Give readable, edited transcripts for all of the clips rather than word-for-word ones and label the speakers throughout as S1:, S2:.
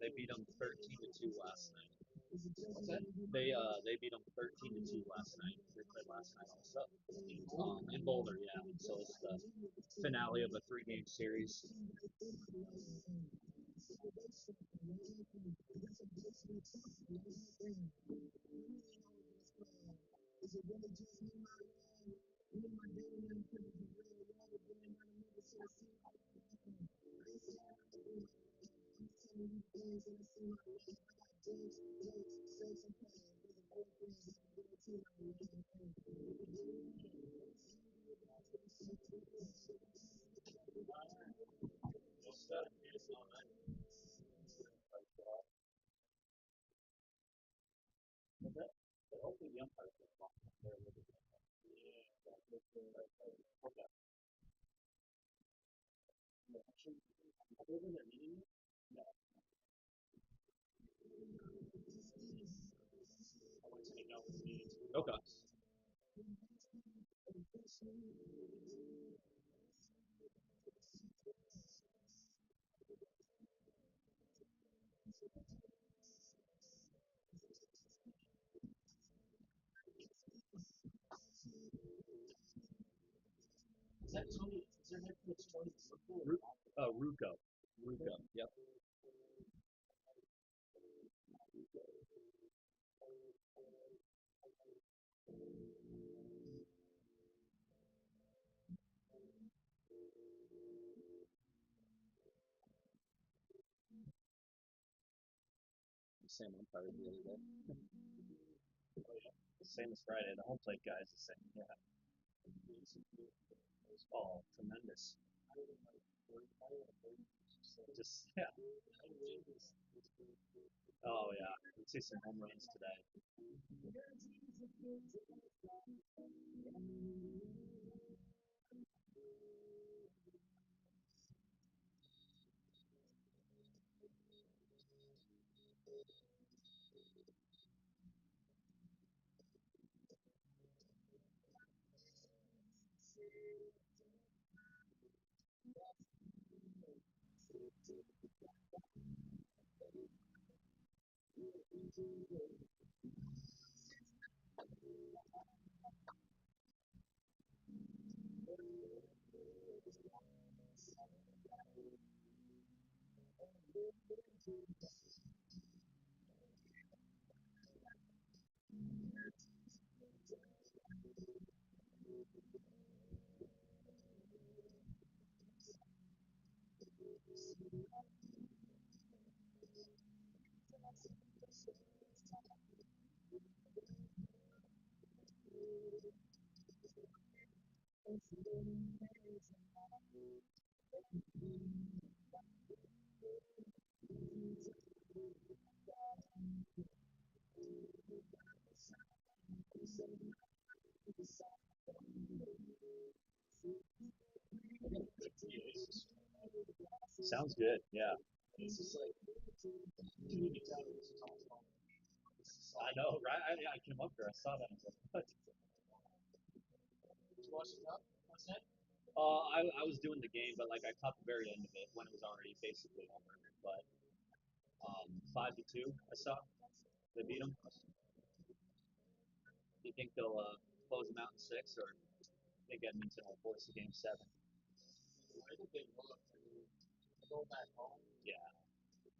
S1: They beat them 13-2 last night.
S2: What's that?
S1: They beat them 13-2 last night. They played last night also. In Boulder, yeah. So it's the finale of a three-game series. Hopefully the umpires get along. Okay.
S2: Is that Tony? Is their head coach Tony?
S1: Ruco. Ruco. Yep. Same umpire the other day.
S2: Same as Friday. The home plate guy is the same.
S1: Yeah. Oh, tremendous. Just yeah. Oh yeah. Let's see some home runs today.
S2: Sounds good. Yeah.
S1: It's just like too many times to talk about.
S2: I know, right? I came up there. I saw that. I was like, what?
S1: Did you watch the cup last night?
S2: I was doing the game, but like I caught the very end of it when it was already basically over. But 5-2, I saw they beat them. Do you think they'll close them out in six, or think Edmonton will force a game seven?
S1: I think they look. I mean, they go back home,
S2: Yeah,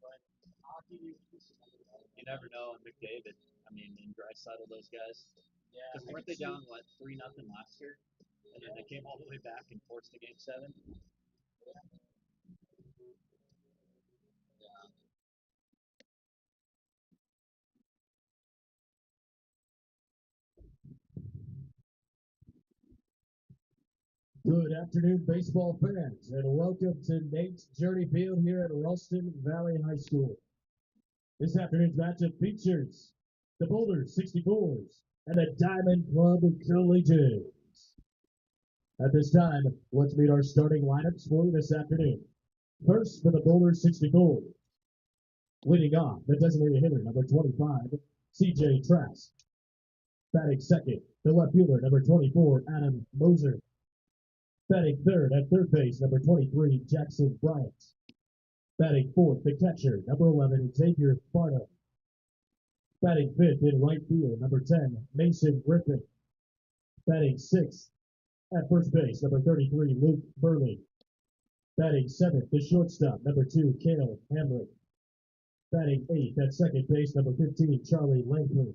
S1: but hockey,
S2: you never know. And McDavid, I mean, and Draisaitl, those guys.
S1: yeah,
S2: Because weren't they down what 3-0 last year, and then they came all the way back and forced a game seven?
S1: yeah.
S3: Good afternoon, baseball fans, and welcome to Nate's Journey Field here at Ralston Valley High School. This afternoon's matchup features the Boulder 64's and the Diamond Club Collegians. At this time, let's meet our starting lineups for this afternoon. First, for the Boulder 64's, leading off the designated hitter, number 25, CJ Trask. Batting second, the left fielder, number 24, Adam Moser. Batting third at third base, number 23, Jackson Bryant. Batting fourth, the catcher, number 11, Xavier Barno. Batting fifth in right field, number 10, Mason Griffin. Batting sixth at first base, number 33, Luke Burley. Batting seventh, the shortstop, number 2, Cale Hamrick. Batting eighth at second base, number 15, Charlie Langford.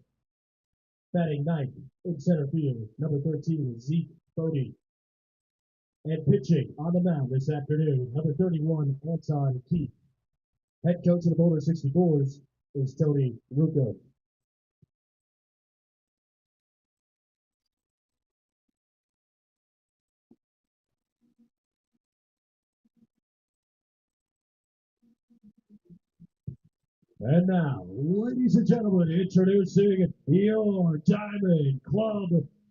S3: Batting ninth in center field, number 13, Zeke Bodie. And pitching on the mound this afternoon, number 31, Anton Keith. Head coach of the Boulder 64's is Tony Rucco. And now, ladies and gentlemen, introducing your Diamond Club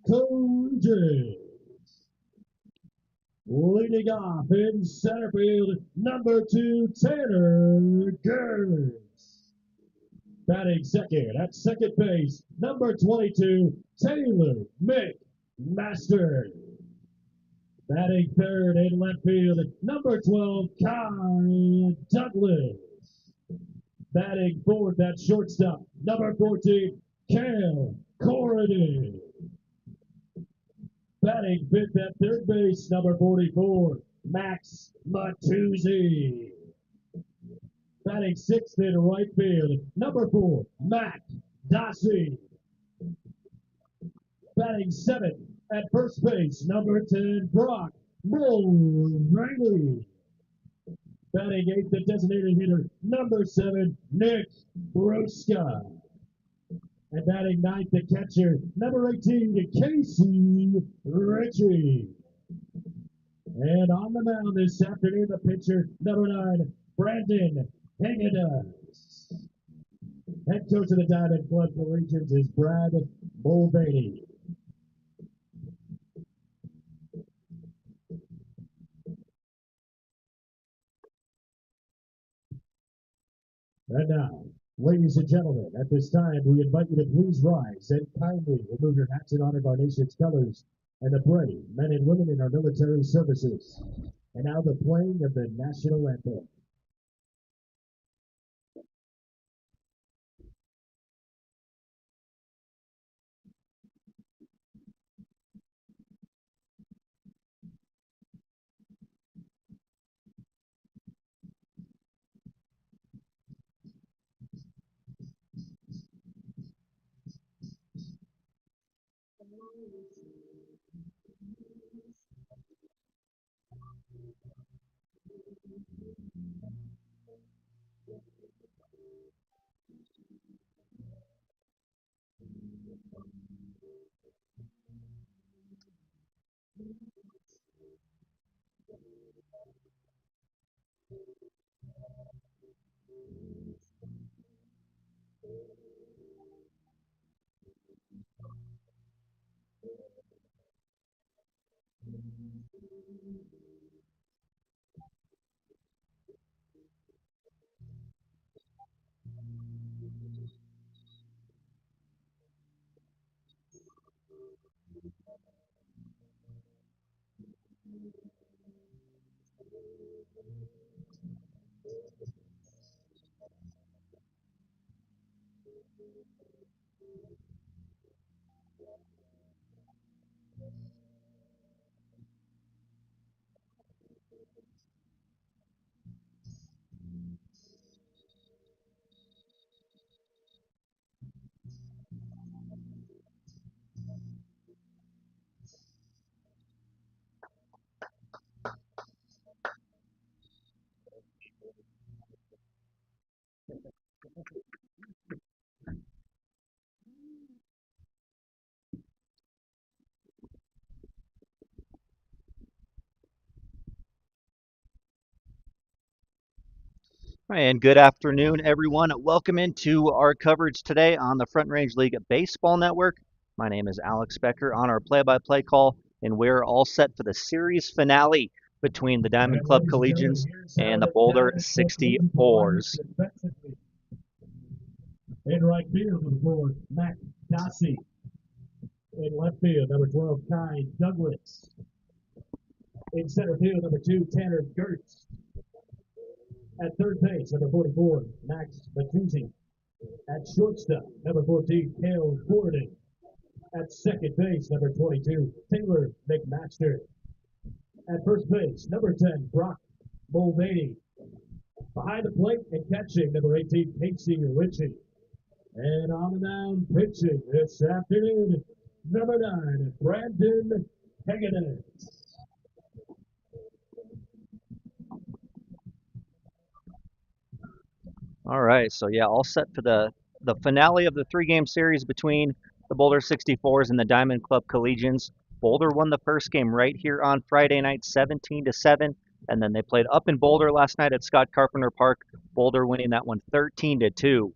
S3: Collegians. Leading off in center field, number 2, Tanner Gertz. Batting second at second base, number 22, Taylor McMaster. Batting third in left field, number 12, Kyle Douglas. Batting fourth at shortstop, number 14, Cale Corridan. Batting fifth at third base, number 44, Max Matuzzi. Batting sixth in right field, number 4, Matt Dossie. Batting seventh at first base, number 10, Brock Mulvaney. Batting eighth, the designated hitter, number 7, Nick Broska. And batting ninth, the catcher, number 18, Casey Ritchie. And on the mound this afternoon, the pitcher, number 9, Brandon Hagedus. Head coach of the Diamond Club Collegians is Brad Mulvaney. And now, ladies and gentlemen, at this time, we invite you to please rise and kindly remove your hats in honor of our nation's colors and the brave men and women in our military services. And now the playing of the national anthem.
S4: And good afternoon, everyone. Welcome into our coverage today on the Front Range League Baseball Network. My name is Alex Becker on our play-by-play call, and we're all set for the series finale between the Diamond Club Collegians and the Boulder 64's.
S3: In right field, number 4, Mac Dossie. In left field, number 12, Kai Douglas. In center field, number 2, Tanner Gertz. At third base, number 44, Max Batuzzi. At shortstop, number 14, Cale Gordon. At second base, number 22, Taylor McMaster. At first base, number 10, Brock Mulvaney. Behind the plate and catching, number 18, Casey Ritchie. And on the mound, pitching this afternoon, number 9, Brandon Hagenes.
S4: All right, so yeah, all set for the finale of the three-game series between the Boulder 64's and the Diamond Club Collegians. Boulder won the first game right here on Friday night, 17-7, and then they played up in Boulder last night at Scott Carpenter Park. Boulder winning that one 13-2.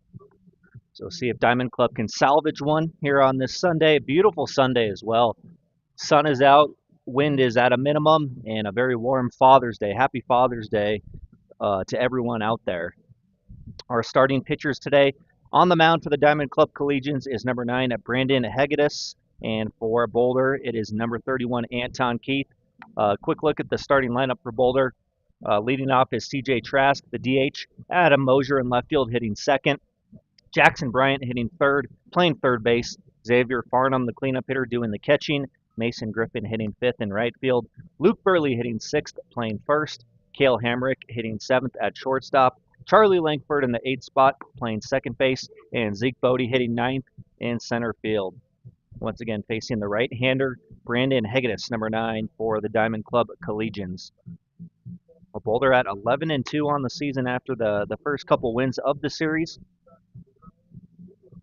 S4: So see if Diamond Club can salvage one here on this Sunday. Beautiful Sunday as well. Sun is out, wind is at a minimum, and a very warm Father's Day. Happy Father's Day to everyone out there. Our starting pitchers today on the mound for the Diamond Club Collegians is number 9, Brandon Hagenes, and for Boulder, it is number 31, Anton Keith. Quick look at the starting lineup for Boulder. Leading off is CJ Trask, the DH, Adam Mosier in left field hitting second, Jackson Bryant hitting third, playing third base, Xavier Farnham, the cleanup hitter, doing the catching, Mason Griffin hitting fifth in right field, Luke Burley hitting sixth, playing first, Cale Hamrick hitting seventh at shortstop, Charlie Langford in the 8th spot, playing second base, and Zeke Bodie hitting ninth in center field. Once again, facing the right-hander, Brandon Hagenes, number 9, for the Diamond Club Collegians. Well, Boulder at 11-2 on the season after the first couple wins of the series.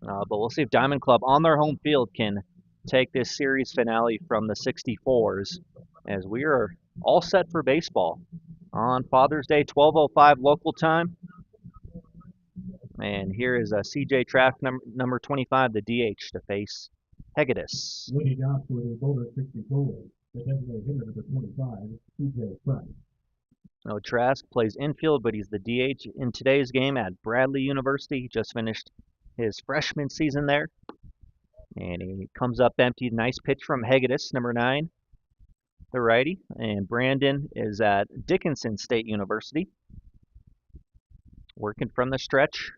S4: But we'll see if Diamond Club on their home field can take this series finale from the 64's, as we are all set for baseball on Father's Day, 12:05 local time. And here is CJ Trask, number 25, the DH, to face Hagenes.
S3: Leading off for the Boulder 64, the designated hitter, number 25, CJ Trask.
S4: Now, Trask plays infield, but he's the DH in today's game at Bradley University. He just finished his freshman season there. And he comes up empty. Nice pitch from Hagenes, number 9, the righty. And Brandon is at Dickinson State University, working from the stretch.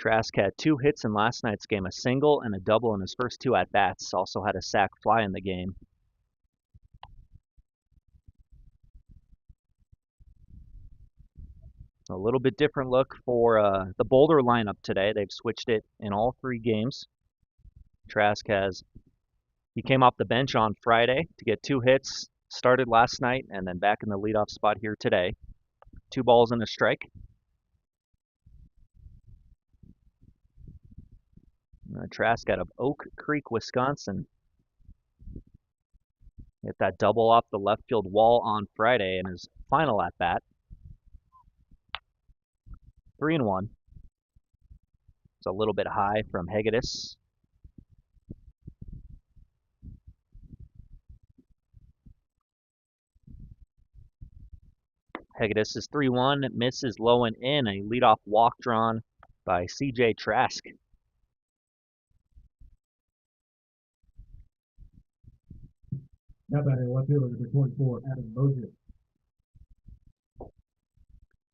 S4: Trask had 2 hits in last night's game, a single and a double in his first 2 at-bats. Also had a sac fly in the game. A little bit different look for the Boulder lineup today. They've switched it in all 3 games. Trask he came off the bench on Friday to get 2 hits, started last night, and then back in the leadoff spot here today. 2 balls and a strike. Trask out of Oak Creek, Wisconsin. Hit that double off the left field wall on Friday in his final at-bat. 3-1. It's a little bit high from Hagenes. Hagenes is 3-1, misses low and in. A leadoff walk drawn by CJ Trask.
S3: Now batting left fielder, number 24, Adam Mosier.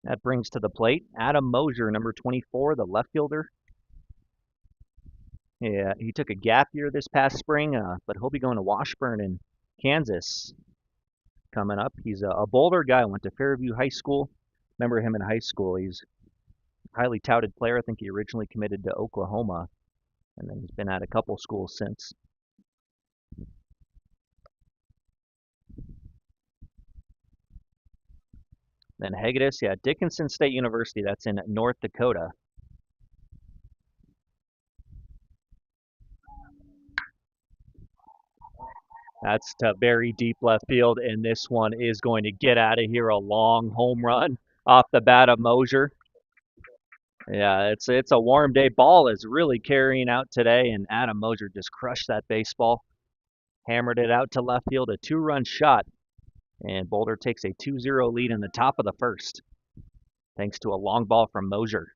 S4: That brings to the plate Adam Mosier, number 24, the left fielder. Yeah, he took a gap year this past spring, but he'll be going to Washburn in Kansas coming up. He's a Boulder guy, went to Fairview High School. Remember him in high school. He's a highly touted player. I think he originally committed to Oklahoma, and then he's been at a couple schools since. Then Hegedus, yeah, Dickinson State University, that's in North Dakota. That's to very deep left field, and this one is going to get out of here. A long home run off the bat of Mosier. Yeah, it's a warm day. Ball is really carrying out today, and Adam Mosier just crushed that baseball, hammered it out to left field, a 2-run shot, and Boulder takes a 2-0 lead in the top of the first, thanks to a long ball from Mosier.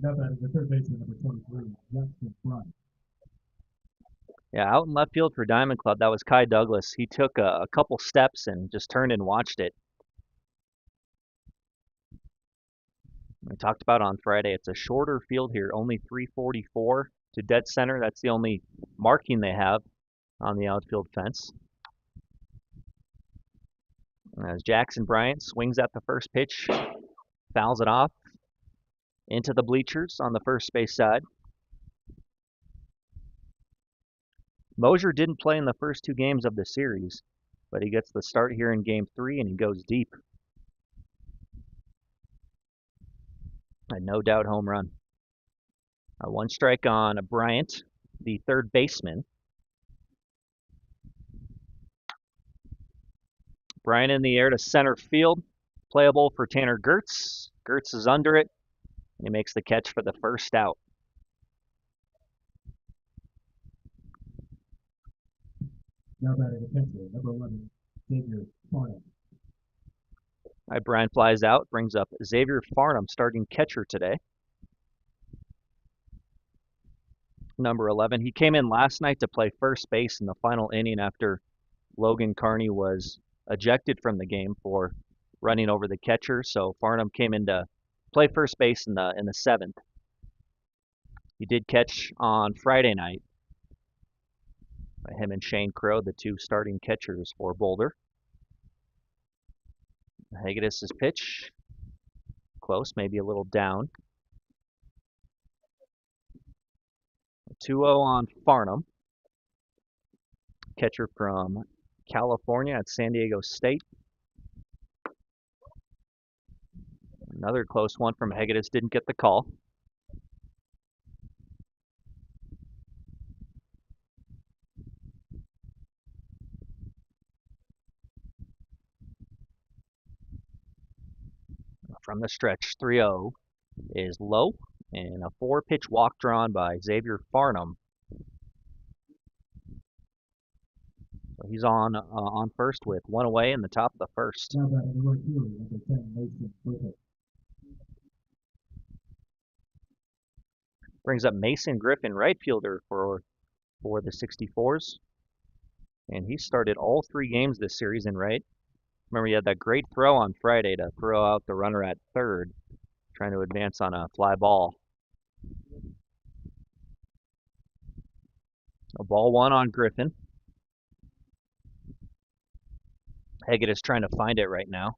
S3: Now batting the third baseman, number 23, Justin Bryant.
S4: Yeah, out in left field for Diamond Club, that was Kai Douglas. He took a couple steps and just turned and watched it. We talked about on Friday, it's a shorter field here, only 344 to dead center. That's the only marking they have on the outfield fence. As Jackson Bryant swings at the first pitch, fouls it off into the bleachers on the first base side. Mosier didn't play in the first 2 games of the series, but he gets the start here in Game 3 and he goes deep. A no doubt home run. 1 strike on Bryant, the third baseman. Bryant in the air to center field. Playable for Tanner Gertz. Gertz is under it, and he makes the catch for the first out.
S3: Now batting the catcher, number 11, Xavier Farnham.
S4: All right, Bryant flies out, brings up Xavier Farnham, starting catcher today. Number 11. He came in last night to play first base in the final inning after Logan Carney was ejected from the game for running over the catcher. So Farnham came in to play first base in the 7th. He did catch on Friday night by him and Shane Crow, the 2 starting catchers for Boulder. Hegedus' pitch, close, maybe a little down. 2-0 on Farnham. Catcher from California at San Diego State. Another close one from Hegedus, didn't get the call. From the stretch, 3-0 is low, and a 4-pitch walk drawn by Xavier Farnham. So he's on first with 1 away in the top of the first.
S3: Now batting the right fielder, number 10, Mason Griffin.
S4: Brings up Mason Griffin, right fielder for the 64's. And he started all 3 games this series in right. Remember, he had that great throw on Friday to throw out the runner at third, trying to advance on a fly ball. A ball 1 on Griffin. Hegedus trying to find it right now.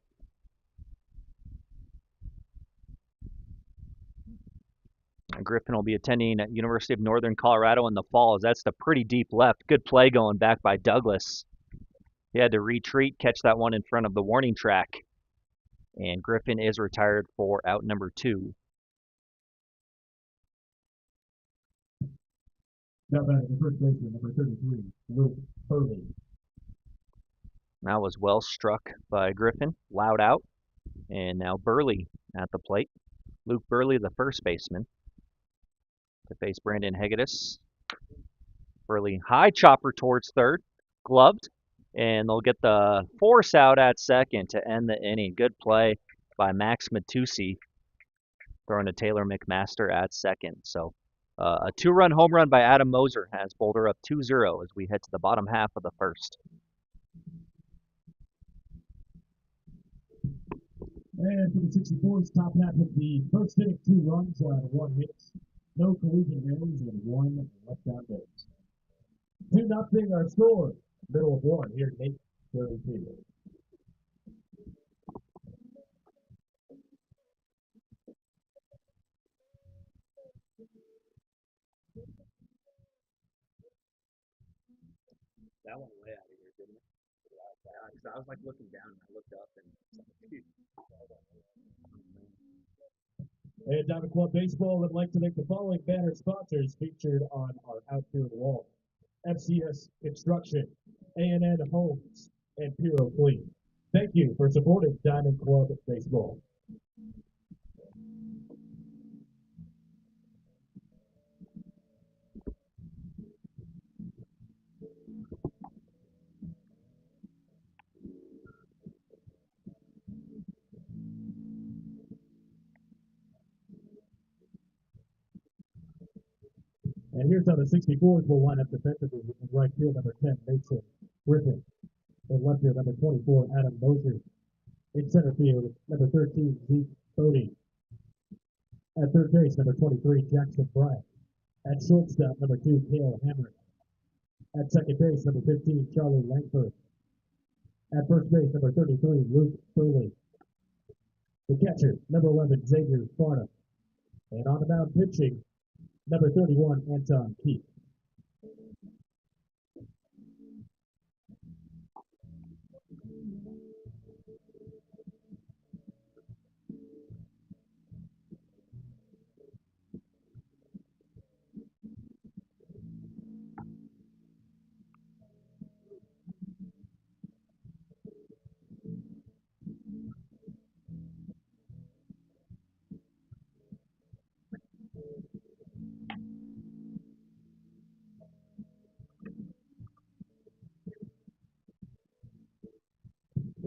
S4: And Griffin will be attending at University of Northern Colorado in the fall, as that's the pretty deep left. Good play going back by Douglas. He had to retreat, catch that one in front of the warning track. And Griffin is retired for out number 2.
S3: Now batting the first baseman, number 33, Luke Burley.
S4: That was well struck by Griffin, loud out. And now Burley at the plate. Luke Burley, the first baseman, to face Brandon Hegedus. Burley, high chopper towards third, gloved. And they'll get the force out at second to end the inning. Good play by Max Matusi, throwing to Taylor McMaster at second. So a 2-run home run by Adam Mosier has Boulder up 2-0 as we head to the bottom half of the first.
S3: And for the 64's, top half of the first inning, 2 runs on 1 hit, no collision errors, and 1 left-on base. 2-0 our score. Middle of 1 here at Nate Journey Field.
S2: That went way out of here, didn't it? Yeah, because I was like looking down and I looked up and
S3: And Diamond Club Baseball would like to thank the following banner sponsors featured on our outfield wall: FCS Construction, A&N Homes, and Puro Clean. Thank you for supporting Diamond Club Baseball. And here's how the 64's will line up defensively in right field, number 10, Mason Griffin. In left field, number 24, Adam Mosier. In center field, number 13, Zeke Bodie. At third base, number 23, Jackson Bryant. At shortstop, number 2, Cale Hammer. At second base, number 15, Charlie Langford. At first base, number 33, Luke Burley. The catcher, number 11, Xavier Sparta. And on the mound pitching, number 31, Anton Keith.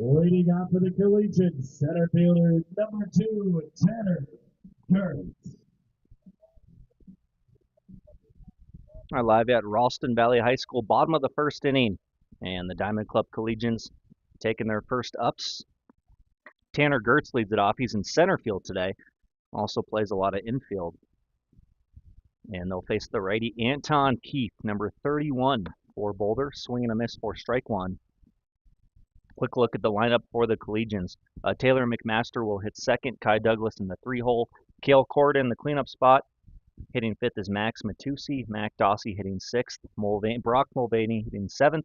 S3: Leading off for the Collegians, center fielder number 2, Tanner Kurtz.
S4: Are live at Ralston Valley High School, bottom of the first inning, and the Diamond Club Collegians taking their first ups. Tanner Gertz leads it off. He's in center field today. Also plays a lot of infield. And they'll face the righty Anton Keith, number 31 for Boulder, swing and a miss for strike 1. Quick look at the lineup for the Collegians. Taylor McMaster will hit second, Kai Douglas in the 3-hole, Cale Corda in the cleanup spot. Hitting 5th is Max Matusi, Mac Dossie hitting 6th, Brock Mulvaney hitting 7th,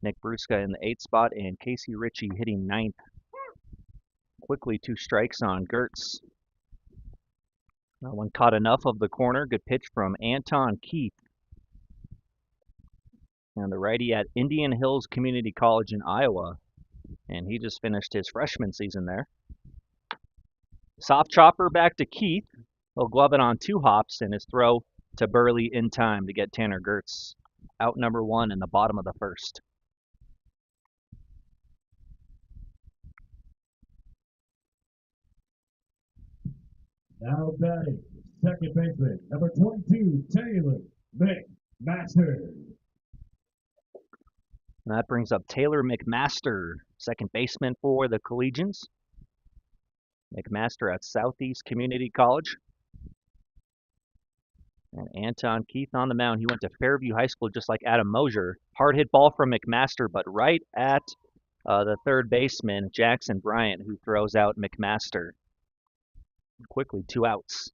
S4: Nick Bruska in the 8th spot, and Casey Ritchie hitting 9th. Quickly 2 strikes on Gertz. That one caught enough of the corner. Good pitch from Anton Keith. And the righty at Indian Hills Community College in Iowa. And he just finished his freshman season there. Soft chopper back to Keith. He'll glove it on 2 hops, and his throw to Burley in time to get Tanner Gertz out number 1 in the bottom of the first.
S3: Now batting, second baseman, number 22, Taylor McMaster.
S4: That brings up Taylor McMaster, second baseman for the Collegians. McMaster at Southeast Community College. And Anton Keith on the mound. He went to Fairview High School just like Adam Mosier. Hard hit ball from McMaster, but right at the third baseman, Jackson Bryant, who throws out McMaster. Quickly, 2 outs.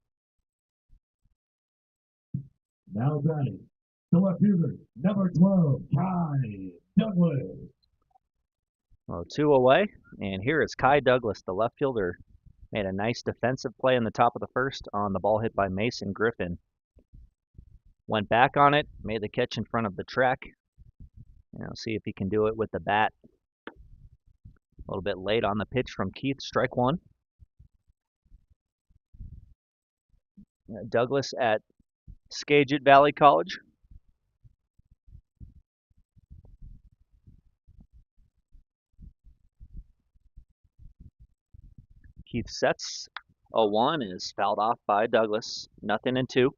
S3: Now batting, the left fielder, number 12, Kai Douglas.
S4: Well, 2 away, and here is Kai Douglas, the left fielder. Made a nice defensive play in the top of the first on the ball hit by Mason Griffin. Went back on it, made the catch in front of the track. And I'll see if he can do it with the bat. A little bit late on the pitch from Keith, strike 1. Douglas at Skagit Valley College. Keith sets a 1 and is fouled off by Douglas. 0-2.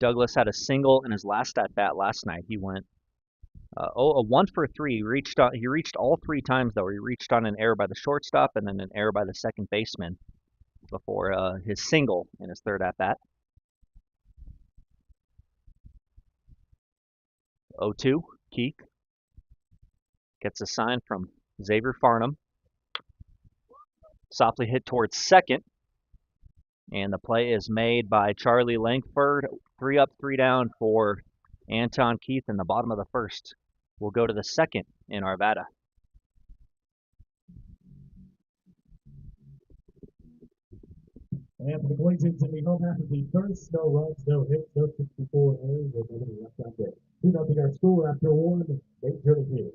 S4: Douglas had a single in his last at bat last night. He went A 1 for 3. He reached all 3 times though. He reached on an error by the shortstop and then an error by the second baseman before his single in his third at bat. 0-2. Keith gets a sign from Xavier Farnham. Softly hit towards second. And the play is made by Charlie Langford. 3 up, 3 down for Anton Keith in the bottom of the first. We'll go to the second in Arvada.
S3: And for the Collegians in the home half of the first, no runs, no hits, no 64 errors, no nobody left out there. 2-0 our score after one, Nate Journey Field.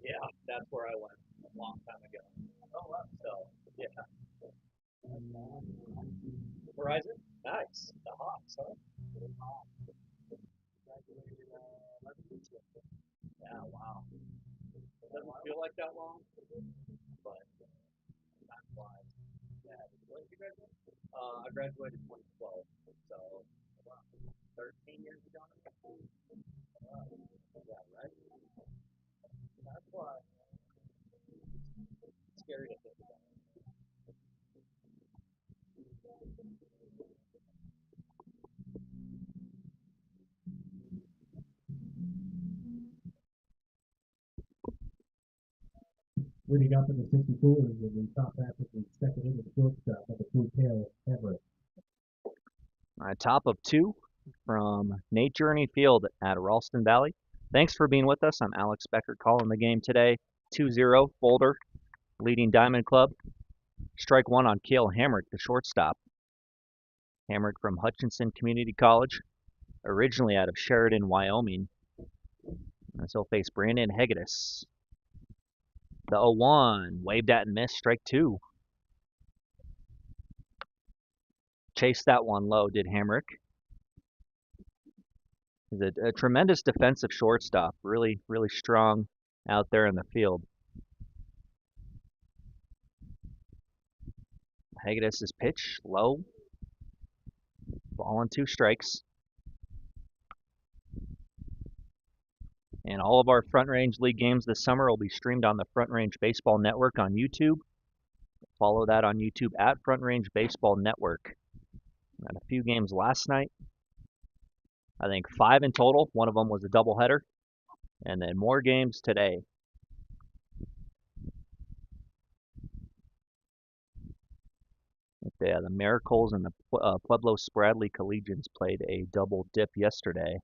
S2: Yeah, that's where I went a long time ago. Oh, wow. So, yeah. Verizon? Nice. The Hawks, huh? Yeah, wow. Doesn't feel like that long, but time flies. Yeah. When did you graduate? I graduated 2012, so wow, 13 years ago. Yeah, right. That's why it's scary to think about.
S3: Leading up in the 64s in the top half of the second inning, shortstop of the Blue Tail Everett.
S4: Top of 2 from Nate Journey Field at Ralston Valley. Thanks for being with us. I'm Alex Becker calling the game today. 2-0 Boulder leading Diamond Club. Strike 1 on Cale Hamrick, the shortstop. Hamrick from Hutchinson Community College, originally out of Sheridan, Wyoming. And so he'll face Brandon Hegedus. The 0-1, waved at and missed, strike 2. Chased that one low, did Hamrick. He's a tremendous defensive shortstop, really, really strong out there in the field. Hegedus' pitch, low. Ball and 2 strikes. And all of our Front Range League games this summer will be streamed on the Front Range Baseball Network on YouTube. Follow that on YouTube at Front Range Baseball Network. Had a few games last night. I think 5 in total. One of them was a doubleheader. And then more games today. The Miracles and the Pueblo Spradley Collegians played a double dip yesterday.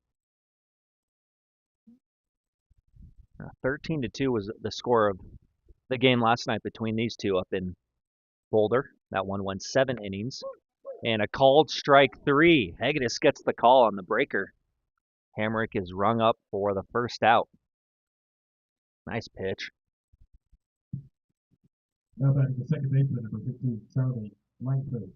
S4: 13-2 was the score of the game last night between these two up in Boulder. That one went 7 innings. And a called strike 3. Hegedus gets the call on the breaker. Hamrick is rung up for the first out. Nice pitch.
S3: Now back to the second baseman, number 15, Charlie Langford.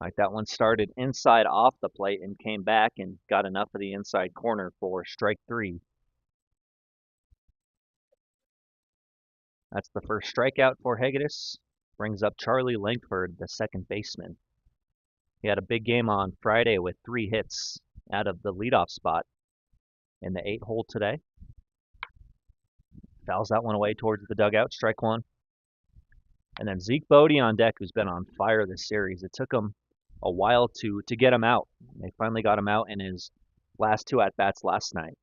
S4: Like that one started inside off the plate and came back and got enough of the inside corner for strike 3. That's the first strikeout for Hegedus. Brings up Charlie Langford, the second baseman. He had a big game on Friday with 3 hits out of the leadoff spot in the 8 hole today. Fouls that one away towards the dugout, strike 1. And then Zeke Bodie on deck, who's been on fire this series. It took him a while to get him out. They finally got him out in his last 2 at-bats last night.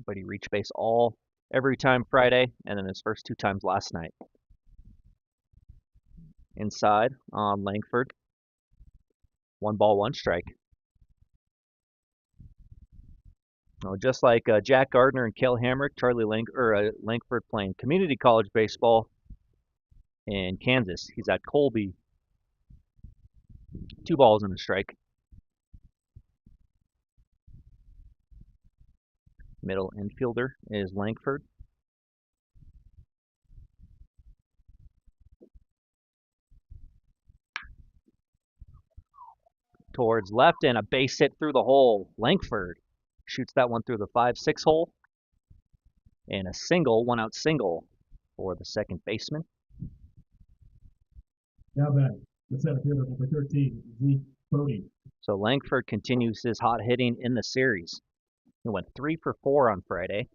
S4: But he reached base every time Friday, and then his first 2 times last night. Inside on Langford. 1 ball, 1 strike. Well, just like Jack Gardner and Kel Hamrick, Langford playing community college baseball in Kansas. He's at Colby. 2 balls and a strike. Middle infielder is Langford. Towards left and a base hit through the hole. Langford shoots that one through the 5-6 hole. And a single, 1-out single for the second baseman.
S3: Now batting, the center fielder, number 13, Zeke Bodie.
S4: So Langford continues his hot hitting in the series. He went 3 for 4 on Friday.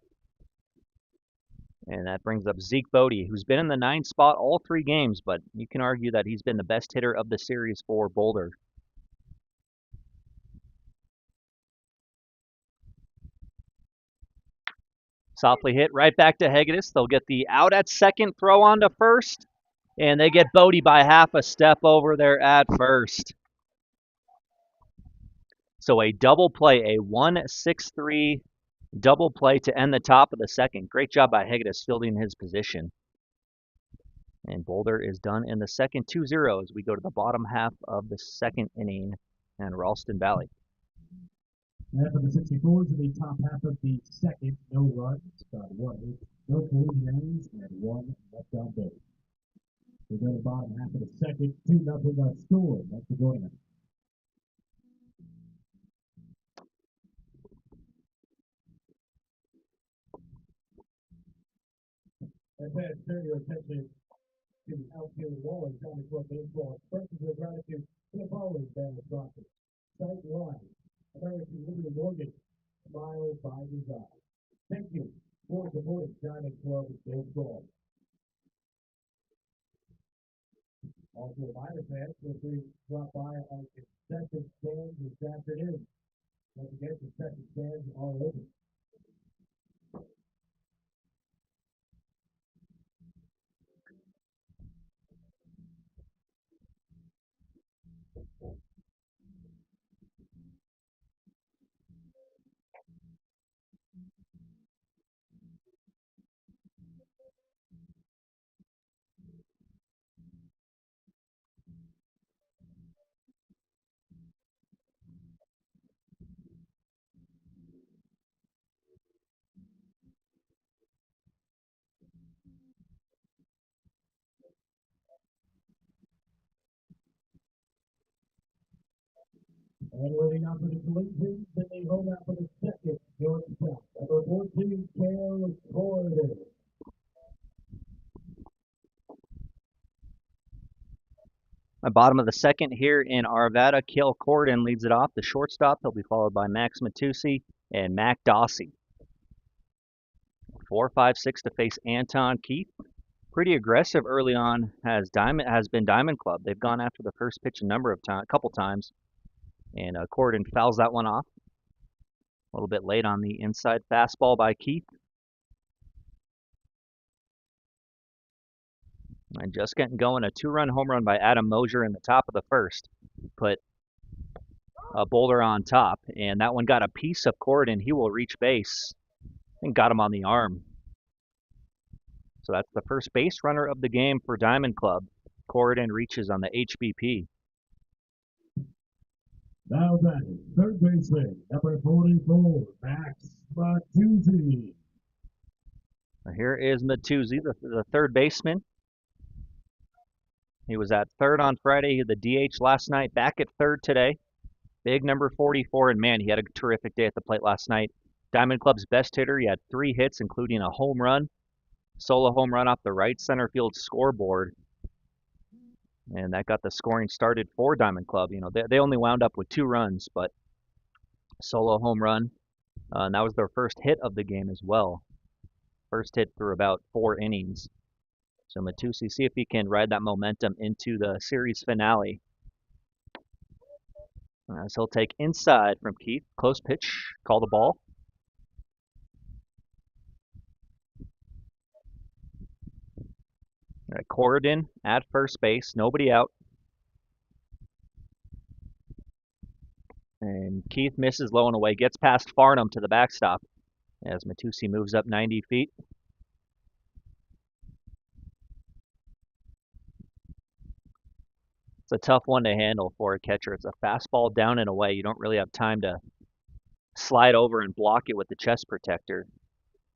S4: And that brings up Zeke Bodie, who's been in the 9th spot all 3 games, but you can argue that he's been the best hitter of the series for Boulder. Softly hit right back to Hegedus. They'll get the out at second, throw on to first, and they get Bodie by half a step over there at first. So a double play, a 1-6-3 double play to end the top of the second. Great job by Hegedus fielding his position. And Boulder is done in the second 2-0 as we go to the bottom half of the second inning in Ralston Valley.
S3: And for the 64's in the top half of the second, no runs, got 1 hit, no collisions, and 1 left on base. We go to the bottom half of the second, 2-0 score. That's the joining us. And then turn your attention to the outfield wall in County Club Baseball. Expressions of gratitude to the following band sponsors. Sight Line, American Liberty Mortgage, Smile by Design. Thank you for supporting Diamond Club Baseball. Also, minor fans, feel free to drop by our concession stands this afternoon. Once again, concession stands are open. And waiting out for the Collegians, then they hold out for the second, George South. Number 14, Kale Corder.
S4: At bottom of the second here in Arvada, Kale Corden leads it off. The shortstop, he'll be followed by Max Matusi and Mac Dossie. 4-5-6 to face Anton Keith. Pretty aggressive early on has been Diamond Club. They've gone after the first pitch a couple times, and Corden fouls that one off. A little bit late on the inside fastball by Keith. And just getting going, a 2-run home run by Adam Mosier in the top of the first. Put Boulder on top, and that one got a piece of Corden. He will reach base and got him on the arm. So that's the first base runner of the game for Diamond Club. Corden reaches on the HBP.
S3: Now batting, third baseman, number 44, Max Matusi.
S4: Here is Matusi, the third baseman. He was at third on Friday. He had the DH last night, back at third today. Big number 44, and man, he had a terrific day at the plate last night. Diamond Club's best hitter. He had 3 hits, including a home run, solo home run off the right center field scoreboard. And that got the scoring started for Diamond Club. You know, they only wound up with 2 runs, but solo home run. And that was their first hit of the game as well. First hit through about 4 innings. So Matusi, see if he can ride that momentum into the series finale. As he'll take inside from Keith. Close pitch, call the ball. Corridon at first base, nobody out. And Keith misses low and away, gets past Farnham to the backstop as Matusi moves up 90 feet. It's a tough one to handle for a catcher. It's a fastball down and away. You don't really have time to slide over and block it with the chest protector.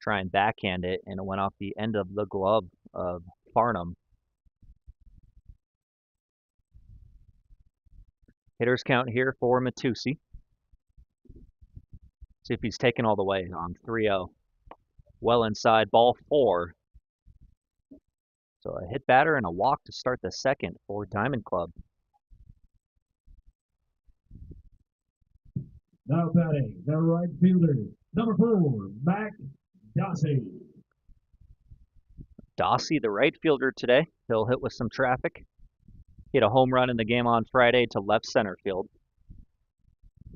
S4: Try and backhand it, and it went off the end of the glove of Farnham. Hitters count here for Matusi. See if he's taken all the way on 3-0. Well inside, ball 4. So a hit batter and a walk to start the second for Diamond Club.
S3: Now batting, the right fielder, number 4, Mac Dossie.
S4: Dossie, the right fielder today. He'll hit with some traffic. Hit a home run in the game on Friday to left center field.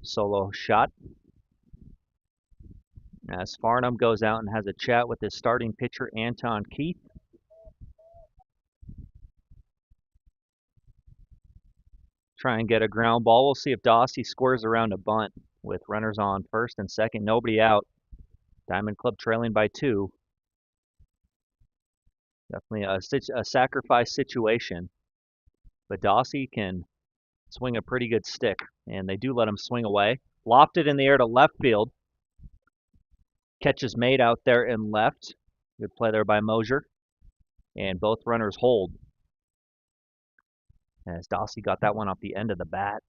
S4: Solo shot. As Farnham goes out and has a chat with his starting pitcher, Anton Keith. Try and get a ground ball. We'll see if Dossie squares around a bunt with runners on first and second. Nobody out. Diamond Club trailing by 2. Definitely a sacrifice situation. But Dossie can swing a pretty good stick, and they do let him swing away. Lofted in the air to left field. Catch is made out there in left. Good play there by Mosier. And both runners hold. As Dossie got that one off the end of the bat.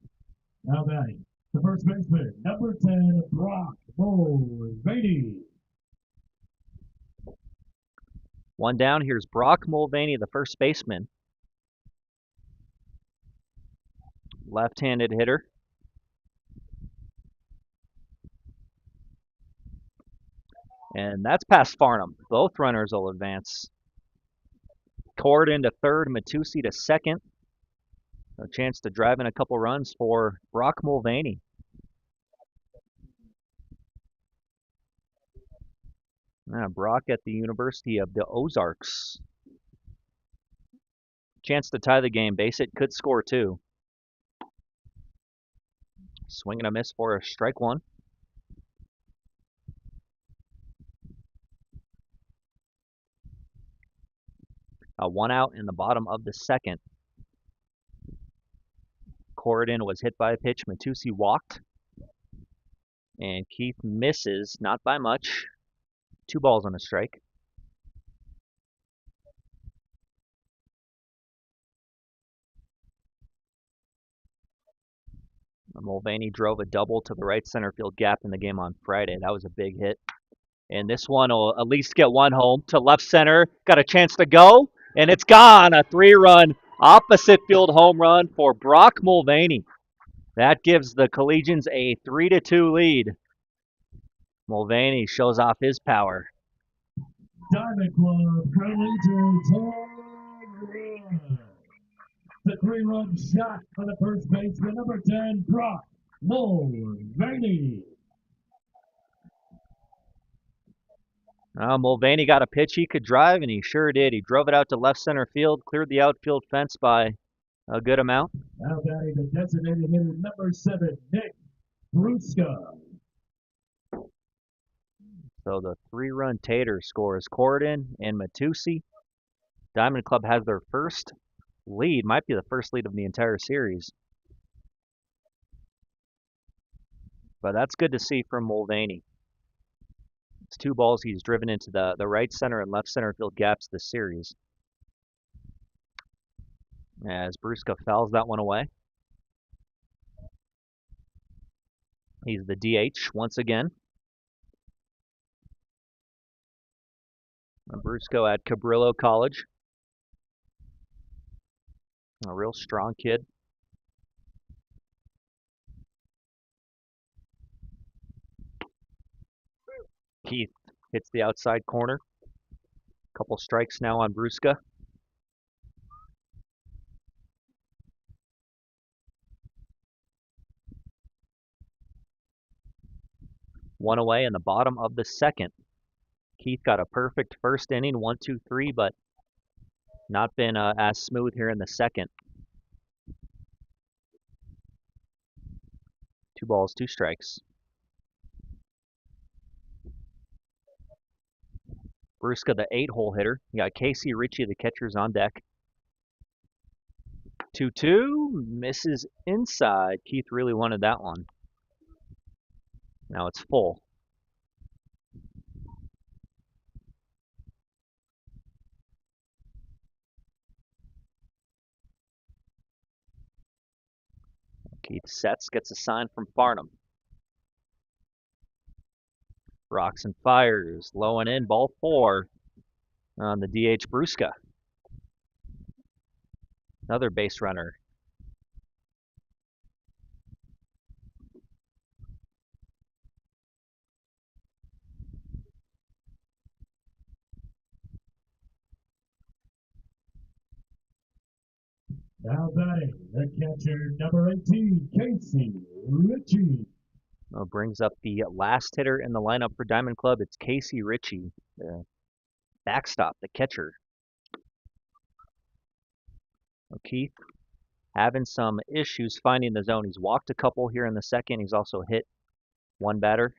S3: Now batting, the first baseman, number 10, Brock Mulvaney.
S4: One down. Here's Brock Mulvaney, the first baseman. Left-handed hitter. And that's past Farnham. Both runners will advance. Cord into third, Matusi to second. A chance to drive in a couple runs for Brock Mulvaney. Brock at the University of the Ozarks. Chance to tie the game. Base hit, could score 2. Swing and a miss for a strike 1. A 1 out in the bottom of the second. Corridon was hit by a pitch. Matusi walked. And Keith misses, not by much. 2 balls on a strike. Mulvaney drove a double to the right center field gap in the game on Friday. That was a big hit. And this one will at least get one home to left center. Got a chance to go, and it's gone. A 3-run opposite field home run for Brock Mulvaney. That gives the Collegians a 3-2 lead. Mulvaney shows off his power.
S3: Diamond Club currently to 10 runs. The 3-run shot for the first baseman, number 10, Brock Mulvaney.
S4: Mulvaney got a pitch he could drive, and he sure did. He drove it out to left center field, cleared the outfield fence by a good amount.
S3: Now batting the designated hitter, number 7, Nick Brusca.
S4: So the 3-run tater scores Corridon and Matusi. Diamond Club has their first lead, might be the first lead of the entire series. But that's good to see from Mulvaney. It's 2 balls he's driven into the right center and left center field gaps this series. As Brusca fouls that one away. He's the DH once again. Brusco at Cabrillo College. A real strong kid. Keith hits the outside corner. Couple strikes now on Brusca. One away in the bottom of the second. Keith got a perfect first inning, 1, 2, 3, but not been as smooth here in the second. 2 balls, 2 strikes. Brusca, the 8-hole hitter. You got Casey Ritchie, the catcher's on deck. 2-2, misses inside. Keith really wanted that one. Now it's full. Keith sets, gets a sign from Farnham. Rocks and fires, low and in, ball 4 on the DH Brusca. Another base runner.
S3: Now batting, the catcher, number 18, Casey Ritchie.
S4: Brings up the last hitter in the lineup for Diamond Club. It's Casey Ritchie, the backstop, the catcher. Keith having some issues finding the zone. He's walked a couple here in the second. He's also hit one batter.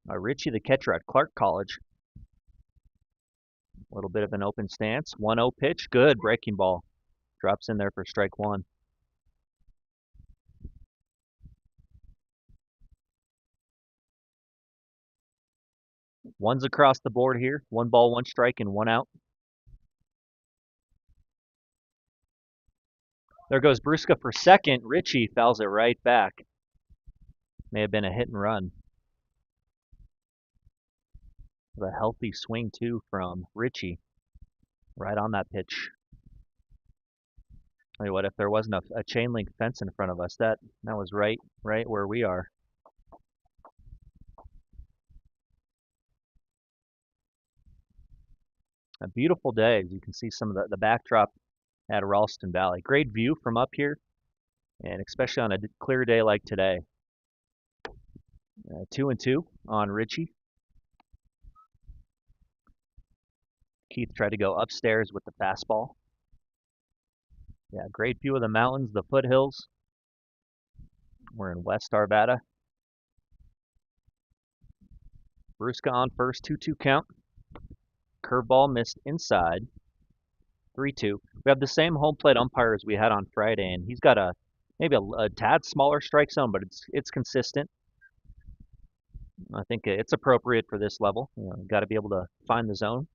S4: Ritchie, the catcher at Clark College. A little bit of an open stance. 1-0 pitch. Good breaking ball. Drops in there for strike 1. One's across the board here. 1 ball, 1 strike, and 1 out. There goes Brusca for second. Ritchie fouls it right back. May have been a hit and run. A healthy swing, too, from Ritchie. Right on that pitch. Tell you what, if there wasn't a chain link fence in front of us, that was right where we are. A beautiful day. As you can see some of the backdrop at Ralston Valley. Great view from up here, and especially on a clear day like today. 2-2 on Ritchie. Keith tried to go upstairs with the fastball. Yeah, great view of the mountains, the foothills. We're in West Arvada. Brusca on first, 2-2 count. Curveball missed inside. 3-2. We have the same home plate umpire as we had on Friday, and he's got maybe a tad smaller strike zone, but it's consistent. I think it's appropriate for this level. You got to be able to find the zone.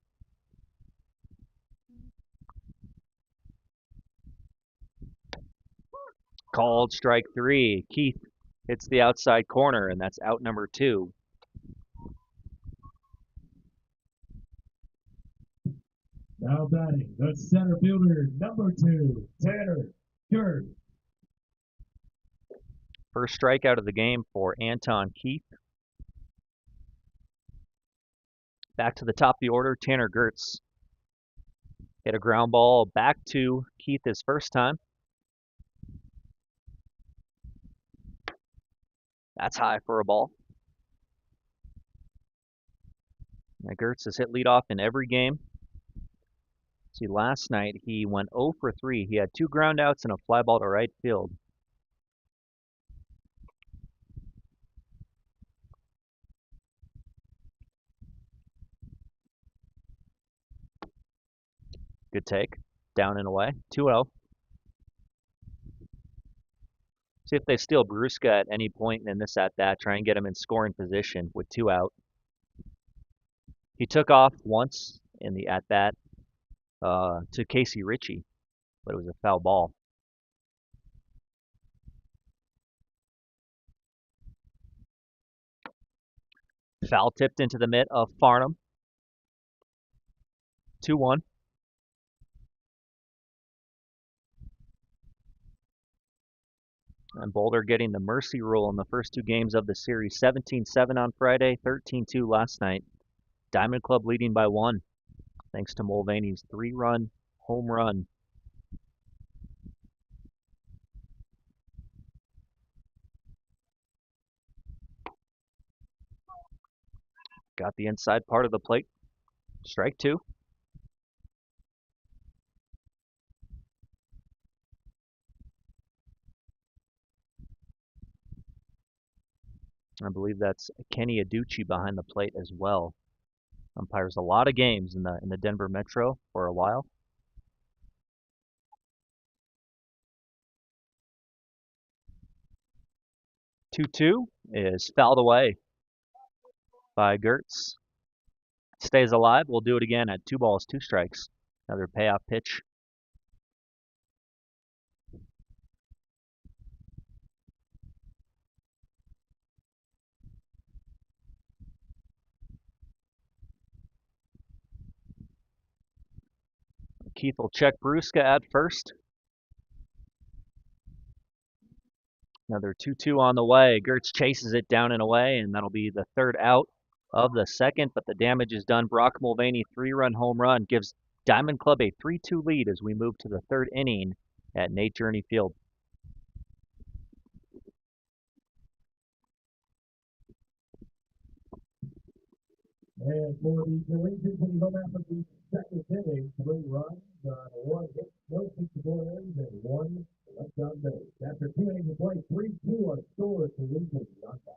S4: Called strike 3. Keith hits the outside corner, and that's out number 2.
S3: Now batting, the center fielder, number 2, Tanner Gert.
S4: First strikeout of the game for Anton Keith. Back to the top of the order, Tanner Gertz. Hit a ground ball back to Keith his first time. That's high for a ball. Now Gertz has hit leadoff in every game. See, last night he went 0 for 3. He had 2 ground outs and a fly ball to right field. Good take. Down and away. 2-0. See if they steal Brusca at any point in this at-bat. Try and get him in scoring position with 2 out. He took off once in the at-bat to Casey Ritchie, but it was a foul ball. Foul tipped into the mitt of Farnham. 2-1. And Boulder getting the mercy rule in the first 2 games of the series. 17-7 on Friday, 13-2 last night. Diamond Club leading by 1, thanks to Mulvaney's 3-run home run. Got the inside part of the plate. Strike 2. I believe that's Kenny Aducci behind the plate as well. Umpires a lot of games in the Denver Metro for a while. 2-2 is fouled away by Gertz. Stays alive. We'll do it again at 2 balls, 2 strikes. Another payoff pitch. Keith will check Brusca at first. Another 2-2 on the way. Gertz chases it down and away, and that'll be the third out of the second, but the damage is done. Brock Mulvaney 3-run home run gives Diamond Club a 3-2 lead as we move to the third inning at Nate Journey Field.
S3: And for the Collegians, when you go back for the second inning, 3 runs on 1 hit, no 64 errors, and 1 left on base. After 2 innings of play, 3-2 on score. Collegians not back.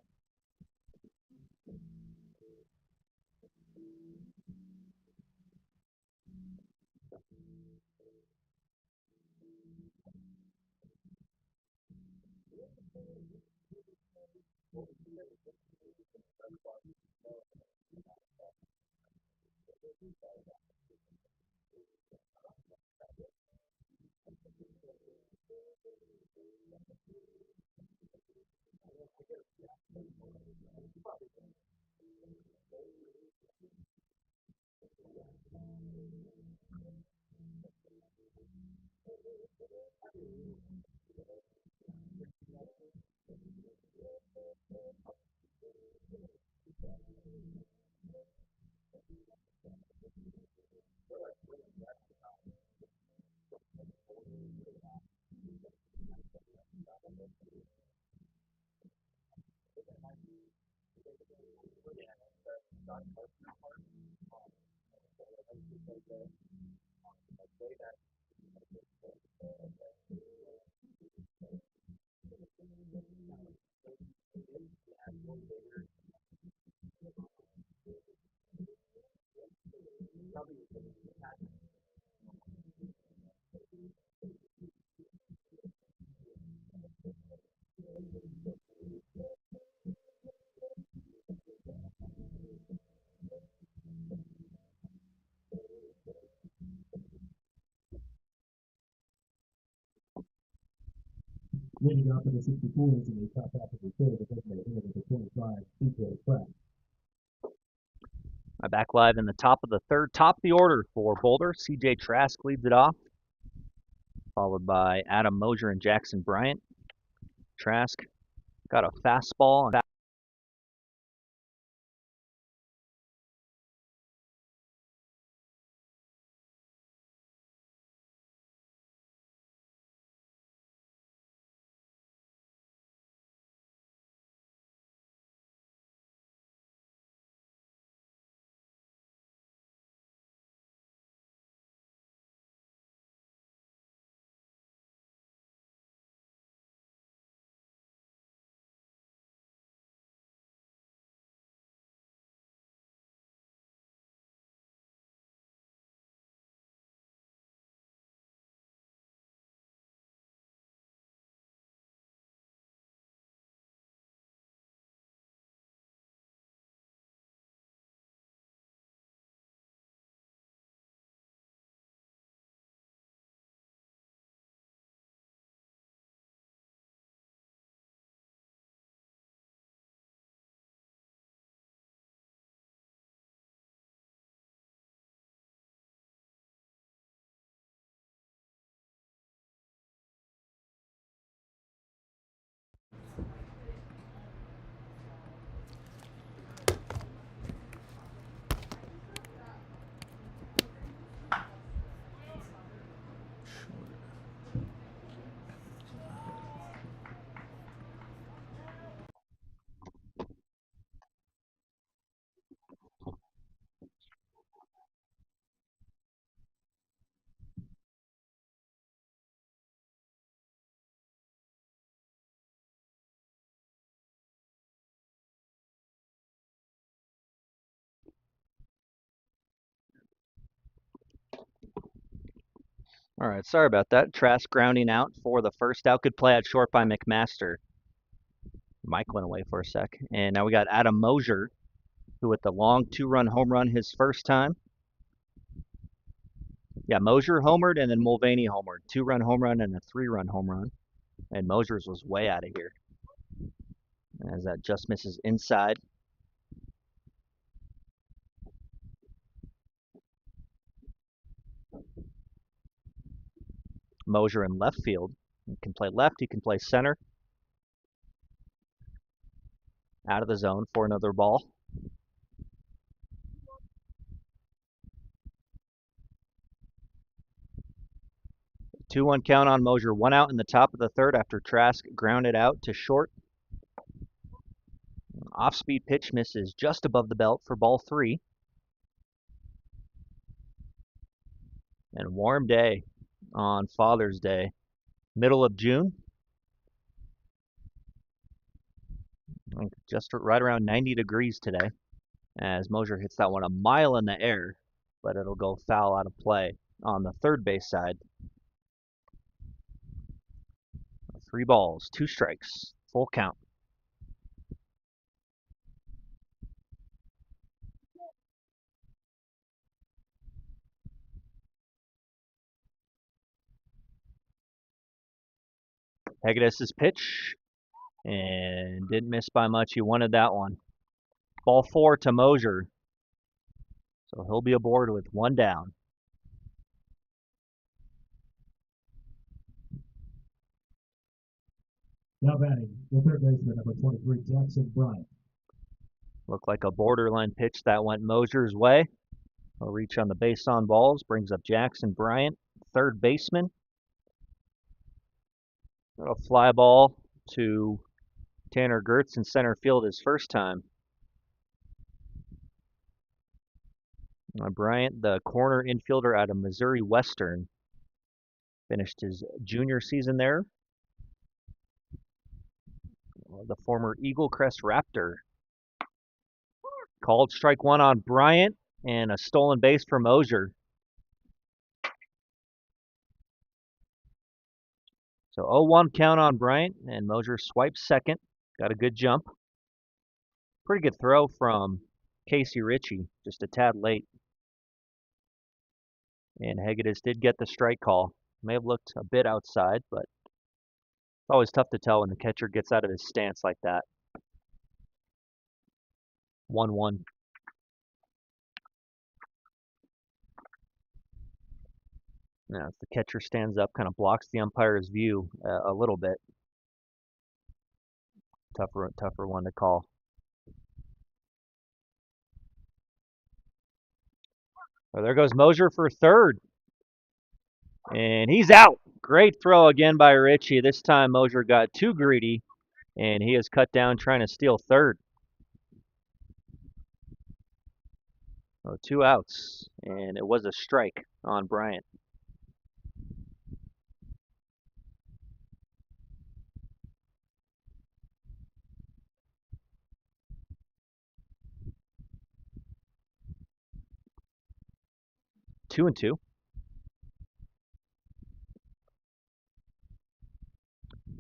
S3: Leading up to the 64's in the top half of the third, the designated hitter with the 25 CJ Pratt.
S4: Back live in the top of the third, top of the order for Boulder. CJ Trask leads it off, followed by Adam Mosier and Jackson Bryant. Trask got a fastball and All right, sorry about that. Trask grounding out for the first out. Good play at short by McMaster. Mike went away for a sec. And now we got Adam Mosier, who with the long 2-run home run his first time. Yeah, Mosier homered and then Mulvaney homered. 2-run home run and a 3-run home run. And Mosier's was way out of here. As that just misses inside. Mosier in left field. He can play left, he can play center. Out of the zone for another ball. 2-1 count on Mosier. 1 out in the top of the third after Trask grounded out to short. Off-speed pitch misses just above the belt for ball 3. And warm day on Father's Day. Middle of June. Just right around 90 degrees today. As Mosier hits that one a mile in the air, but it'll go foul out of play on the third base side. 3 balls, 2 strikes, full count. Hegedus's pitch, and didn't miss by much. He wanted that one. Ball 4 to Mosier. So he'll be aboard with 1 down.
S3: Now batting, the third baseman, number 23, Jackson Bryant.
S4: Looked like a borderline pitch that went Mosier's way. A reach on the base on balls brings up Jackson Bryant, third baseman. A fly ball to Tanner Gertz in center field his first time. Bryant, the corner infielder out of Missouri Western, finished his junior season there. The former Eagle Crest Raptor. Called strike 1 on Bryant and a stolen base for Mosier. So 0-1 count on Bryant, and Mosier swipes second. Got a good jump. Pretty good throw from Casey Ritchie, just a tad late. And Hegedus did get the strike call. May have looked a bit outside, but it's always tough to tell when the catcher gets out of his stance like that. 1-1. Now, if the catcher stands up, kind of blocks the umpire's view a little bit. Tougher one to call. Well, there goes Mosier for third. And he's out. Great throw again by Ritchie. This time Mosier got too greedy, and he is cut down trying to steal third. Oh, 2 outs, and it was a strike on Bryant. Two and two.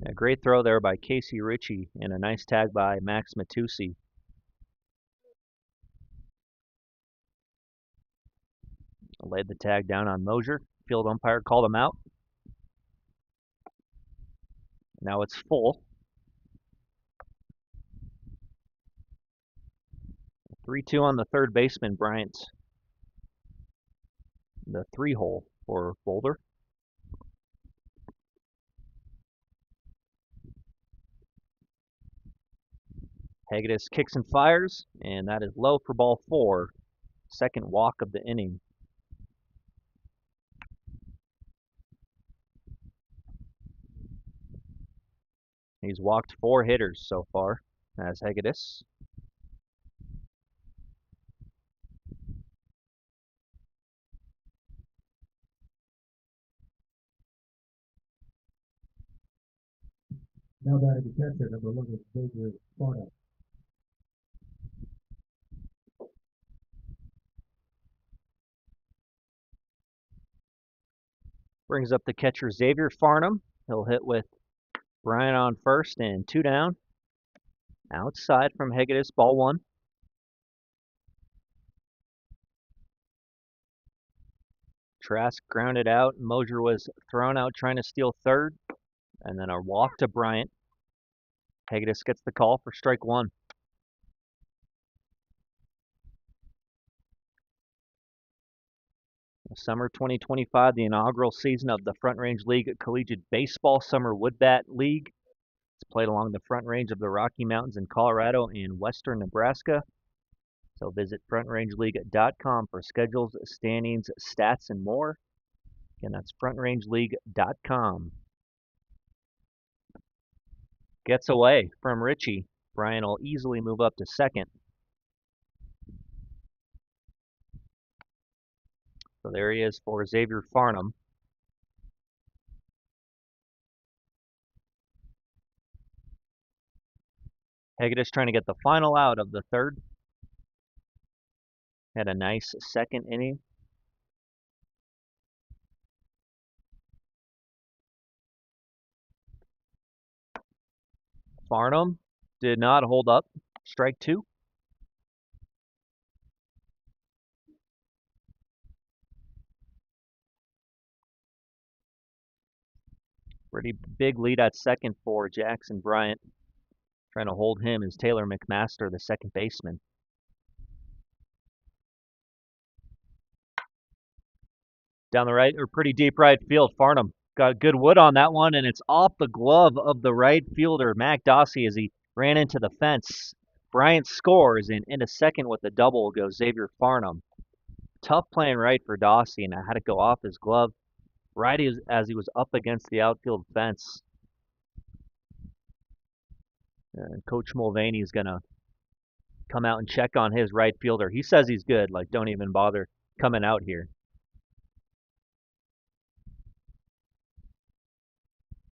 S4: A great throw there by Casey Ritchie and a nice tag by Max Matusi. Laid the tag down on Mosier. Field umpire called him out. Now it's full. 3-2 on the third baseman, Bryant. The 3-hole for Boulder. Hegedus kicks and fires, and that is low for ball 4. Second walk of the inning. He's walked 4 hitters so far as Hegedus.
S3: Now batting the catcher, number 11, Boulder, Sparta.
S4: Brings up the catcher Xavier Farnham. He'll hit with Bryant on first and 2 down. Outside from Hegedus, ball 1. Trask grounded out. Mosier was thrown out trying to steal third. And then a walk to Bryant. Hegedus gets the call for strike 1. Summer 2025, the inaugural season of the Front Range League Collegiate Baseball Summer Woodbat League. It's played along the Front Range of the Rocky Mountains in Colorado and western Nebraska. So visit frontrangeleague.com for schedules, standings, stats, and more. Again, that's frontrangeleague.com. Gets away from Richie. Brian will easily move up to second. So there he is for Xavier Farnham. Hegedus trying to get the final out of the third. Had a nice second inning. Farnham did not hold up. Strike 2. Pretty big lead at second for Jackson Bryant. Trying to hold him is Taylor McMaster, the second baseman. Down the right, or pretty deep right field, Farnham got good wood on that one, and it's off the glove of the right fielder, Mac Dossie, as he ran into the fence. Bryant scores, and into second with a double goes Xavier Farnham. Tough playing right for Dossie, and I had to go off his glove right as he was up against the outfield fence. And Coach Mulvaney is going to come out and check on his right fielder. He says he's good, like don't even bother coming out here.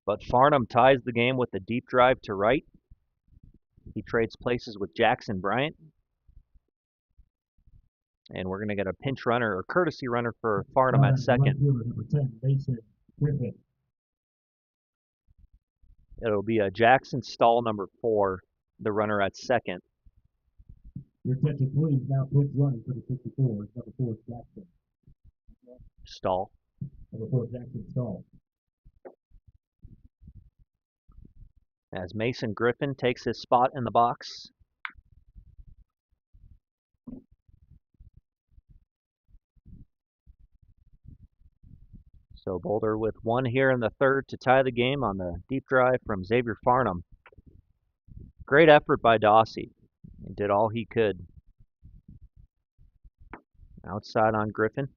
S4: But Farnham ties the game with a deep drive to right. He trades places with Jackson Bryant. And we're going to get a pinch runner or courtesy runner for Farnham at second.
S3: Number 10, Mason Griffin.
S4: It'll be a Jackson Stahl, number 4, the runner at second.
S3: Your attention, please. Now pinch running for the 64's. Number 4, Jackson.
S4: Stahl.
S3: Number 4, Jackson Stahl.
S4: As Mason Griffin takes his spot in the box. So Boulder with 1 here in the third to tie the game on the deep drive from Xavier Farnham. Great effort by Dossie. He did all he could. Outside on Griffin.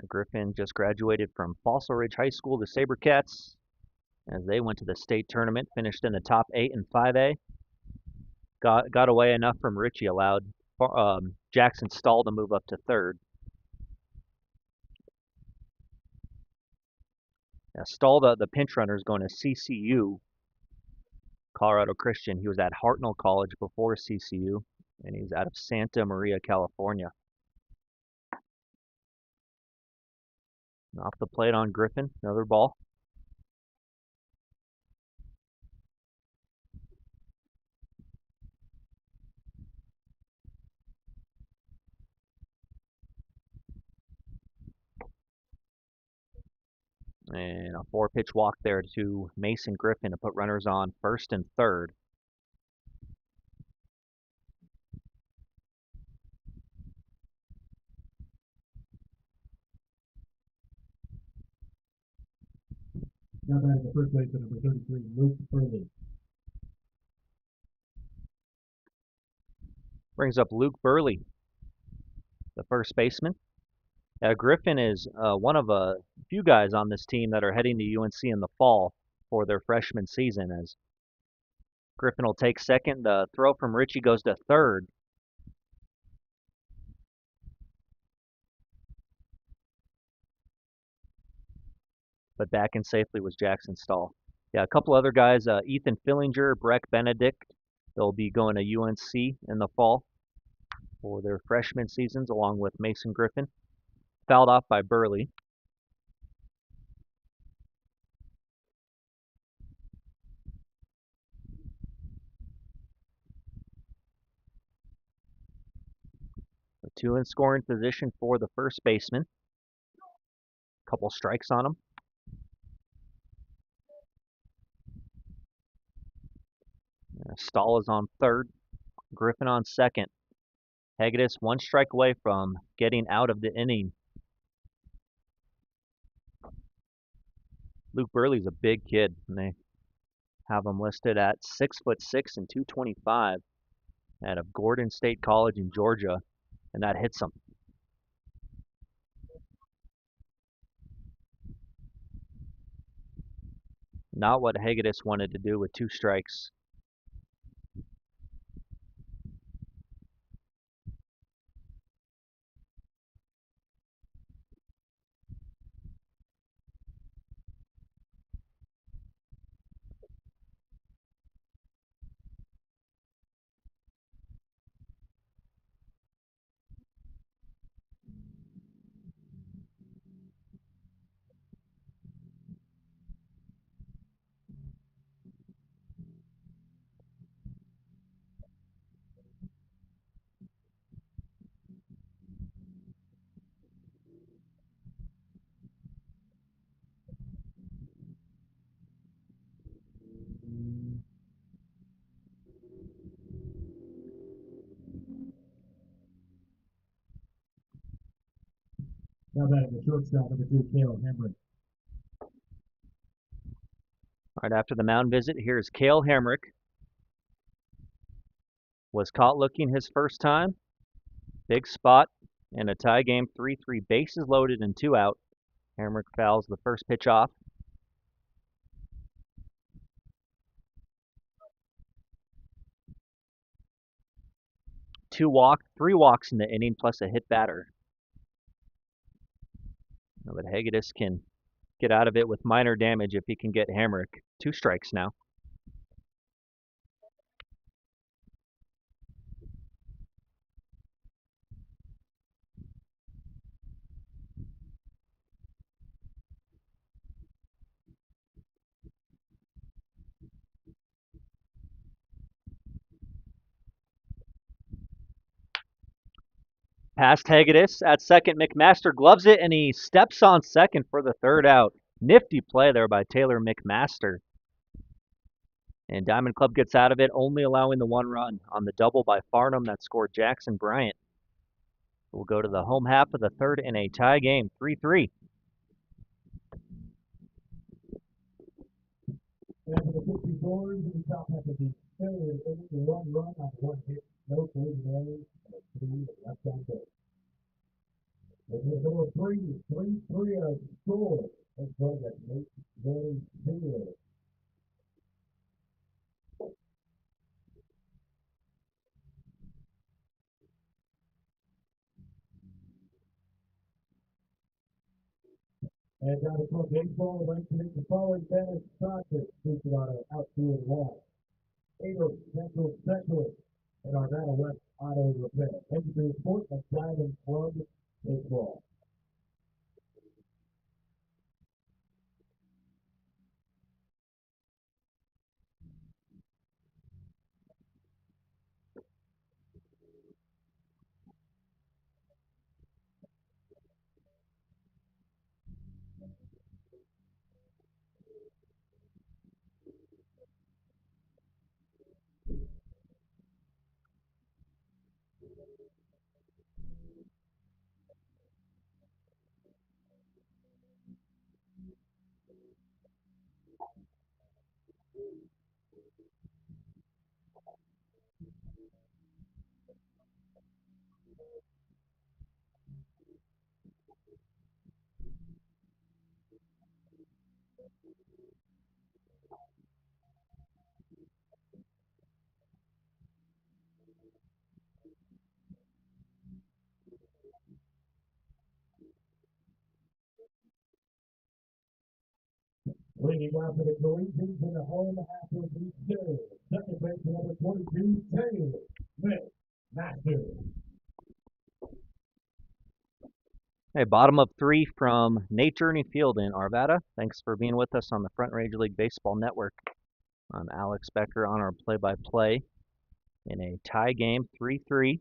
S4: Griffin just graduated from Fossil Ridge High School, the SaberCats, as they went to the state tournament, finished in the top 8 in 5A. Got away enough from Richie, allowed Jackson Stahl to move up to third. Now, Stahl, the pinch runner, is going to CCU, Colorado Christian. He was at Hartnell College before CCU, and he's out of Santa Maria, California. Off the plate on Griffin, another ball. And a 4-pitch walk there to Mason Griffin to put runners on first and third.
S3: Now batting the first baseman, number 33, Luke Burley.
S4: Brings up Luke Burley, the first baseman. Griffin is one of a few guys on this team that are heading to UNC in the fall for their freshman season, as Griffin will take second. The throw from Richie goes to third. but back in safely was Jackson Stahl. Yeah, a couple other guys, Ethan Fillinger, Breck Benedict, they'll be going to UNC in the fall for their freshman seasons, along with Mason Griffin. Fouled off by Burley. A two in scoring position for the first baseman. Couple strikes on him. Stahl is on third. Griffin on second. Hegedus one strike away from getting out of the inning. Luke Burley's a big kid, and they have him listed at 6'6" and 225 out of Gordon State College in Georgia, and that hits him. Not what Hegedus wanted to do with two strikes.
S3: Now batting the shortstop, number 2, Cale Hemrick.
S4: Right after the mound visit, here's Cale Hemrick. Was caught looking his first time. Big spot in a tie game, 3-3, bases loaded and 2 out. Hemrick fouls the first pitch off. Three walks in the inning plus a hit batter. But Hegedus can get out of it with minor damage if he can get Hemrick. 2 strikes now. Past Hegedus at second. McMaster gloves it, and he steps on second for the third out. Nifty play there by Taylor McMaster. And Diamond Club gets out of it, only allowing the 1 run on the double by Farnham that scored Jackson Bryant. We'll go to the home half of the third in a tie game, 3-3.
S3: And for the 64's, in the top half of the third inning, 1 run on 1 hit, no preliminaries, and 3 left on base. Number 3 score. That's right, that's Nate Jordan Taylor. And down to club baseball, I'd like to make the following tennis practice featured on our outfield wall. Ado Central Specialist and Arvada West Auto Repair. Thank you for your support of Diamond Club Baseball. Leading out for the Collegians in the home half of the field. Second base number 22, Taylor Master.
S4: Hey, bottom of three from Nate Journey Field in Arvada. Thanks for being with us on the Front Range League Baseball Network. I'm Alex Becker on our play-by-play in a tie game, 3-3.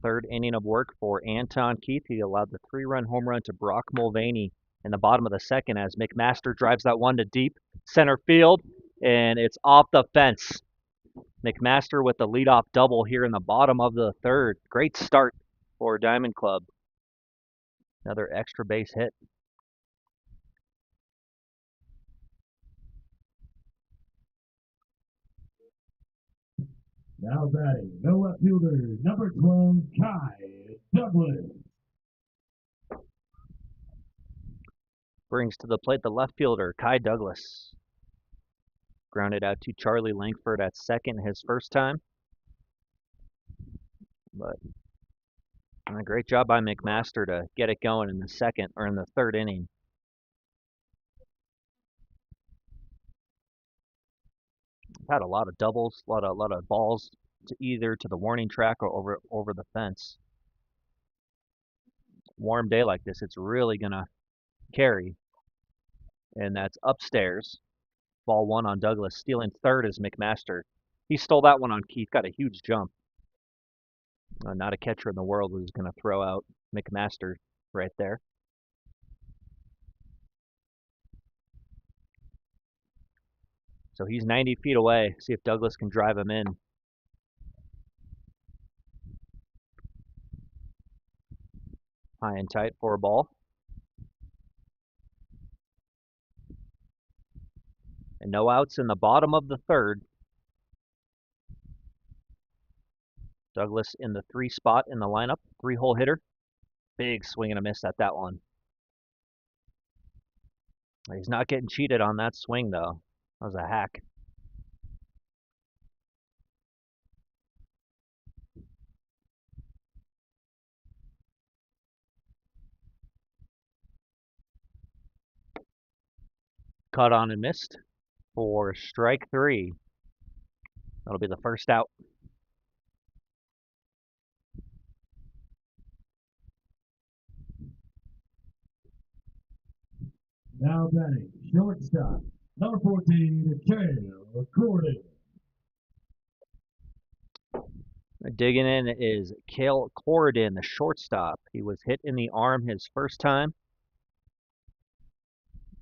S4: Third inning of work for Anton Keith. He allowed the 3-run home run to Brock Mulvaney in the bottom of the second as McMaster drives that one to deep center field, and it's off the fence. McMaster with the leadoff double here in the bottom of the third. Great start for Diamond Club. Another extra base hit.
S3: Now batting, no left fielder, number 12, Kai Douglas.
S4: Brings to the plate the left fielder, Kai Douglas. Grounded out to Charlie Langford at second his first time. But a great job by McMaster to get it going in the second or in the third inning. Had a lot of doubles, a lot of balls to either to the warning track or over the fence. Warm day like this, it's really gonna carry. And that's upstairs. Ball one on Douglas. Stealing third is McMaster. He stole that one on Keith. Got a huge jump. Not a catcher in the world was going to throw out McMaster right there. So he's 90 feet away. See if Douglas can drive him in. High and tight for a ball. And no outs in the bottom of the third. Douglas in the 3 spot in the lineup. 3-hole hitter. Big swing and a miss at that one. He's not getting cheated on that swing, though. That was a hack. Caught on and missed for strike 3. That'll be the first out.
S3: Now batting, shortstop, number 14, Cale Corden.
S4: Digging in is Cale Corden, the shortstop. He was hit in the arm his first time.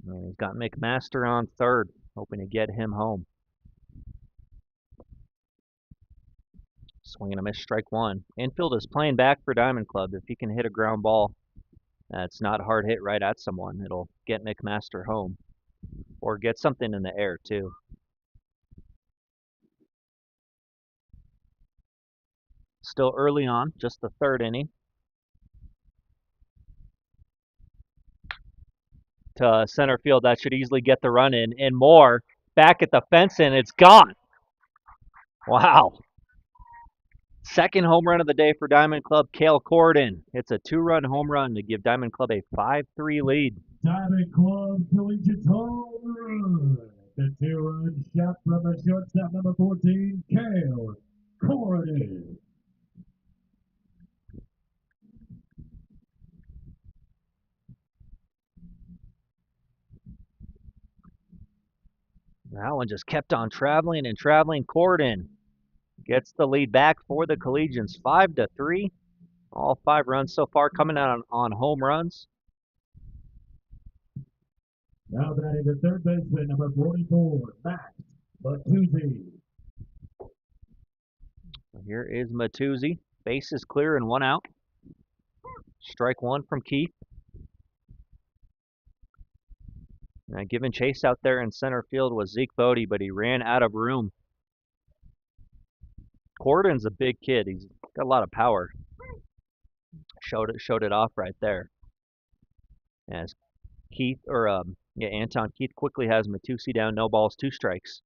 S4: And he's got McMaster on third, hoping to get him home. Swing and a miss, strike 1. Infield is playing back for Diamond Club. If he can hit a ground ball that's not hard hit right at someone, it'll get McMaster home. Or get something in the air, too. Still early on, just the third inning. To center field, that should easily get the run in. And more, back at the fence, and it's gone. Wow. Second home run of the day for Diamond Club, Cale Corden. It's a 2-run home run to give Diamond Club a 5-3 lead.
S3: Diamond Club Collegians home run. The 2-run shot from the shortstop, number 14, Cale Corden.
S4: That one just kept on traveling and traveling. Corden gets the lead back for the Collegians, 5-3. All 5 runs so far coming out on home runs.
S3: Now batting the third baseman, number 44, Max Matuzzi.
S4: Here is Matuzzi. Base is clear and 1 out. Strike 1 from Keith. Now giving chase out there in center field was Zeke Bodie, but he ran out of room. Corden's a big kid. He's got a lot of power. Showed it off right there. As Anton Keith quickly has Matuzzi down, no balls, 2 strikes.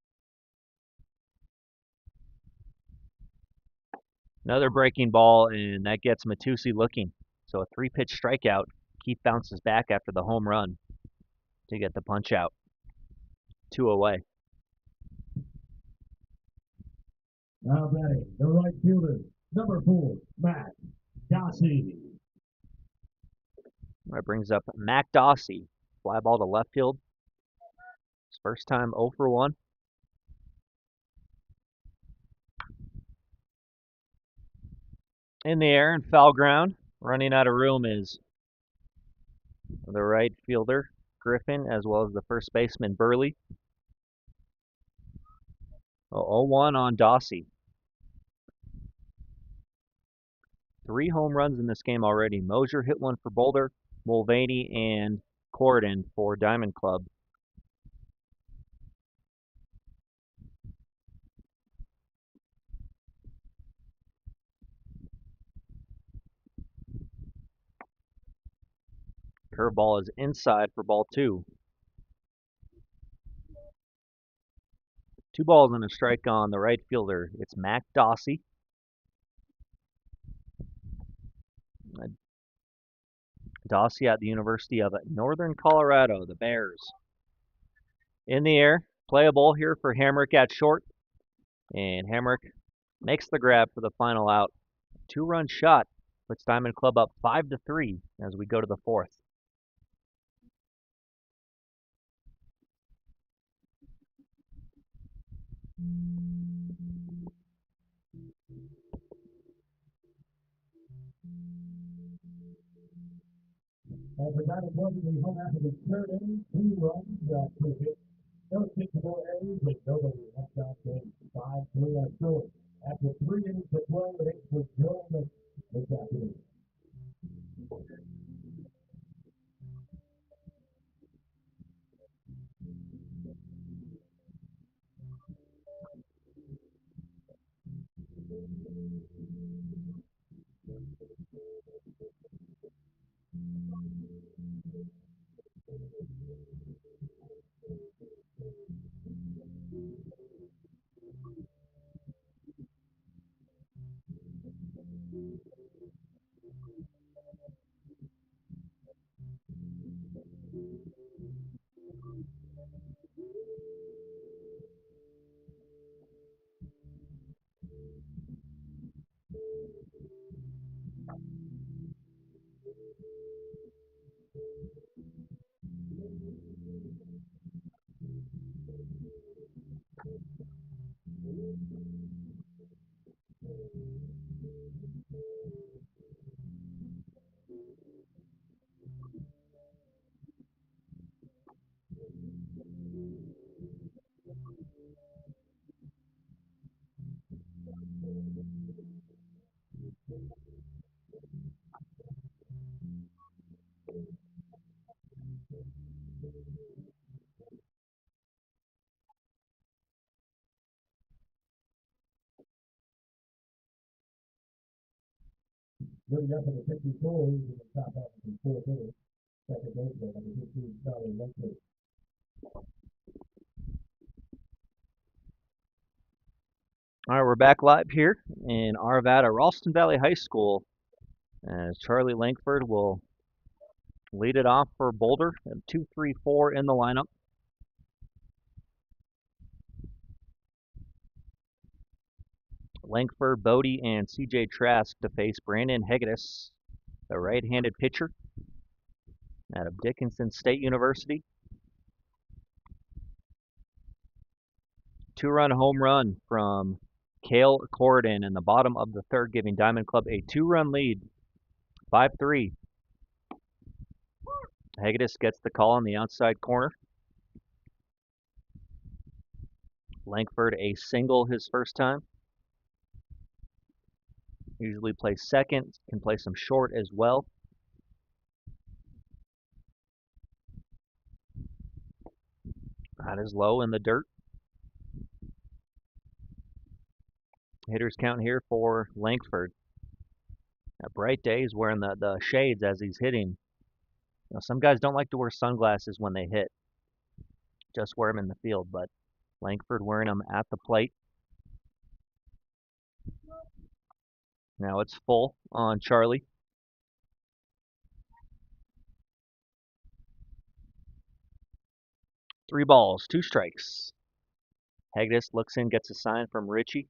S4: Another breaking ball, and that gets Matuzzi looking. So a 3-pitch strikeout. Keith bounces back after the home run to get the punch out. 2 away.
S3: Now batting, the right fielder, number 4, Matt Dossie.
S4: That brings up Mac Dossie. Fly ball to left field. His first time 0 for 1. In the air and foul ground. Running out of room is the right fielder, Griffin, as well as the first baseman, Burley. 0-1 on Dossie. 3 home runs in this game already. Mosier hit one for Boulder, Mulvaney and Corridon for Diamond Club. Curveball is inside for ball 2. 2 balls and a strike on the right fielder. It's Mac Dossie. Dossie at the University of Northern Colorado, the Bears. In the air, playable here for Hamrick at short. And Hamrick makes the grab for the final out. 2-run shot puts Diamond Club up 5-3 as we go to the 4th.
S3: And for Diamond Club, we home after the third inning, 2 runs, cricket. No 6 more errors, but nobody left out there. 5-3 on score. After 3 innings to 12, it was Joe this afternoon. Leading up in the 54, he's in the top half of the 4th inning. Second baseman, number 15, Charlie Langford.
S4: All right, we're back live here in Arvada, Ralston Valley High School, as Charlie Langford will lead it off for Boulder at 2-3-4 in the lineup. Langford, Bodie, and CJ Trask to face Brandon Hegedus, the right-handed pitcher out of Dickinson State University. 2-run home run from Cale Corridon in the bottom of the 3rd, giving Diamond Club a 2-run lead, 5-3. Hegedus gets the call on the outside corner. Langford a single his first time. Usually plays second, can play some short as well. That is low in the dirt. Hitters count here for Langford. A bright day, he's wearing the shades as he's hitting. You know, some guys don't like to wear sunglasses when they hit. Just wear them in the field, but Langford wearing them at the plate. Now it's full on Charlie. 3 balls, 2 strikes. Hegedus looks in, gets a sign from Richie.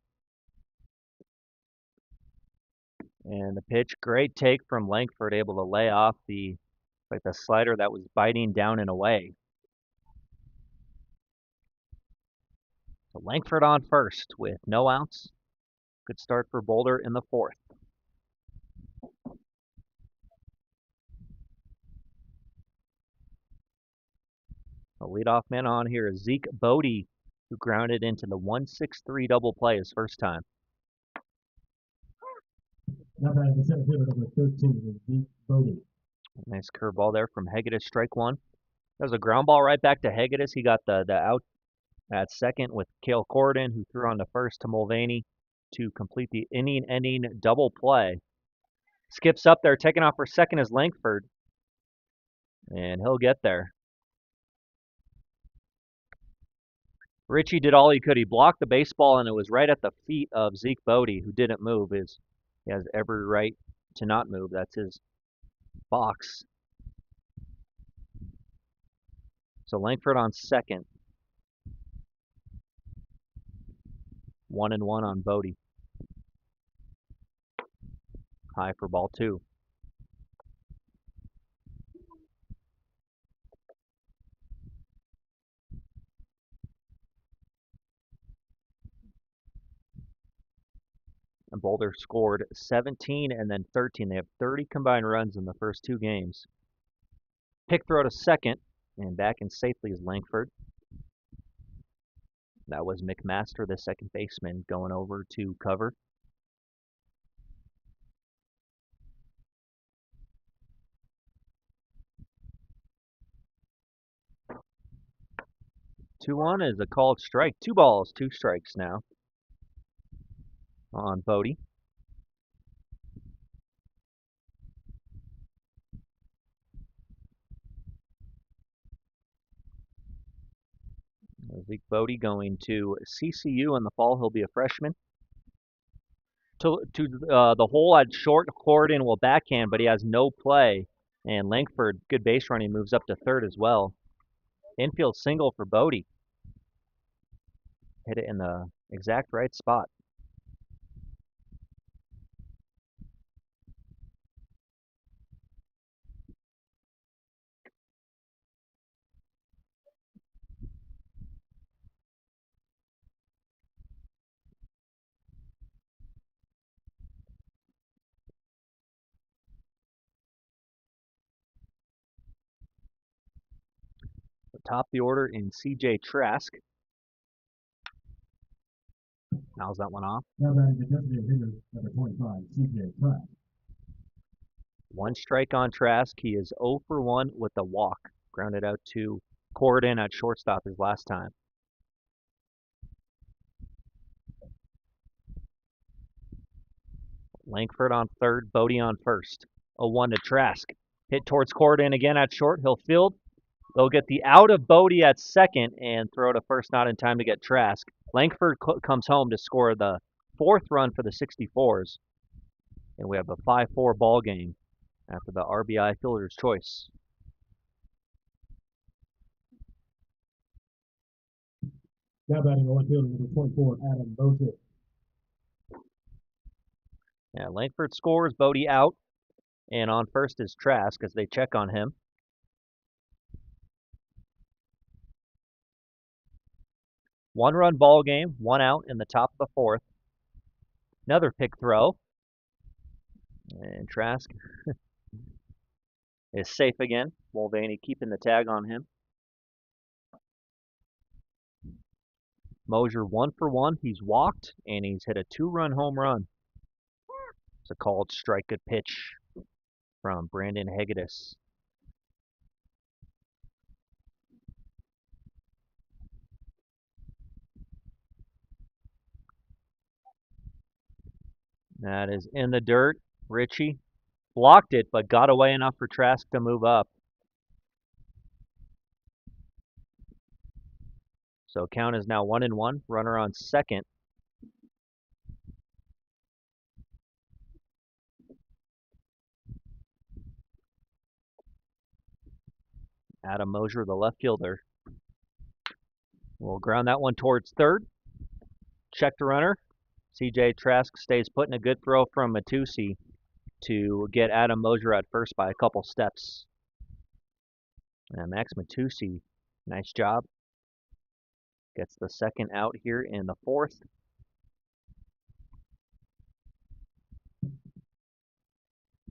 S4: And the pitch, great take from Langford, able to lay off the slider that was biting down and away. So Langford on first with no outs. Good start for Boulder in the 4th. The leadoff man on here is Zeke Bodie, who grounded into the 1-6-3 double play his first time.
S3: Now batting the center fielder, number 13, is Zeke Bodie.
S4: Nice curveball there from Hegedus, strike 1. That was a ground ball right back to Hegedus. He got the out at second with Cale Corridon, who threw on to first to Mulvaney to complete the inning-ending double play. Skips up there, taking off for second is Langford, and he'll get there. Richie did all he could. He blocked the baseball, and it was right at the feet of Zeke Bodie, who didn't move. He has every right to not move. That's his box. So Langford on second. 1-1 on Bodie. High for ball 2. And Boulder scored 17 and then 13. They have 30 combined runs in the first 2 games. Pick throw to second, and back in safely is Langford. That was McMaster, the second baseman, going over to cover. Two one is a called strike. 2 balls, 2 strikes now on Bodie. Zeke Bodie going to CCU in the fall. He'll be a freshman. To the hole at short, Corridon will backhand, but he has no play. And Langford, good base running, moves up to third as well. Infield single for Bodie. Hit it in the exact right spot. Top the order in CJ Trask. Fouls that one off.
S3: Now batting the designated hitter, number 25, CJ Trask.
S4: 1 strike on Trask. He is 0 for 1 with a walk. Grounded out to Corridon at shortstop his last time. Langford on third, Bodie on first. 0-1 to Trask. Hit towards Corridon again at short. He'll field. They'll get the out of Bodie at second and throw to first, not in time to get Trask. Langford comes home to score the 4th run for the 64's. And we have a 5-4 ball game after the RBI fielder's choice.
S3: Now batting the left fielder, number 24, Adam Mosier.
S4: Yeah, Langford scores, Bodie out, and on first is Trask as they check on him. One-run ball game, 1 out in the top of the 4th. Another pick throw. And Trask is safe again. Mulvaney keeping the tag on him. Mosier 1 for 1. He's walked, and he's hit a 2-run home run. It's a called strike. Good pitch from Brandon Hegedus. That is in the dirt. Richie blocked it, but got away enough for Trask to move up. So count is now 1-1. Runner on second. Adam Mosier, the left fielder. We'll ground that one towards third. Check the runner. CJ Trask stays put in a good throw from Matusi to get Adam Mosier at first by a couple steps. And Max Matusi, nice job. Gets the second out here in the fourth.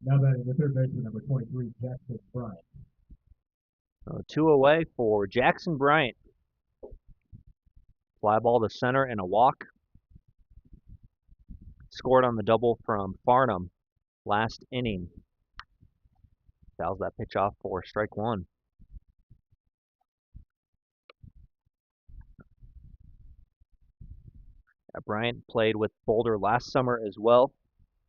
S3: Now batting the third baseman, number 23, Jackson Bryant.
S4: 2 away for Jackson Bryant. Fly ball to center and a walk. Scored on the double from Farnham last inning. Fouls that pitch off for strike one. Bryant played with Boulder last summer as well.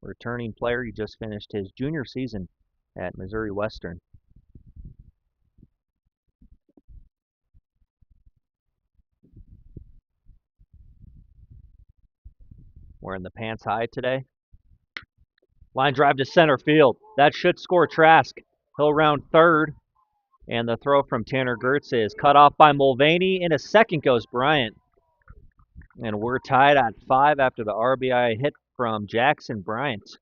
S4: Returning player, he just finished his junior season at Missouri Western. Wearing the pants high today. Line drive to center field. That should score Trask. He'll round third. And the throw from Tanner Gertz is cut off by Mulvaney. In a second goes Bryant. And we're tied at 5 after the RBI hit from Jackson Bryant.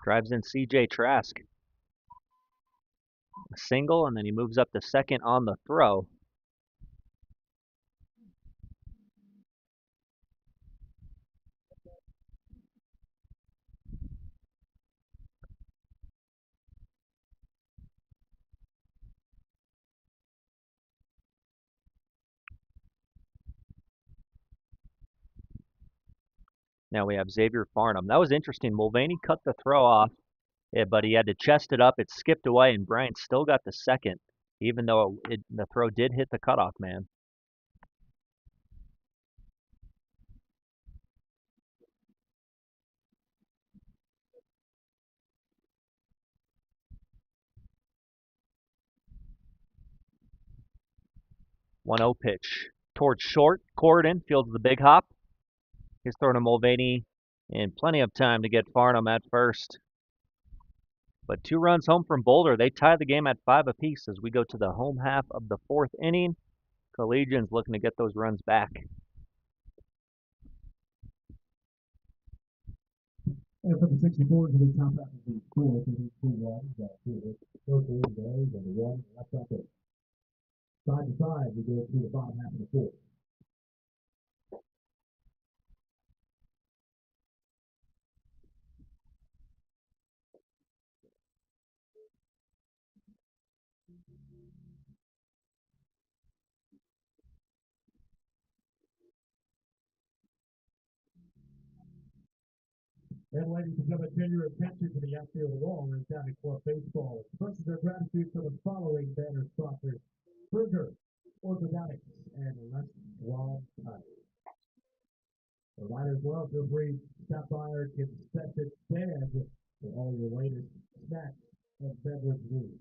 S4: Drives in CJ Trask. A single, and then he moves up to second on the throw. Now we have Xavier Farnham. That was interesting. Mulvaney cut the throw off, but he had to chest it up. It skipped away, and Bryant still got the second, even though the throw did hit the cutoff man. One 0 pitch towards short. Corridon fields the big hop. He's thrown to Mulvaney in plenty of time to get Farnham at first. But 2 runs home from Boulder. They tie the game at 5 apiece as we go to the home half of the 4th inning. Collegians looking to get those runs back.
S3: And for the 64's, the top half of the 4th, it is 2-1. Both the days and the 1 left out there. Side to side, we go through the bottom half of the 4th. And ladies and gentlemen, tenure of catcher to the outfield wall in County Club Baseball expresses their gratitude for the following banner sponsors: Burger, Orthodontics, and Les Schwab Tires. For riders as well, feel free to stop by our concession stand for all your latest snacks and beverage needs.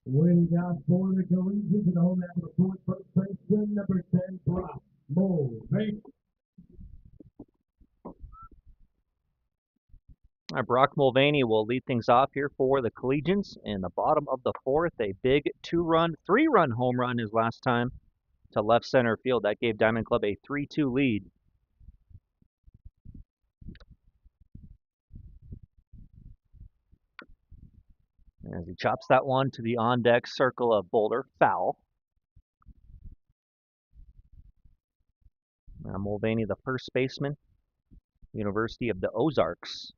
S3: Winning out for the Collegians in the home half of the 4th, first baseman, number 10, Brock Mulvaney.
S4: Brock Mulvaney will lead things off here for the Collegians in the bottom of the 4th. A big 2-run, 3-run home run his last time to left center field. That gave Diamond Club a 3-2 lead. As he chops that one to the on-deck circle of Boulder, foul. Now Mulvaney, the first baseman, University of the Ozarks.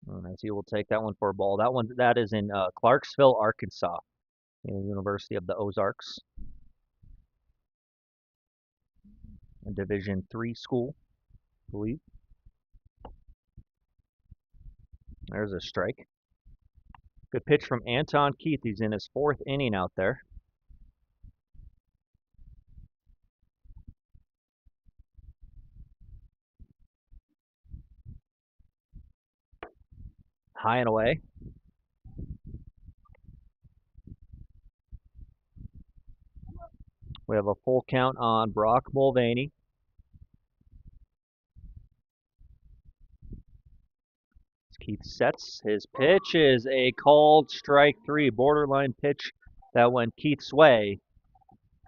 S4: And as he will take that one for a ball. That is in Clarksville, Arkansas, in the University of the Ozarks, a Division III school, I believe. There's a strike. Good pitch from Anton Keith. He's in his 4th inning out there. High and away. We have a full count on Brock Mulvaney. Keith sets. His pitch is a called strike 3, borderline pitch that went Keith's way,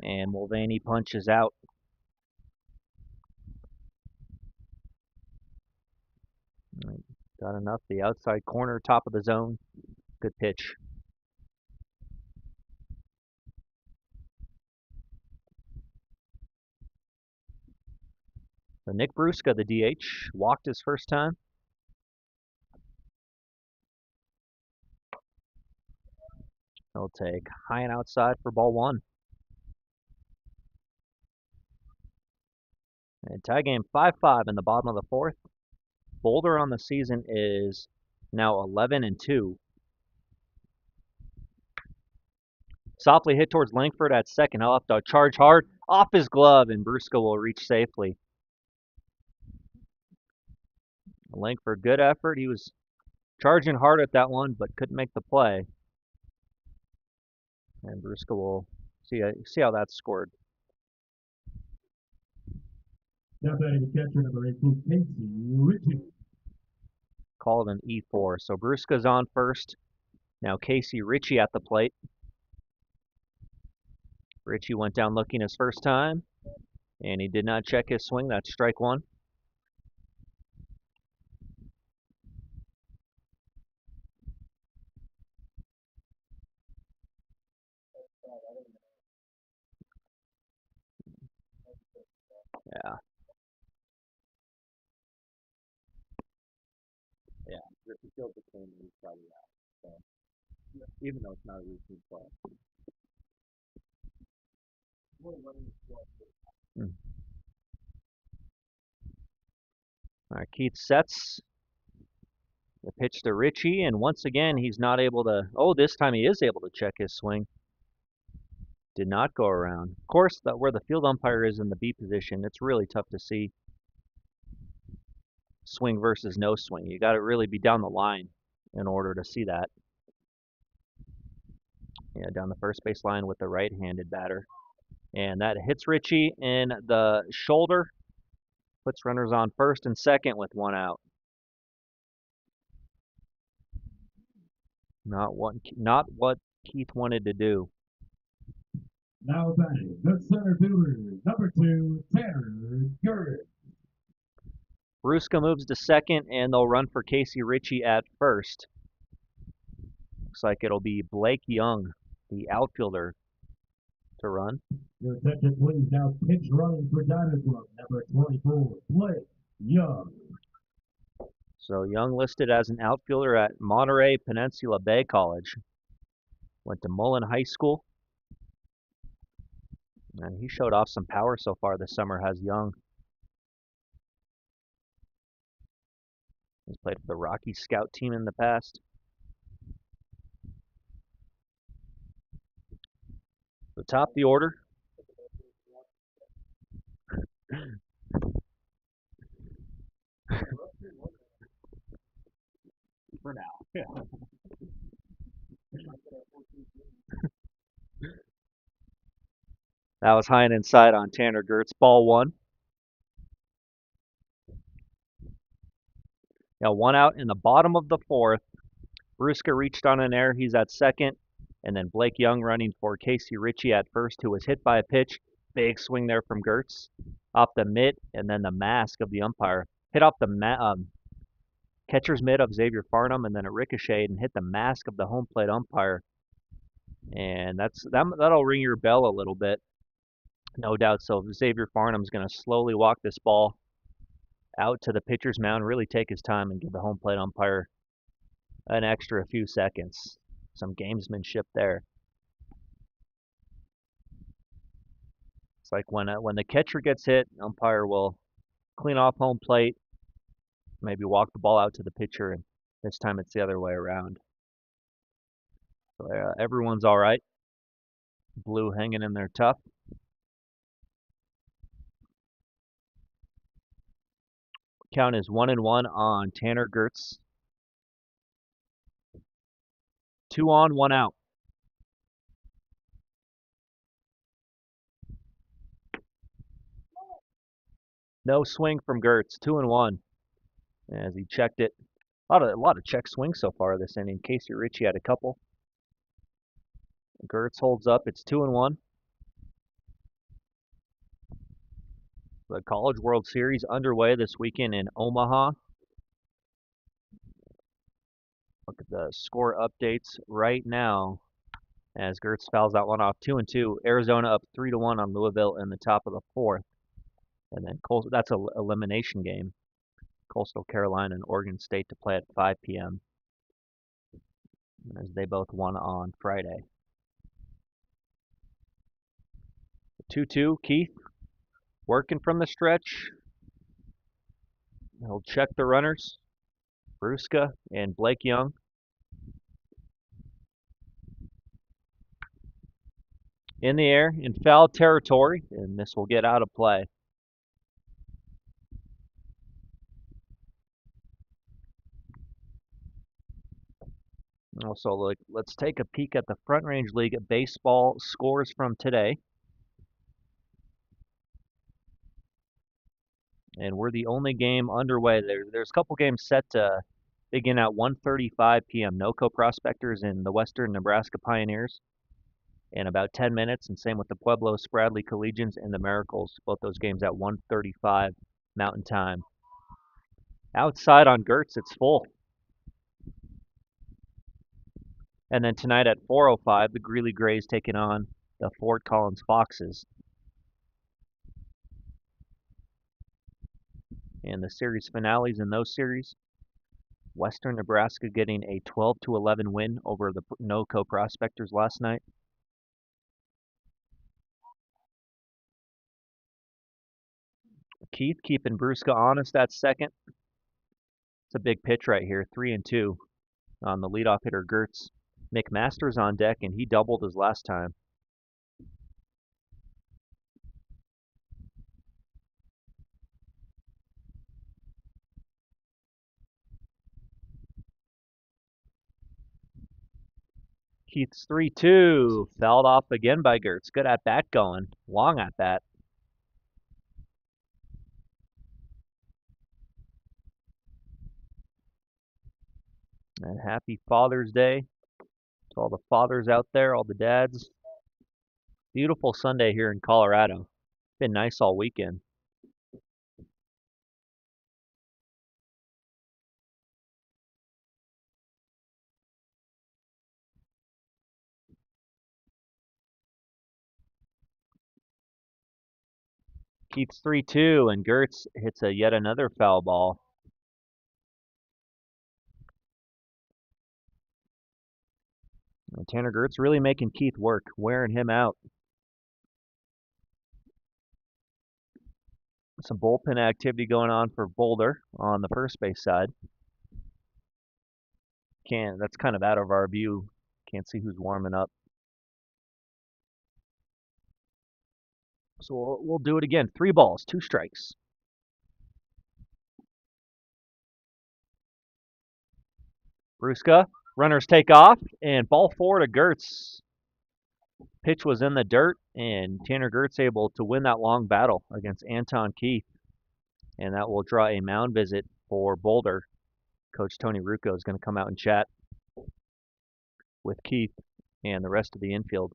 S4: and Mulvaney punches out. Got enough. The outside corner, top of the zone. Good pitch. So Nick Brusca, the DH, walked his first time. He'll take high and outside for ball 1. And tie game 5-5 in the bottom of the 4th. Boulder on the season is now 11-2. Softly hit towards Langford at second. He'll have to charge hard off his glove, and Brusca will reach safely. Langford, good effort. He was charging hard at that one, but couldn't make the play. And Brusca will see how that's scored.
S3: Now batting the catcher, number 18, Casey Ritchie.
S4: Called an E4. So Brusca's on first. Now Casey Ritchie at the plate. Ritchie went down looking his first time, and he did not check his swing. That's strike 1. Yeah. Yeah, if he feels the pain, he's probably out. So, even though it's not a routine play. All right, Keith sets the pitch to Ritchie, and once again, he's not able to. Oh, this time he is able to check his swing. Did not go around. Of course, where the field umpire is in the B position, it's really tough to see swing versus no swing. You got to really be down the line in order to see that. Yeah, down the first base line with the right-handed batter. And that hits Ritchie in the shoulder. Puts runners on first and second with 1 out. Not what Keith wanted to do.
S3: Now batting the center fielder, number 2, Tanner Gurrick.
S4: Brusca moves to second, and they'll run for Casey Ritchie at first. Looks like it'll be Blake Young, the outfielder, to run.
S3: Your attention, please. Now pitch running for Diamond Club, number 24, Blake Young.
S4: So Young listed as an outfielder at Monterey Peninsula Bay College. Went to Mullen High School. And he showed off some power so far this summer, has Young. He's played for the Rocky Scout team in the past. So top the order. For now. Yeah. That was high and inside on Tanner Gertz. Ball 1. Now, one out in the bottom of the fourth. Bruska reached on an error. He's at second. And then Blake Young running for Casey Ritchie at first, who was hit by a pitch. Big swing there from Gertz off the mitt, and then the mask of the umpire. Hit off the catcher's mitt of Xavier Farnham, and then it ricocheted and hit the mask of the home plate umpire. And that'll ring your bell a little bit, no doubt. So Xavier Farnham's going to slowly walk this ball out to the pitcher's mound, really take his time and give the home plate umpire an extra few seconds. Some gamesmanship there. It's like when the catcher gets hit, umpire will clean off home plate, maybe walk the ball out to the pitcher, and this time it's the other way around. So everyone's all right. Blue hanging in there tough. Count is 1-1 on Tanner Gertz. 2 on, 1 out. No swing from Gertz. 2-1 as he checked it. A lot of check swings so far this inning. Casey Ritchie had a couple. Gertz holds up. It's 2-1. The College World Series underway this weekend in Omaha. Look at the score updates right now as Gertz fouls that one off. 2-2. Arizona up 3-1 on Louisville in the top of the fourth. And then that's an elimination game. Coastal Carolina and Oregon State to play at 5 p.m. as they both won on Friday. 2-2, Keith working from the stretch. He'll check the runners, Bruska and Blake Young. In the air, in foul territory, and this will get out of play. Also, let's take a peek at the Front Range League baseball scores from today. And we're the only game underway. There's a couple games set to begin at 1:35 p.m. NOCO Prospectors and the Western Nebraska Pioneers in about 10 minutes, and same with the Pueblo Spradley Collegians and the Miracles. Both those games at 1:35 Mountain Time. Outside on Gertz, it's full. And then tonight at 4:05, the Greeley Grays taking on the Fort Collins Foxes. And the series finales in those series, Western Nebraska getting a 12-11 win over the NOCO Prospectors last night. Keith keeping Bruska honest at second. It's a big pitch right here, 3-2 on the leadoff hitter Gertz. McMaster's on deck, and he doubled his last time. Keith's 3-2, fouled off again by Gertz. Good at bat going, long at bat. And happy Father's Day to all the fathers out there, all the dads. Beautiful Sunday here in Colorado. Been nice all weekend. Keith's 3-2, and Gertz hits yet another foul ball. And Tanner Gertz really making Keith work, wearing him out. Some bullpen activity going on for Boulder on the first base side. That's kind of out of our view. Can't see who's warming up. So we'll do it again. 3 balls, 2 strikes. Bruska, runners take off, and ball 4 to Gertz. Pitch was in the dirt, and Tanner Gertz able to win that long battle against Anton Keith. And that will draw a mound visit for Boulder. Coach Tony Rucco is going to come out and chat with Keith and the rest of the infield.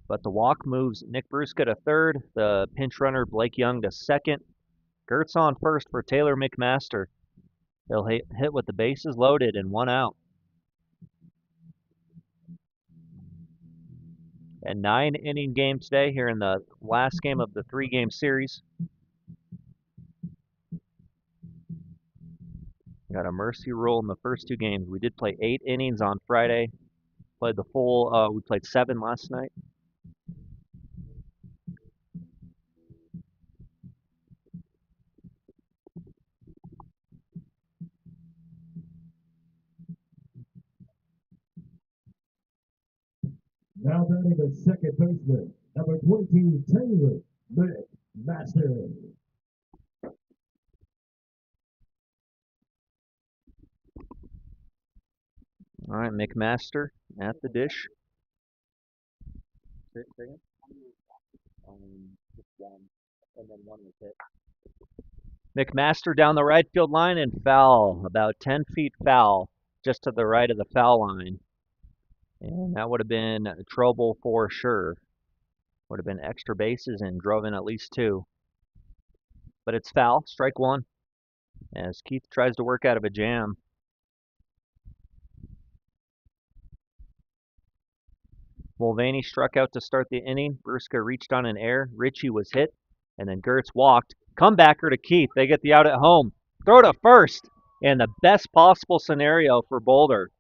S4: But the walk moves Nick Bruska to third, the pinch runner Blake Young to second. Gertz on first for Taylor McMaster. He'll hit with the bases loaded and 1 out. A 9-inning game today here in the last game of the 3-game series. Got a mercy rule in the first 2 games. We did play 8 innings on Friday. Played the full, we played 7 last night.
S3: Now batting the second baseman, number 20, Taylor McMaster.
S4: All right, McMaster at the dish.
S1: Second. Just one, and then one was hit.
S4: McMaster down the right field line and foul, about 10 feet foul, just to the right of the foul line. And that would have been trouble for sure. Would have been extra bases and drove in at least 2. But it's foul, strike 1, as Keith tries to work out of a jam. Mulvaney struck out to start the inning. Bruska reached on an error. Ritchie was hit, and then Gertz walked. Comebacker to Keith. They get the out at home. Throw to first, and the best possible scenario for Boulder.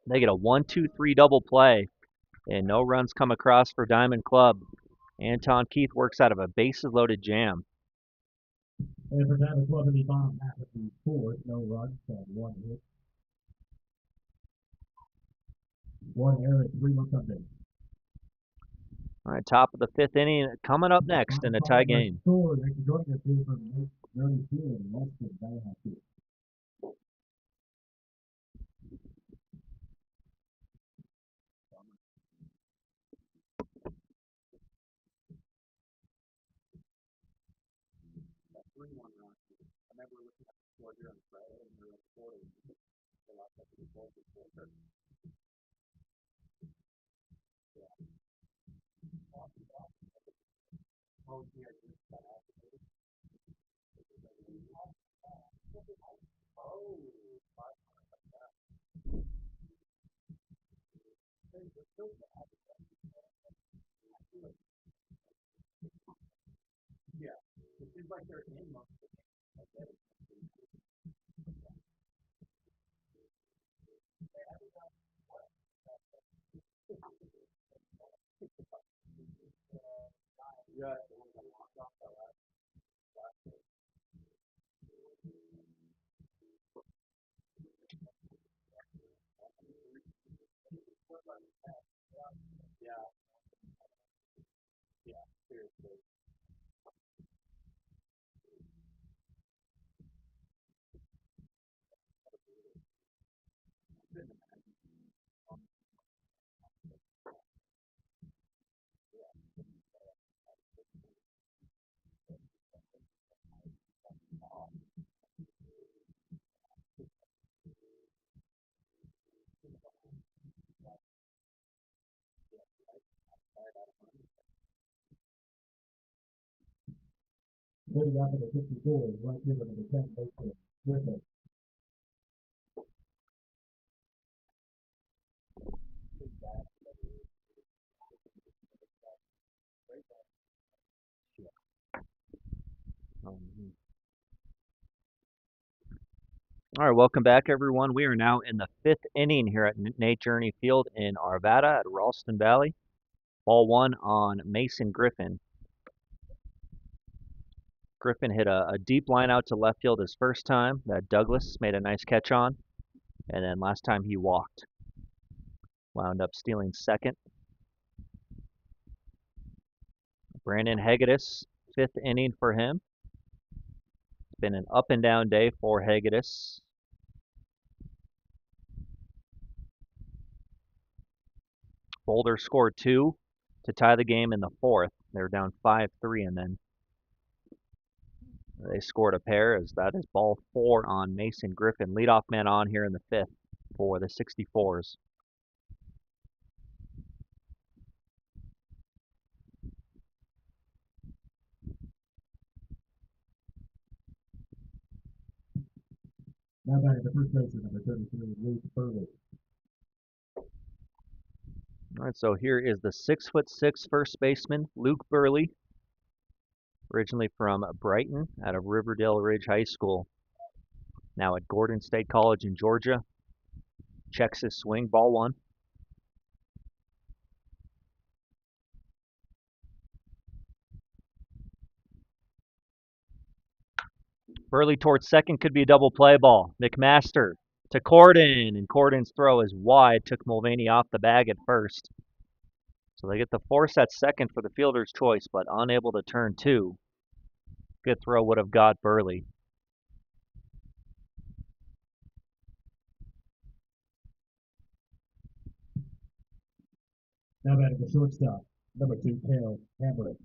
S4: They get a 1-2-3 double play, and no runs come across for Diamond Club. Anton Keith works out of a bases-loaded jam.
S3: And for Diamond Club in the bottom half of the 4th, no runs and 1 hit. 1 error and 3 runs on base.
S4: All right, top of the 5th inning coming up next in a tie game.
S3: Thanks for joining us here from Journey Field in Ralston Valley High School.
S1: That 3-1 run. I remember looking at the score here on Friday, and we were at 4 the last couple of goals before third. Oh, yeah, just got activated. Oh, 5 like that. They're still bad. Yeah, it seems like they're in most of the games. Yeah, the one that walked off that last game. Yeah. Yeah, seriously.
S3: Leading out of the 64 is right here with the 10 baseman, Griffin.
S4: All right, welcome back, everyone. We are now in the 5th inning here at Nate Journey Field in Arvada at Ralston Valley. Ball 1 on Mason Griffin. Griffin hit a deep line out to left field his first time that Douglas made a nice catch on. And then last time he walked. Wound up stealing second. Brandon Hegedus, 5th inning for him. It's been an up and down day for Hegedus. Boulder scored 2 to tie the game in the 4th. They're down 5-3, and then they scored a pair as that is ball 4 on Mason Griffin. Leadoff man on here in the 5th for the 64's.
S3: Now batting the first baseman, number 33, Luke Burley.
S4: All right, so here is the 6'6" first baseman, Luke Burley, originally from Brighton out of Riverdale Ridge High School. Now at Gordon State College in Georgia. Checks his swing, ball 1. Burley towards second, could be a double play ball. McMaster to Corden, and Corden's throw is wide, took Mulvaney off the bag at first. So they get the force at second for the fielder's choice, but unable to turn 2. Good throw would have got Burley.
S3: Now batting the shortstop, number 2, Cale Hamrick.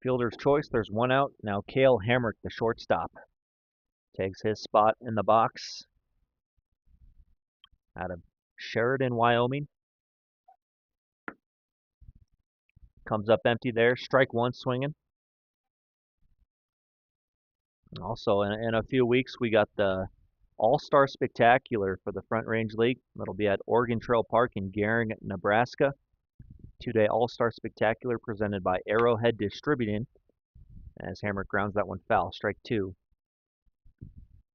S4: Fielder's choice, there's 1 out. Now Cale Hamrick, the shortstop, takes his spot in the box out of Sheridan, Wyoming. Comes up empty there, strike 1 swinging. Also, in a few weeks, we got the All-Star Spectacular for the Front Range League. That'll be at Oregon Trail Park in Gering, Nebraska. 2-day All-Star Spectacular presented by Arrowhead Distributing. As Hamrick grounds that one foul, strike 2.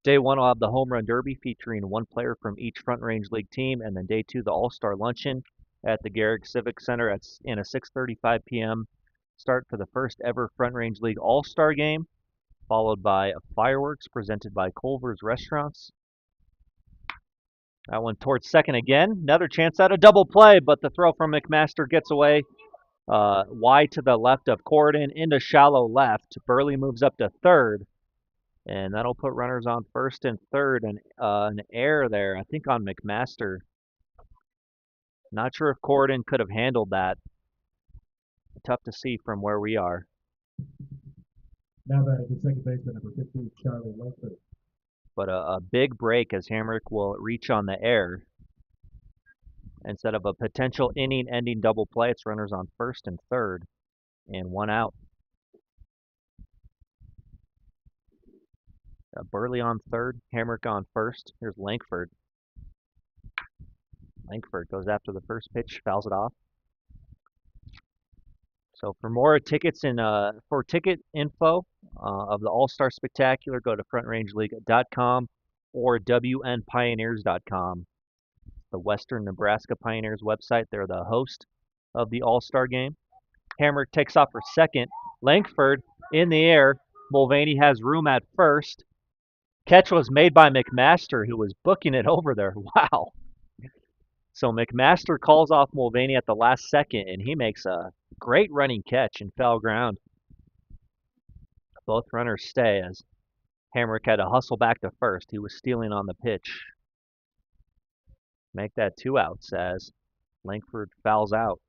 S4: Day 1 will have the Home Run Derby featuring 1 player from each Front Range League team, and then day 2, the All-Star Luncheon at the Garrick Civic Center in a 6:35 p.m. start for the first ever Front Range League All-Star Game, followed by fireworks presented by Culver's Restaurants. That one towards second again. Another chance at a double play, but the throw from McMaster gets away wide to the left of Corden into shallow left. Burley moves up to third, and that'll put runners on first and third, and an error there, I think, on McMaster. Not sure if Corden could have handled that. Tough to see from where we are.
S3: Now batting the second baseman, number 15, Charlie Langford.
S4: But a big break as Hamrick will reach on the air. Instead of a potential inning-ending double play, it's runners on first and third, and 1 out. Burley on third, Hamrick on first. Here's Langford. Langford goes after the first pitch, fouls it off. So for more tickets and for ticket info of the All-Star Spectacular, go to frontrangeLeague.com or WNPioneers.com. The Western Nebraska Pioneers website. They're the host of the All-Star Game. Hamrick takes off for second. Langford in the air. Mulvaney has room at first. Catch was made by McMaster, who was booking it over there. Wow. So McMaster calls off Mulvaney at the last second, and he makes a great running catch in foul ground. Both runners stay as Hamrick had to hustle back to first. He was stealing on the pitch. Make that 2 outs as Langford fouls out.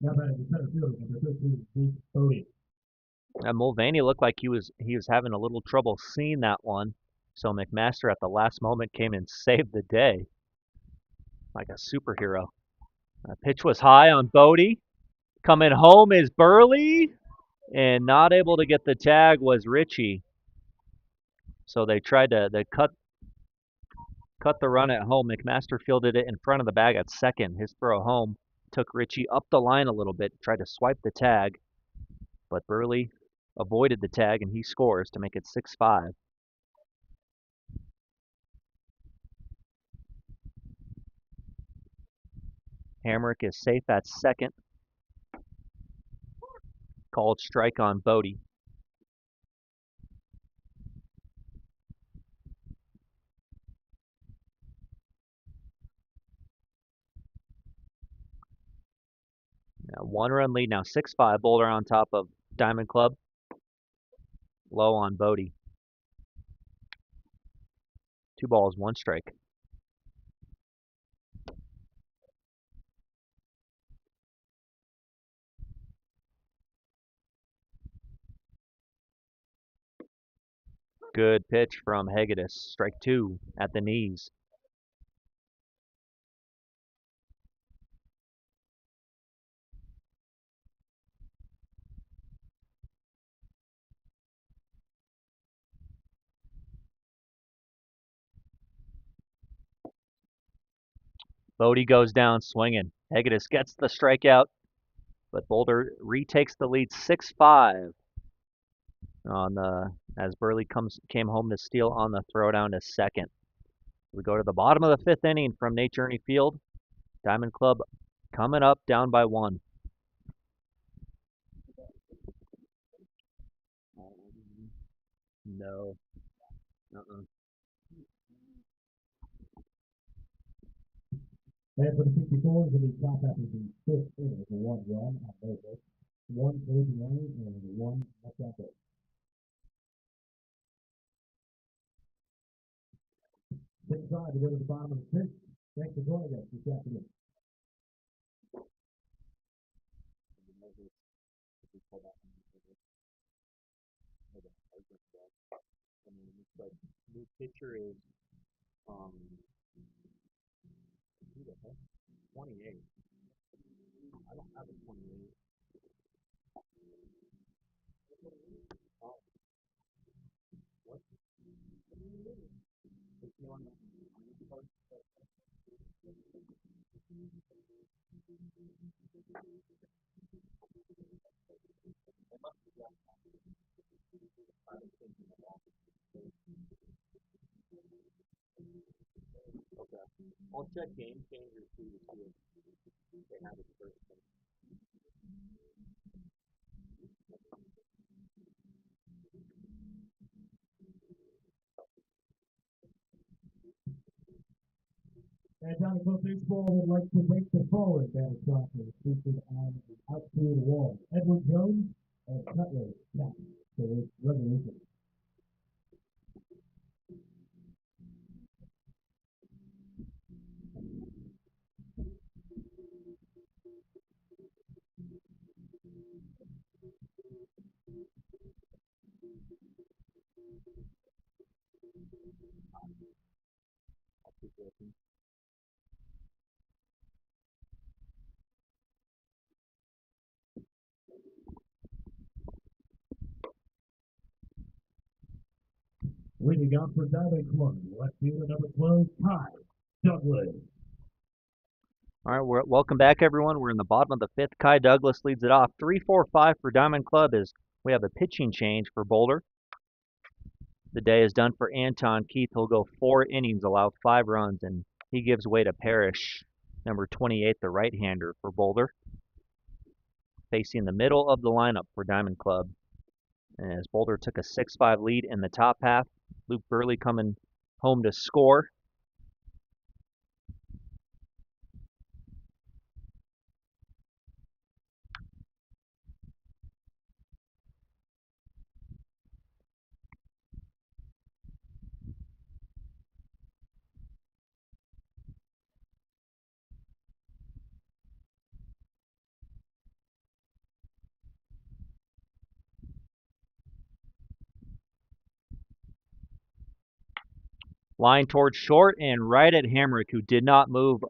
S3: Now batting the center fielder, number 13, Luke Burley.
S4: Mulvaney looked like he was having a little trouble seeing that one. So McMaster at the last moment came and saved the day. Like a superhero. Pitch was high on Bodie. Coming home is Burley. And not able to get the tag was Ritchie. So they tried to cut the run at home. McMaster fielded it in front of the bag at second. His throw home took Ritchie up the line a little bit, tried to swipe the tag. But Burley avoided the tag, and he scores to make it 6-5. Hamrick is safe at second. Called strike on Bodie. Now 1-run lead now, 6-5. Boulder on top of Diamond Club. Low on Bodie. 2 balls, 1 strike. Good pitch from Hegedus. Strike 2 at the knees. Bodie goes down swinging. Hegedus gets the strikeout, but Boulder retakes the lead 6-5 on the as Burley came home to steal on the throwdown to second. We go to the bottom of the 5th inning from Nate Journey Field. Diamond Club coming up down by 1. No.
S3: And for the 64's, the top half is the 5th inning with a 1 run on both hits, 1 closing runner, and 1 left out. Inside to go to the bottom of the 5th. Thanks for joining us this afternoon.
S1: New pitcher is who the heck? 28. I don't have a 28. Oh, what? Is he on the card? They must have got I don't think he's on. Okay. I'll check Game Changer too to see if they have it first.
S3: And Diamond Club Baseball would like to thank the following band sponsors featured on the outfield wall: Edward Jones and Cutler Cat. So it's Revolution. Leading out for Diamond Club, left fielder number 12, Kai Douglas.
S4: All right, welcome back, everyone. We're in the bottom of the 5th. Kai Douglas leads it off. 3-4-5 for Diamond Club as we have a pitching change for Boulder. The day is done for Anton Keith. He'll go 4 innings, allow 5 runs, and he gives way to Parrish, number 28, the right-hander for Boulder, facing the middle of the lineup for Diamond Club. And as Boulder took a 6-5 lead in the top half, Luke Burley coming home to score. Line towards short and right at Hamrick, who did not move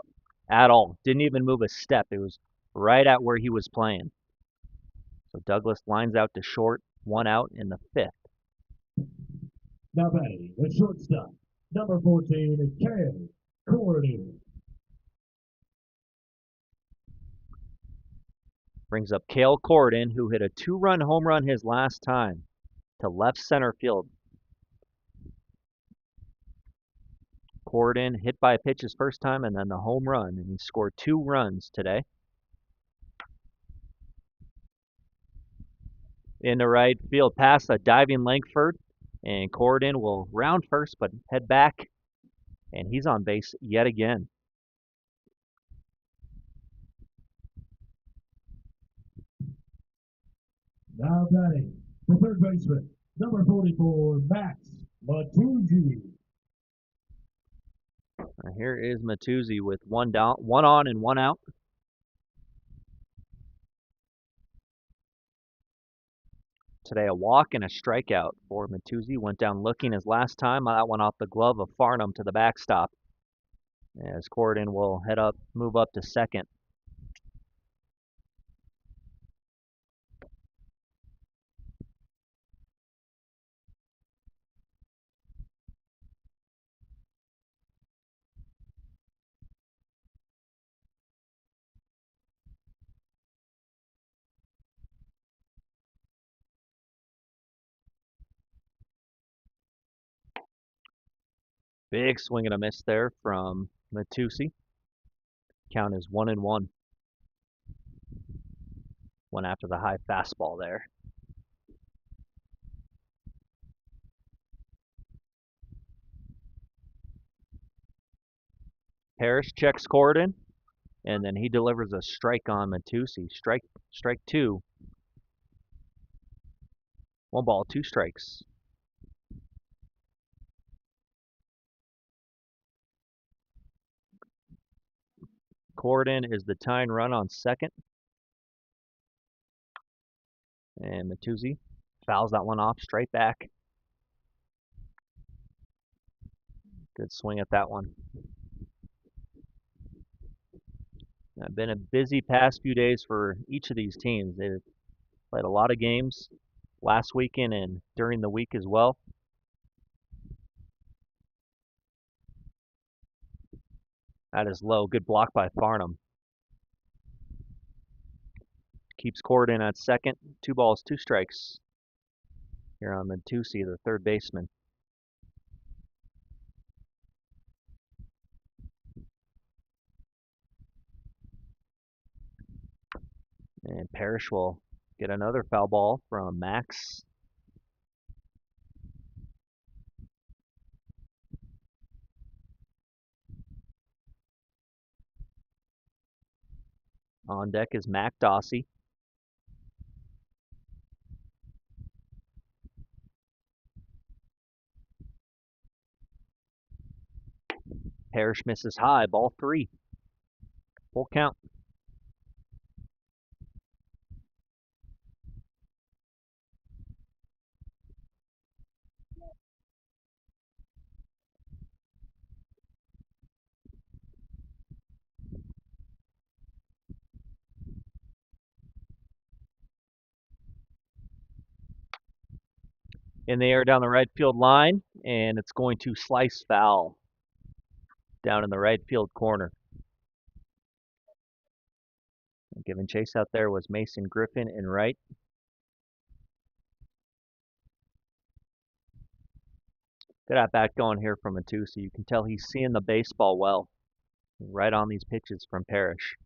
S4: at all. Didn't even move a step. It was right at where he was playing. So Douglas lines out to short, 1 out in the 5th.
S3: Now batting, the shortstop, number 14, Kale Cordy.
S4: Brings up Cale Corridon, who hit a 2-run home run his last time to left center field. Corridon hit by a pitch his first time and then the home run, and he scored 2 runs today. In the right field, past a diving Langford, and Corridon will round first but head back, and he's on base yet again.
S3: Now batting, the third baseman, number 44, Max Matucci.
S4: Here is Matuzzi with 1 down, 1 on and 1 out. today. A walk and a strikeout for Matuzzi. Went down looking his last time. That one off the glove of Farnham to the backstop. As Corridon will move up to second. Big swing and a miss there from Matuzzi. Count is 1-1. Went after the high fastball there. Parrish checks Corridon, and then he delivers a strike on Matuzzi. Strike two. 1 ball, 2 strikes. Corridon is the tying run on second. And Matuzzi fouls that one off straight back. Good swing at that one. Been a busy past few days for each of these teams. They've played a lot of games last weekend and during the week as well. That is low. Good block by Farnham. Keeps Corridon at second. 2 balls, 2 strikes. Here on Matuzzi, the third baseman. And Parrish will get another foul ball from Max. On deck is Mac Dossie. Parrish misses high, ball 3. Full count. In the air down the right field line, and it's going to slice foul down in the right field corner. Giving chase out there was Mason Griffin in right. Good at bat going here from Matuzzi. You can tell he's seeing the baseball well. Right on these pitches from Parrish.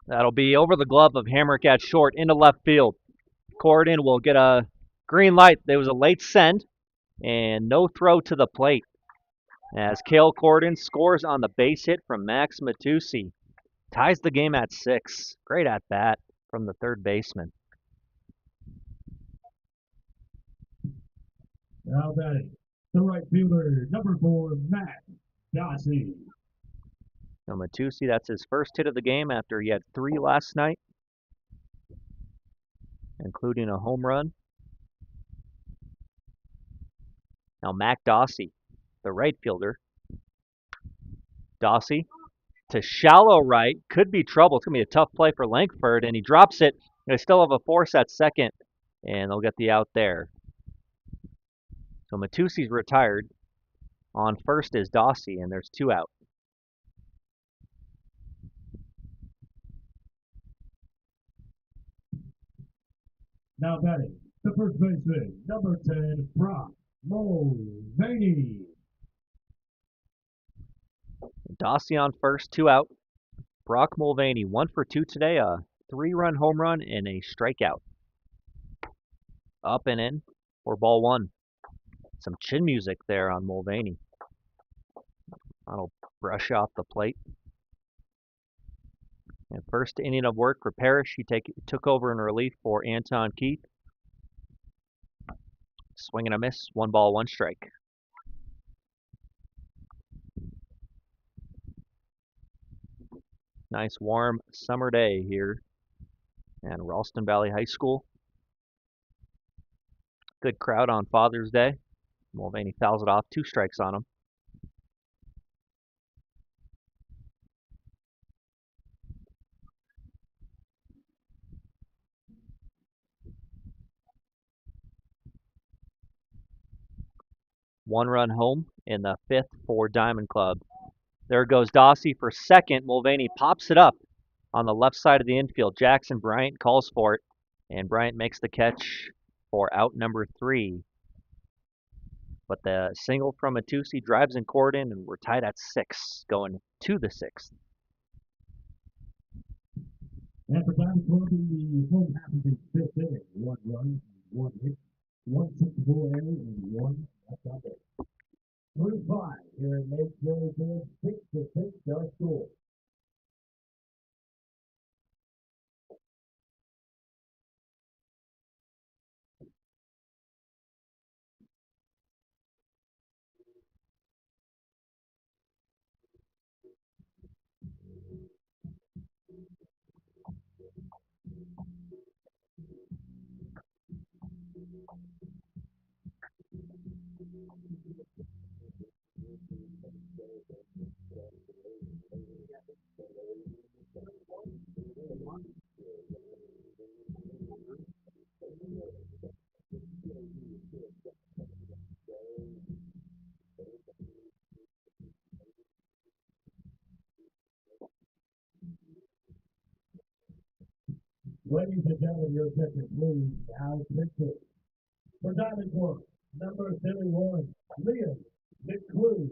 S4: That'll be over the glove of Hamrick at short into left field. Corridon will get a green light. There was a late send and no throw to the plate as Cale Corridon scores on the base hit from Max Matuzzi. Ties the game at 6. Great at bat from the third baseman.
S3: Now batting, the right fielder, number 4, Matt Dossie.
S4: Now Matuzzi, that's his first hit of the game after he had 3 last night, including a home run. Now Mac Dossie, the right fielder. Dossie to shallow right, could be trouble. It's going to be a tough play for Langford, and he drops it. They still have a force at second, and they'll get the out there. So Matussi's retired. On first is Dossie, and there's 2 out.
S3: Now batting, the first baseman, number 10, Brock Mulvaney.
S4: Dossie on first, 2 out. Brock Mulvaney, 1 for 2 today, a 3-run home run and a strikeout. Up and in for ball 1. Some chin music there on Mulvaney. That'll brush off the plate. And first inning of work for Parrish. He took over in relief for Anton Keith. Swing and a miss. 1 ball, 1 strike. Nice warm summer day here at Ralston Valley High School. Good crowd on Father's Day. Mulvaney fouls it off, 2 strikes on him. One run home in the 5th for Diamond Club. There goes Dossie for second. Mulvaney pops it up on the left side of the infield. Jackson Bryant calls for it, and Bryant makes the catch for out number 3. But the single from Atusi drives in Corden, and we're tied at 6, going to the 6th.
S3: And for Diamond Club in the home half of the 5th inning, 1 run, 1 hit, 1 64 error, and 1 left out there. Through 5 here at Lake Jonesville, 6-6 our score. Ladies and gentlemen, your attention, please. Now pitching. For Diamond Club, number 31, Liam McCrew.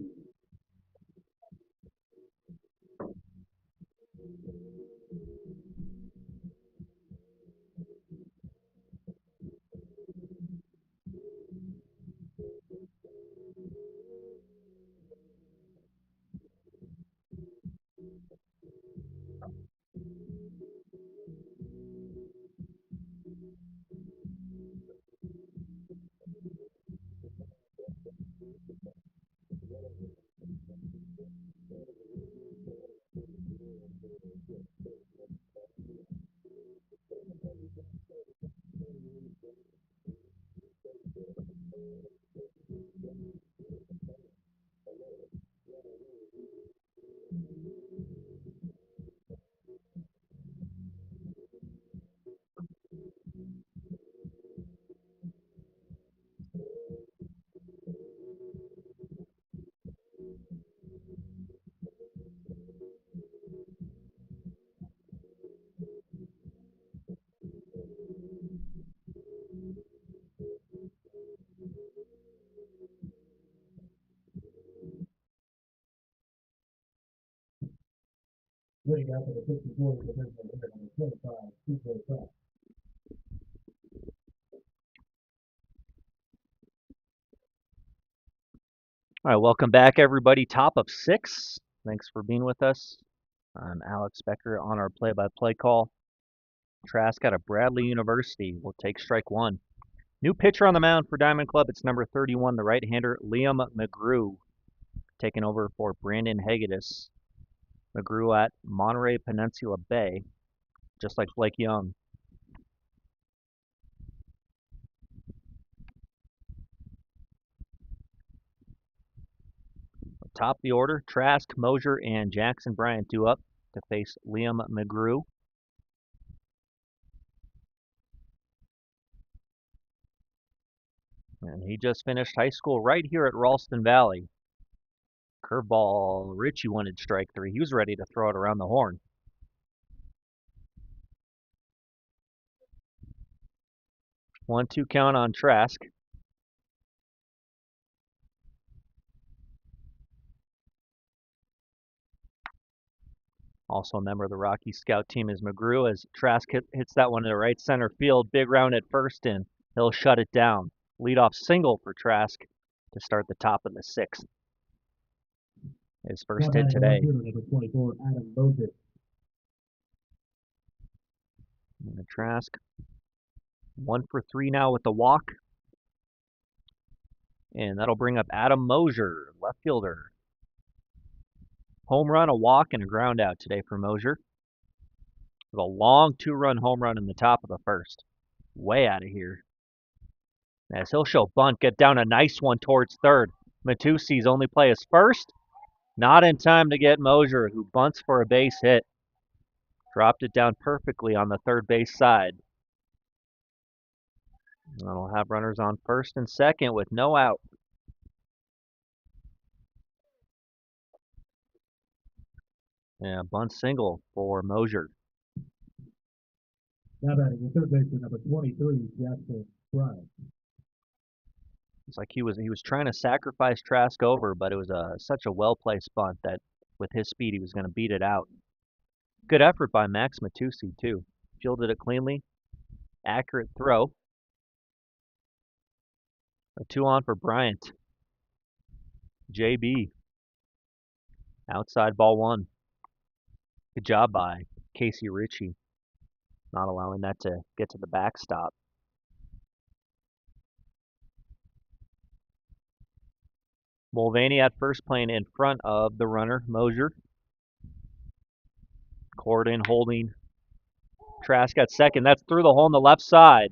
S3: Leading out for the 64 is the number 25, Super Fast.
S4: All right, welcome back, everybody. Top of 6. Thanks for being with us. I'm Alex Becker on our play-by-play call. Trask out of Bradley University will take strike 1. New pitcher on the mound for Diamond Club. It's number 31, the right-hander Liam McGrew, taking over for Brandon Hagedis. McGrew at Monterey Peninsula Bay, just like Blake Young. Top of the order, Trask, Mosier, and Jackson Bryant due up to face Liam McGrew. And he just finished high school right here at Ralston Valley. Curveball, Richie wanted strike 3. He was ready to throw it around the horn. 1-2 count on Trask. Also a member of the Rocky Scout team is McGrew, as Trask hits that one to the right center field. Big round at first, and he'll shut it down. Leadoff single for Trask to start the top of the 6th. His first hit today.
S3: Number 24, Adam Boulder.
S4: And Trask 1 for 3 now with the walk. And that'll bring up Adam Mosier, left fielder. Home run, a walk, and a ground out today for Mosier. It was a long 2-run home run in the top of the first. Way out of here. As he'll show bunt, get down a nice one towards third. Matusi's only play is first. Not in time to get Mosier, who bunts for a base hit. Dropped it down perfectly on the third base side. That'll have runners on first and second with no out. Yeah, bunt single for Mosier.
S3: Now batting the third baseman, number 23, Jackson Bryant.
S4: It's like he was trying to sacrifice Trask over, but it was such a well-placed bunt that with his speed he was going to beat it out. Good effort by Max Matusi too. Fielded it cleanly. Accurate throw. A 2-on for Bryant. JB. Outside ball 1. Good job by Casey Ritchie. Not allowing that to get to the backstop. Mulvaney at first, playing in front of the runner, Mosier. Corden holding Trask at second. That's through the hole on the left side.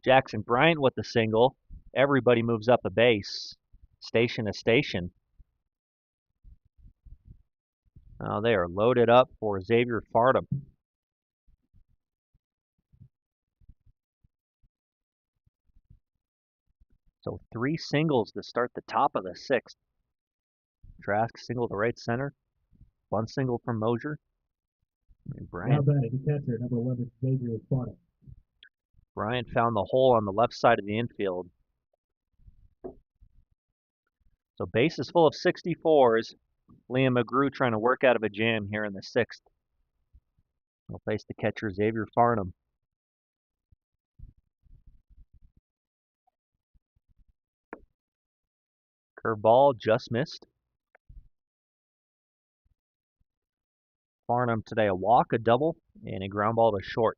S4: Jackson Bryant with the single. Everybody moves up a base. Station to station. Now they are loaded up for Xavier Farnham. So 3 singles to start the top of the 6th. Trask single to right center. Bunt single from Mosier. And
S3: Now batting the catcher, number 11, Xavier Farnham.
S4: Bryant found the hole on the left side of the infield. So bases full of 64s. Liam McGrew trying to work out of a jam here in the 6th. He'll face the catcher, Xavier Farnham. Curveball just missed. Farnham today a walk, a double, and a ground ball to short.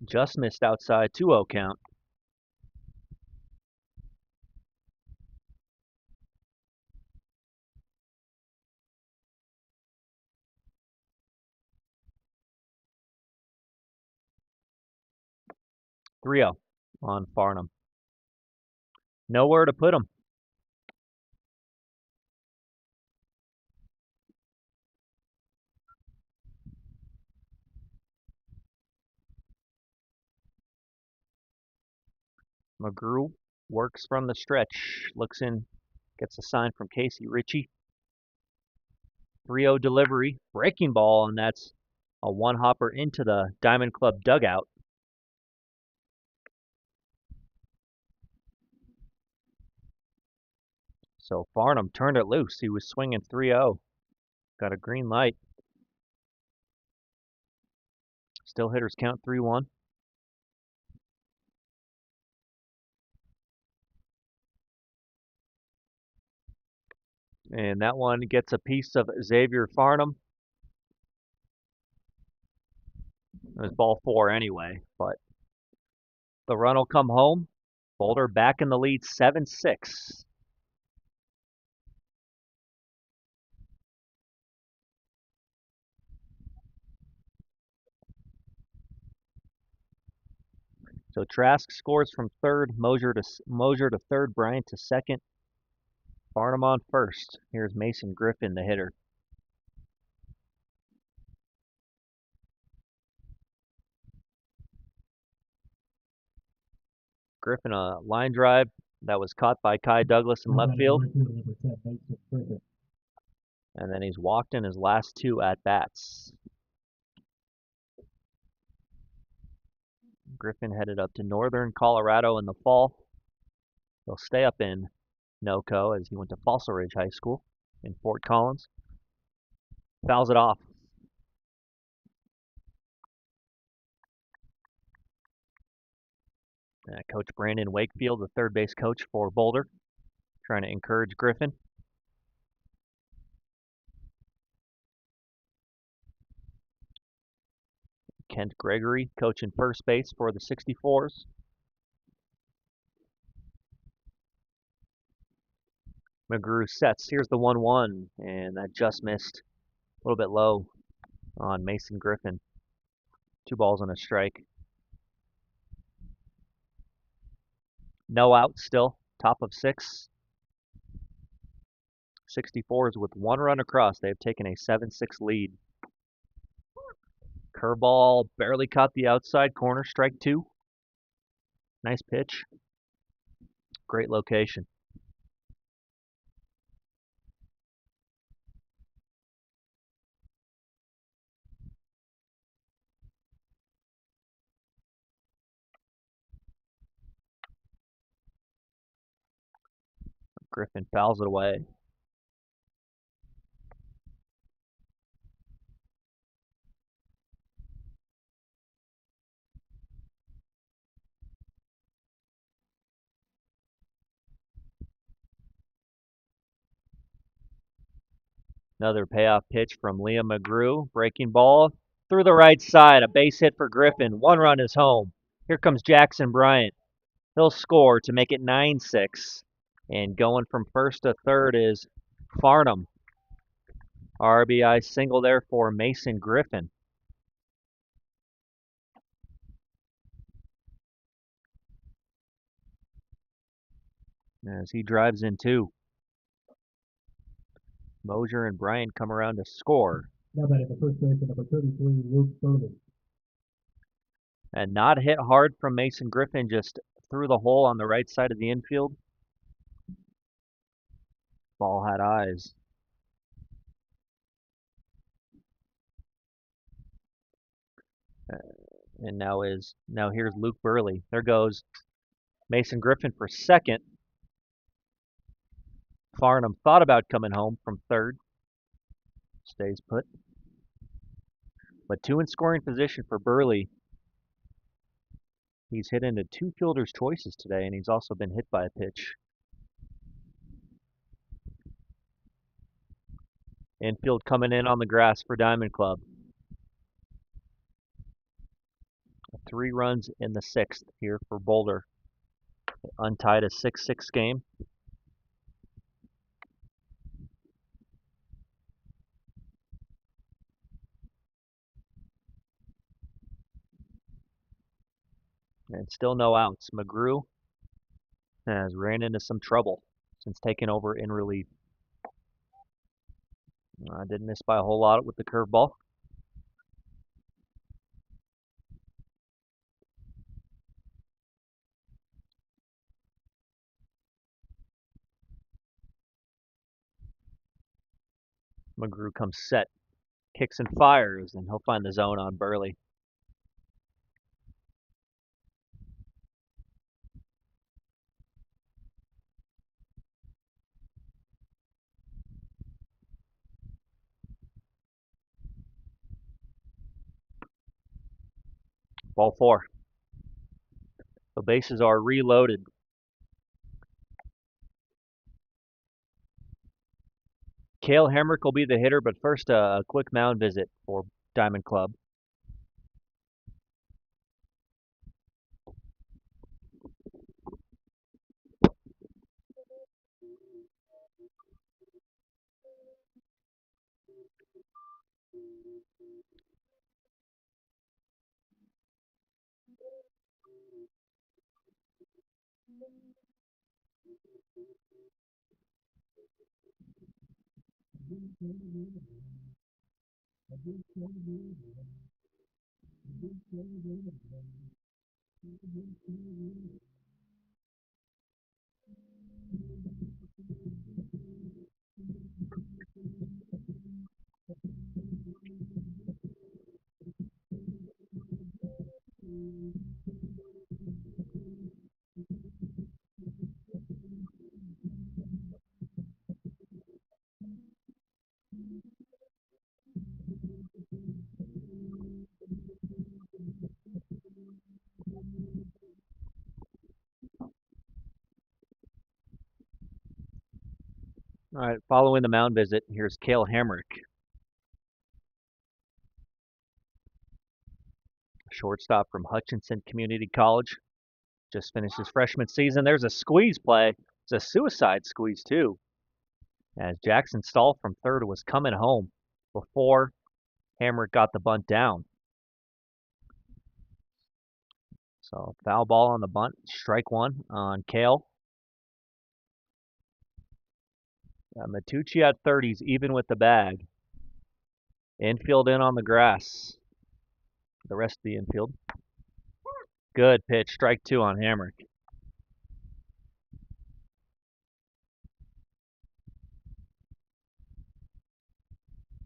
S4: Just missed outside, 2-0 count. Three-0 on Farnham. Nowhere to put him. McGrew works from the stretch, looks in, gets a sign from Casey Ritchie. 3-0 delivery, breaking ball, and that's a one-hopper into the Diamond Club dugout. So Farnham turned it loose. He was swinging 3-0. Got a green light. Still hitters count 3-1. And that one gets a piece of Xavier Farnham. It was ball 4 anyway, but the run will come home. Boulder back in the lead 7-6. So Trask scores from third, Mosier to third, Bryant to second, Farnham on first. Here's Mason Griffin, the hitter. Griffin, a line drive that was caught by Kai Douglas in left field. And then he's walked in his last 2 at-bats. Griffin headed up to Northern Colorado in the fall. He'll stay up in NoCo as he went to Fossil Ridge High School in Fort Collins. Fouls it off. Coach Brandon Wakefield, the third base coach for Boulder, trying to encourage Griffin. Kent Gregory coaching first base for the 64's. McGrew sets. Here's the 1-1, and that just missed a little bit low on Mason Griffin. 2 balls and a strike. No out still. Top of 6. 64's with 1 run across. They've taken a 7-6 lead. Curveball barely caught the outside corner. Strike 2. Nice pitch. Great location. Griffin fouls it away. Another payoff pitch from Liam McGrew. Breaking ball through the right side. A base hit for Griffin. 1 run is home. Here comes Jackson Bryant. He'll score to make it 9-6. And going from first to third is Farnham. RBI single there for Mason Griffin. As he drives in 2. Mosier and Bryant come around to score.
S3: Now batting the first base, number 33, Luke Burley.
S4: And not hit hard from Mason Griffin, just through the hole on the right side of the infield. Ball had eyes. And now here's Luke Burley. There goes Mason Griffin for second. Farnham thought about coming home from third. Stays put. But 2 in scoring position for Burley. He's hit into 2 fielder's choices today, and he's also been hit by a pitch. Infield coming in on the grass for Diamond Club. 3 runs in the 6th here for Boulder. Untied a 6-6 game. And still no outs. McGrew has ran into some trouble since taking over in relief. Didn't miss by a whole lot with the curveball. McGrew comes set, kicks and fires, and he'll find the zone on Burley. Ball 4. The bases are reloaded. Cale Hemrick will be the hitter, but first a quick mound visit for Diamond Club. All right, following the mound visit, here's Cale Hemrick. Shortstop from Hutchinson Community College. Just finished his freshman season. There's a squeeze play. It's a suicide squeeze, too. as Jackson Stahl from third was coming home before Hamrick got the bunt down. So foul ball on the bunt, strike one on Kale. Matucci at 30s, even with the bag. Infield in on the grass. The rest of the infield. Good pitch, strike two on Hamrick.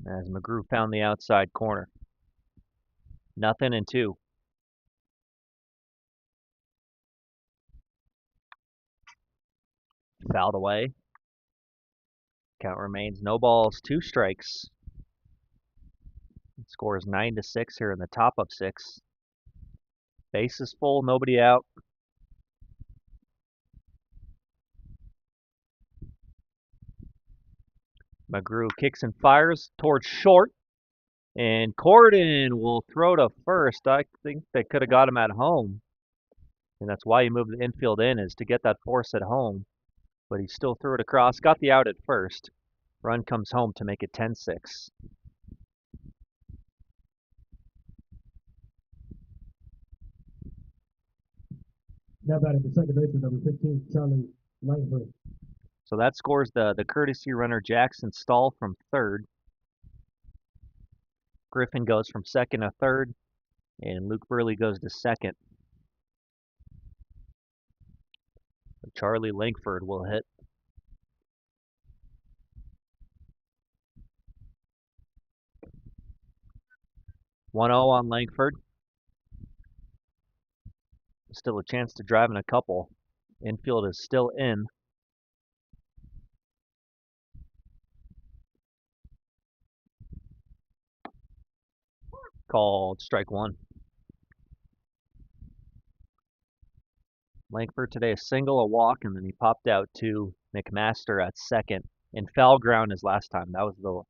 S4: As McGrew found the outside corner. 0-2. Fouled away. Count remains no balls, 2 strikes. Score is 9-6 here in the top of 6. Base is full, nobody out. McGrew kicks and fires towards short. And Corden will throw to first. I think they could have got him at home. And that's why you move the infield in, is to get that force at home. But he still threw it across. Got the out at first. Run comes home to make it 10-6.
S3: Now batting the second baseman, number 15, Charlie Langford.
S4: So that scores the courtesy runner Jackson Stahl from third. Griffin goes from second to third, and Luke Burley goes to second. Charlie Langford will hit. One 0 on Langford. Still a chance to drive in a couple. Infield is still in. Called strike one. Langford today a single, a walk, and then he popped out to McMaster at second. In foul ground his last time. That was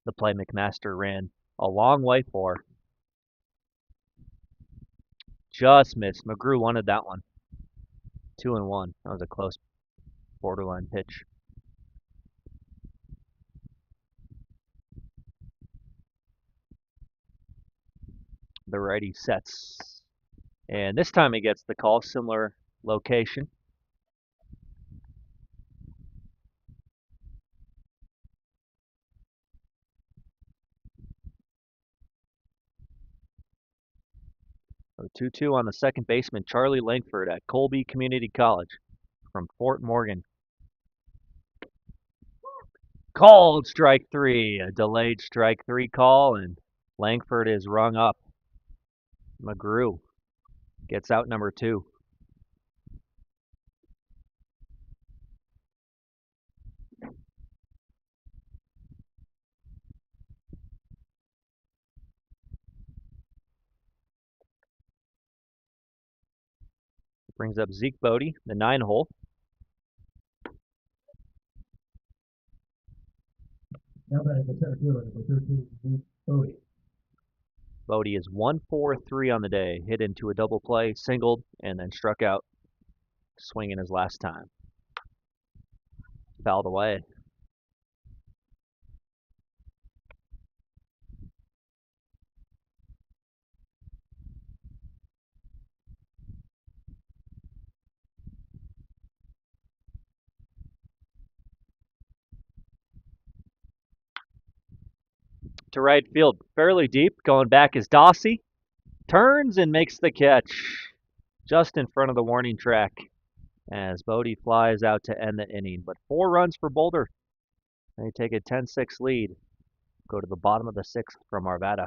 S4: the play McMaster ran a long way for. Just missed. McGrew wanted that one. 2-1. That was a close borderline pitch. The righty sets. And this time he gets the call, similar location. So 2-2 on the second baseman, Charlie Langford at Colby Community College from Fort Morgan. Called strike three, a delayed strike three call, and Langford is rung up. McGrew gets out number 2. Brings up Zeke Bodie, the 9-hole.
S3: Now batting the center fielder, number 13, Zeke Bodie.
S4: Bodie is 1-for-3 on the day. Hit into a double play, singled, and then struck out, swinging his last time. Fouled away. To right field, fairly deep. Going back is Dossie. Turns and makes the catch just in front of the warning track as Bodie flies out to end the inning. But 4 runs for Boulder. They take a 10-6 lead. Go to the bottom of the 6th from Arvada.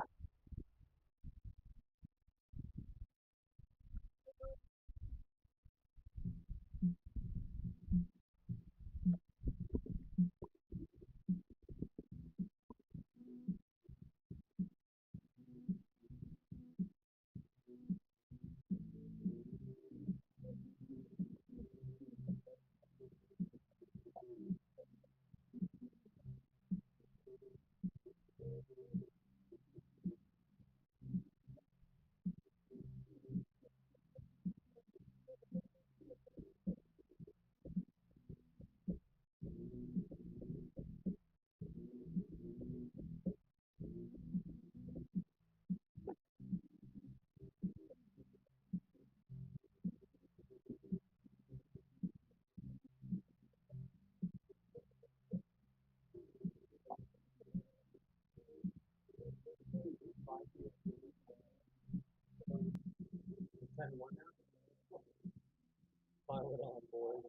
S2: Pile it on, boys.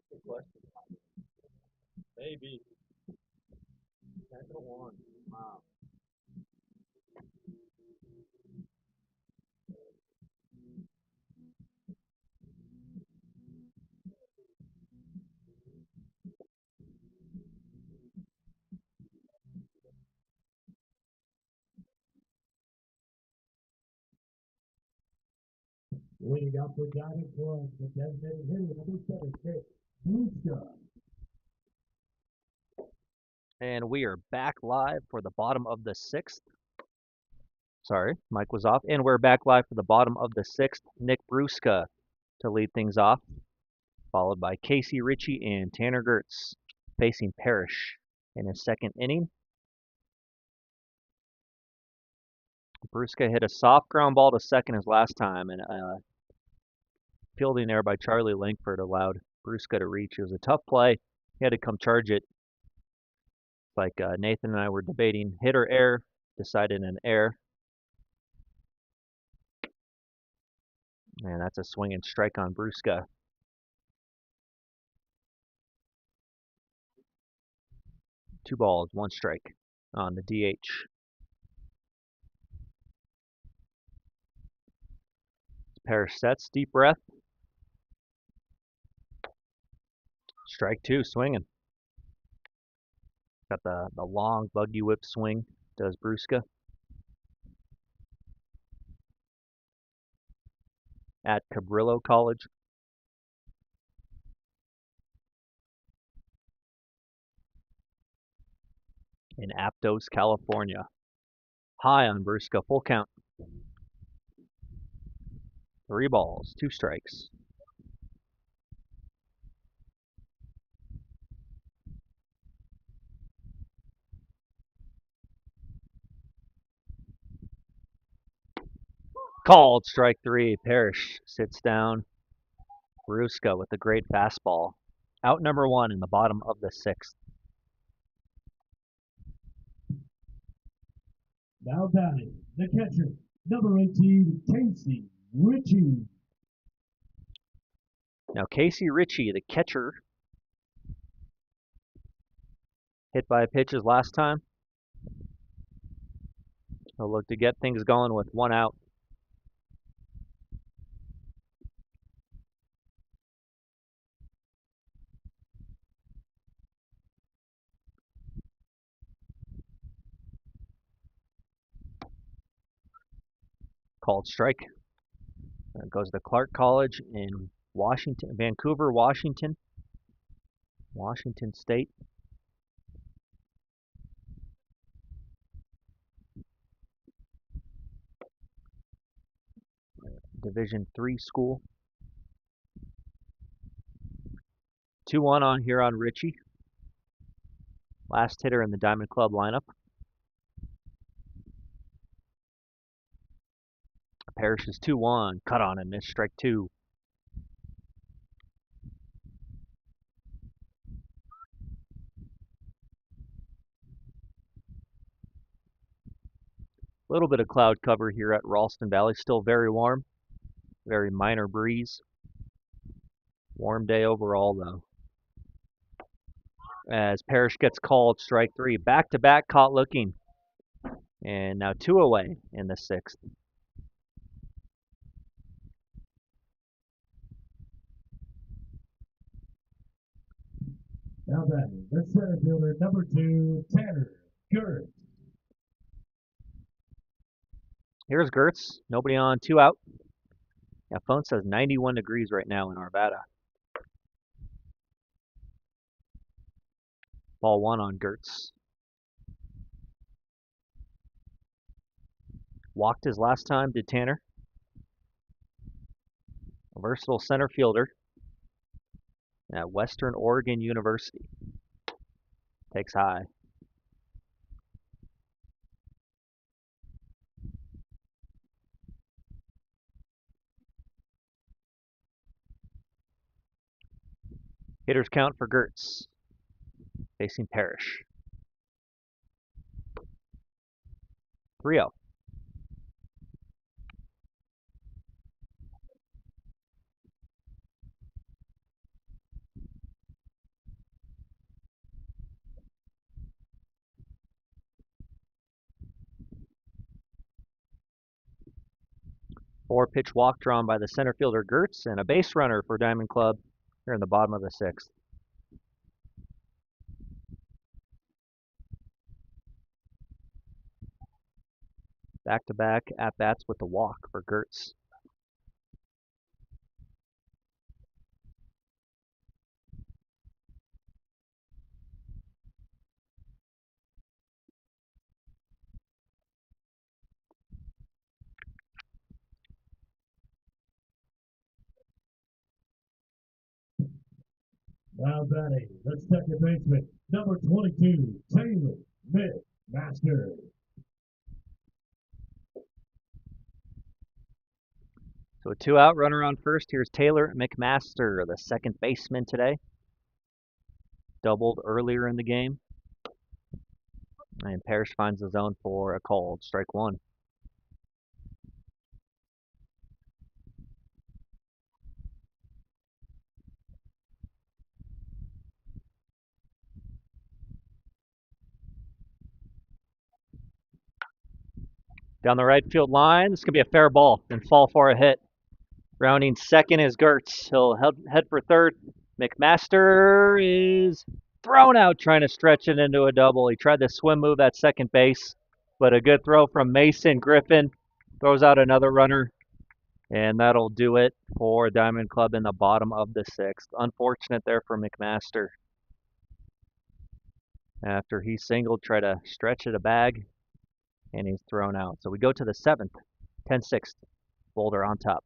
S2: Good question. Maybe. 10-1. Wow.
S3: Leading up for Diamond Club, the designated hitter, number 7, Nick Bruska.
S4: And we are back live for the bottom of the 6th. Sorry, mic was off. And we're back live for the bottom of the 6th. Nick Bruska to lead things off, followed by Casey Ritchie and Tanner Gertz facing Parrish in his second inning. Bruska hit a soft ground ball to second his last time, and fielding there by Charlie Langford allowed Bruska to reach. It was a tough play. He had to come charge it. Like Nathan and I were debating hit or air, decided an air. And that's a swing and strike on Bruska. Two balls, one strike on the DH. Parrish sets, deep breath. Strike two, swinging. Got the long buggy whip swing, does Bruska. At Cabrillo College. In Aptos, California. High on Bruska, full count. 3 balls, 2 strikes. Called strike 3. Parrish sits down. Bruska with a great fastball. Out number 1 in the bottom of the 6th.
S3: Now batting, the catcher, number 18, Casey Ritchie.
S4: Now Casey Ritchie, the catcher, hit by a pitch his last time. He'll look to get things going with 1 out. Called strike. That goes to Clark College in Washington, Vancouver, Washington State. Division III school. 2-1 on here on Ritchie. Last hitter in the Diamond Club lineup. Parrish is 2-1. Cut on and missed strike 2. A little bit of cloud cover here at Ralston Valley. Still very warm. Very minor breeze. Warm day overall, though. As Parrish gets called, strike 3. Back-to-back caught looking. And now 2 away in the 6th.
S3: Now batting, the center fielder, number 2, Tanner Gertz.
S4: Here's Gertz. Nobody on, 2 out. Yeah, phone says 91 degrees right now in Arvada. Ball 1 on Gertz. Walked his last time, did Tanner. A versatile center fielder at Western Oregon University. Takes high. Hitters count for Gertz. Facing Parrish. 3-0. 4-pitch walk drawn by the center fielder Gertz, and a base runner for Diamond Club here in the bottom of the 6th. Back-to-back at-bats with the walk for Gertz.
S3: Now batting, the second baseman, number 22, Taylor McMaster.
S4: So a 2-out runner on first. Here's Taylor McMaster, the second baseman today. Doubled earlier in the game. And Parrish finds the zone for a called strike 1. Down the right field line, this could be a fair ball and fall for a hit. Rounding second is Gertz. He'll head for third. McMaster is thrown out trying to stretch it into a double. He tried the swim move at second base, but a good throw from Mason Griffin throws out another runner, and that'll do it for Diamond Club in the bottom of the 6th. Unfortunate there for McMaster. After he singled, tried to stretch it a bag, and he's thrown out. So we go to the 7th, 10-6, Boulder on top.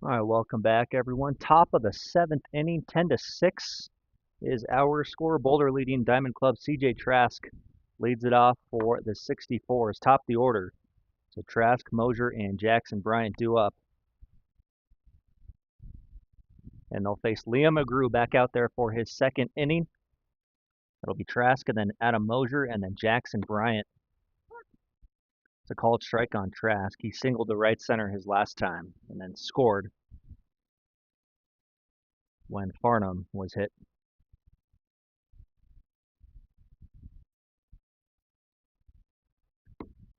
S4: All right, welcome back, everyone. Top of the 7th inning, 10-6 is our score. Boulder leading Diamond Club. CJ Trask leads it off for the 64's. Top the order. So Trask, Mosier, and Jackson Bryant due up. And they'll face Liam McGrew back out there for his second inning. It'll be Trask and then Adam Mosier and then Jackson Bryant. It's a called strike on Trask. He singled to right center his last time and then scored when Farnham was hit.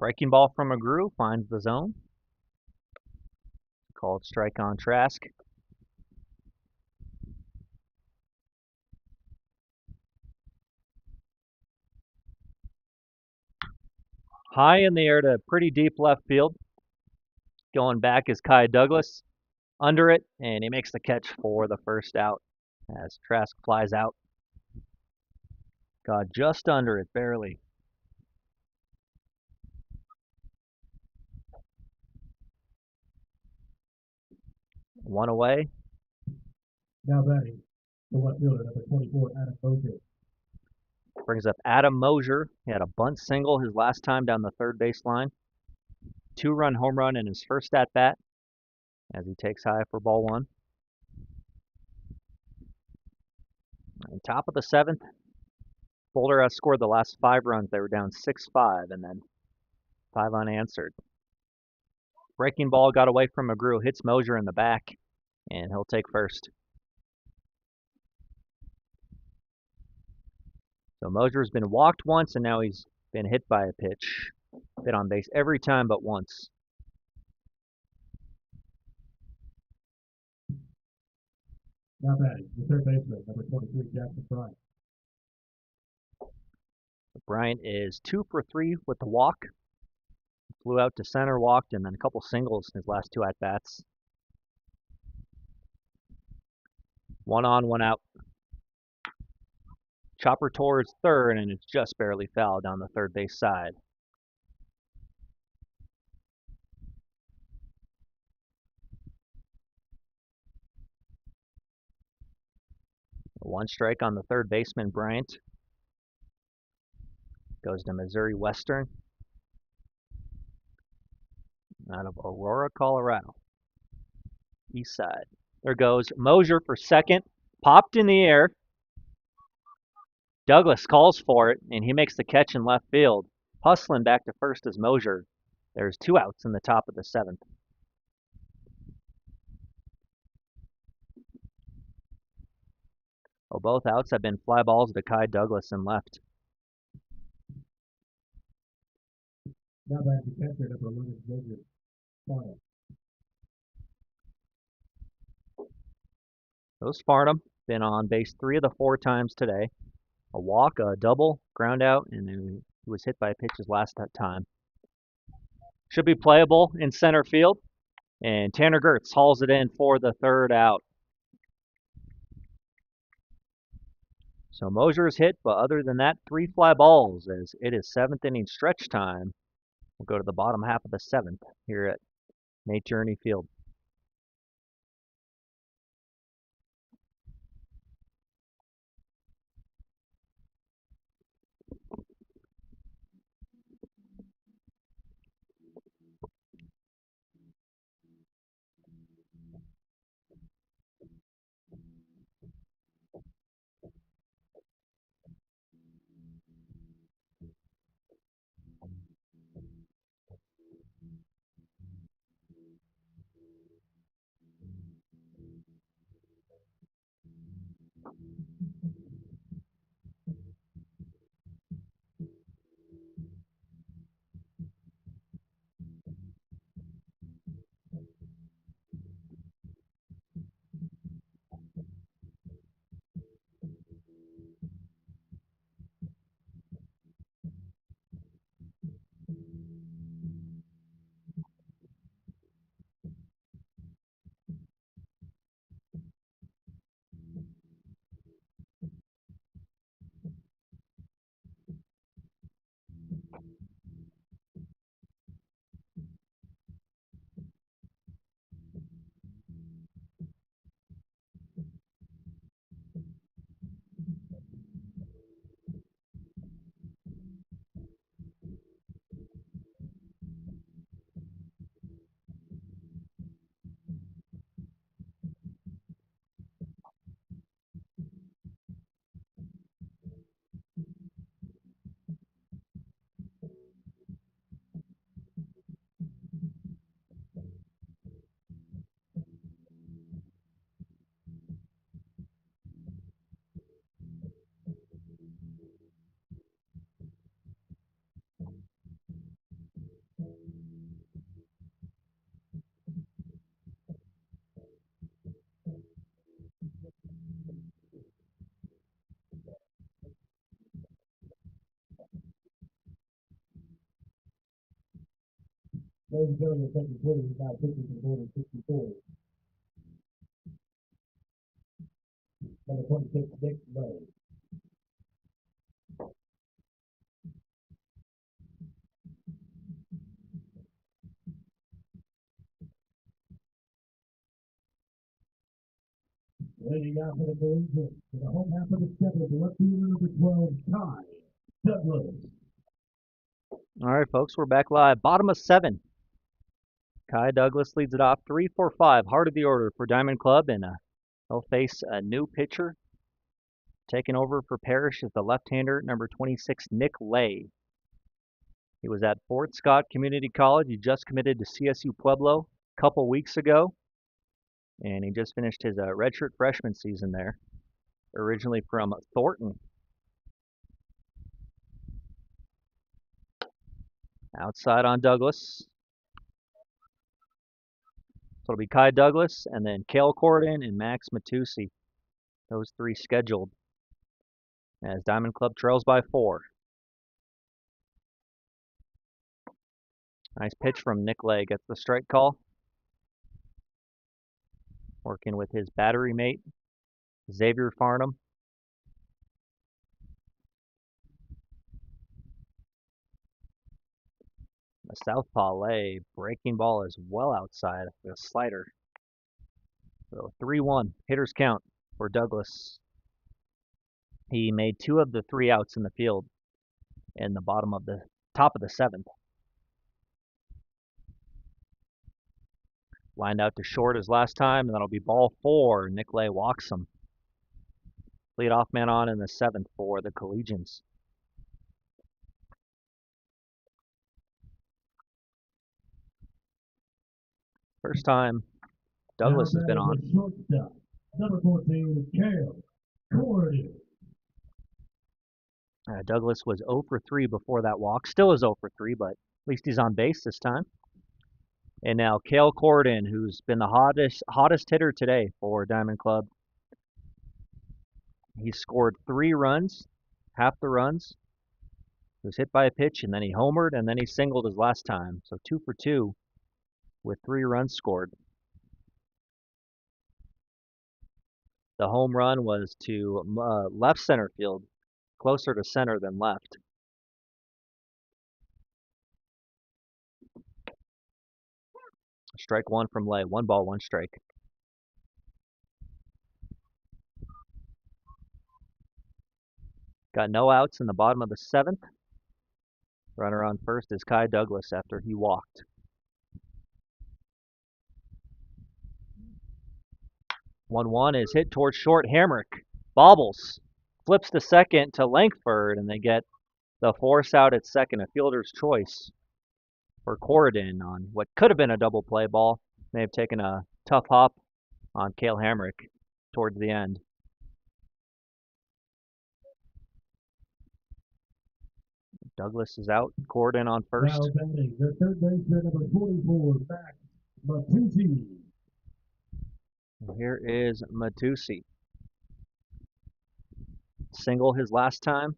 S4: Breaking ball from McGrew finds the zone. Called strike on Trask. High in the air to pretty deep left field. Going back is Kai Douglas. Under it, and he makes the catch for the first out as Trask flies out. Got just under it, barely. One away.
S3: Now batting, the left fielder, number 24, Adam Bozier.
S4: Brings up Adam Mosier. He had a bunt single his last time down the third base line. 2-run home run in his first at bat as he takes high for ball one. And top of the seventh, Boulder has scored the last 5 runs. They were down 6-5 and then 5 unanswered. Breaking ball got away from McGrew, hits Mosier in the back, and he'll take first. So Mosier's been walked once, and now he's been hit by a pitch. Been on base every time but once.
S3: Now batting, the third baseman, number 23, Jackson Bryant.
S4: Bryant is 2 for 3 with the walk. Flew out to center, walked, and then a couple singles in his last 2 at-bats. 1 on, 1 out. Chopper towards third, and it's just barely foul down the third base side. One strike on the third baseman, Bryant. Goes to Missouri Western out of Aurora, Colorado. East side. There goes Mosier for second. Popped in the air. Douglas calls for it, and he makes the catch in left field. Hustling back to first is Mosier. There's 2 outs in the top of the 7th. Oh, both outs have been fly balls to Kai Douglas in left.
S3: Now batting, the catcher, number 11, Xavier Farnham.
S4: Those Farnham been on base 3 of the 4 times today. A walk, a double, ground out, and then he was hit by a pitch his last time. Should be playable in center field, and Tanner Gertz hauls it in for the 3rd out. So Mosier's hit, but other than that, 3 fly balls as it is 7th inning stretch time. We'll go to the bottom half of the 7th here at Nate Journey Field.
S3: Ladies and gentlemen, the second quarter is now pitching for Boulder 64's. Number 26, Dick Lay. Leading out for the Collegians to the home half of the seventh, left fielder number 12, Kai Douglas.
S4: All right, folks, we're back live. Bottom of 7. Kai Douglas leads it off 3-4-5, heart of the order for Diamond Club, and they'll face a new pitcher. Taking over for Parrish is the left-hander, number 26, Nick Lay. He was at Fort Scott Community College. He just committed to CSU Pueblo a couple weeks ago, and he just finished his redshirt freshman season there, originally from Thornton. Outside on Douglas. So it'll be Kai Douglas and then Cale Corden and Max Matusi. Those three scheduled as Diamond Club trails by 4. Nice pitch from Nick Lay. Gets the strike call. Working with his battery mate, Xavier Farnham. The southpaw Lay, breaking ball is well outside the slider. So 3-1, hitter's count for Douglas. He made 2 of the 3 outs in the field in the top of the 7th. Lined out to short as last time, and that'll be ball 4. Nick Lay walks him. Leadoff man on in the 7th for the Collegians. First time Douglas has been on.
S3: Shortstop, number 14, Cale Corden.
S4: Douglas was 0 for 3 before that walk. Still is 0 for 3, but at least he's on base this time. And now Cale Corden, who's been the hottest hitter today for Diamond Club. He scored 3 runs, half the runs. He was hit by a pitch, and then he homered, and then he singled his last time. So 2 for 2 with 3 runs scored. The home run was to left center field, closer to center than left. Strike 1 from Lay. 1 ball, 1 strike. Got no outs in the bottom of the 7th. Runner on first is Kai Douglas after he walked. 1-1 is hit towards short. Hamrick bobbles, flips to second to Langford, and they get the force out at second. A fielder's choice for Corden on what could have been a double play ball. May have taken a tough hop on Cale Hamrick towards the end. Douglas is out. Corden on first.
S3: Now batting, the third baseman, number 44, Max Matusi.
S4: Here is Matusi. Single his last time,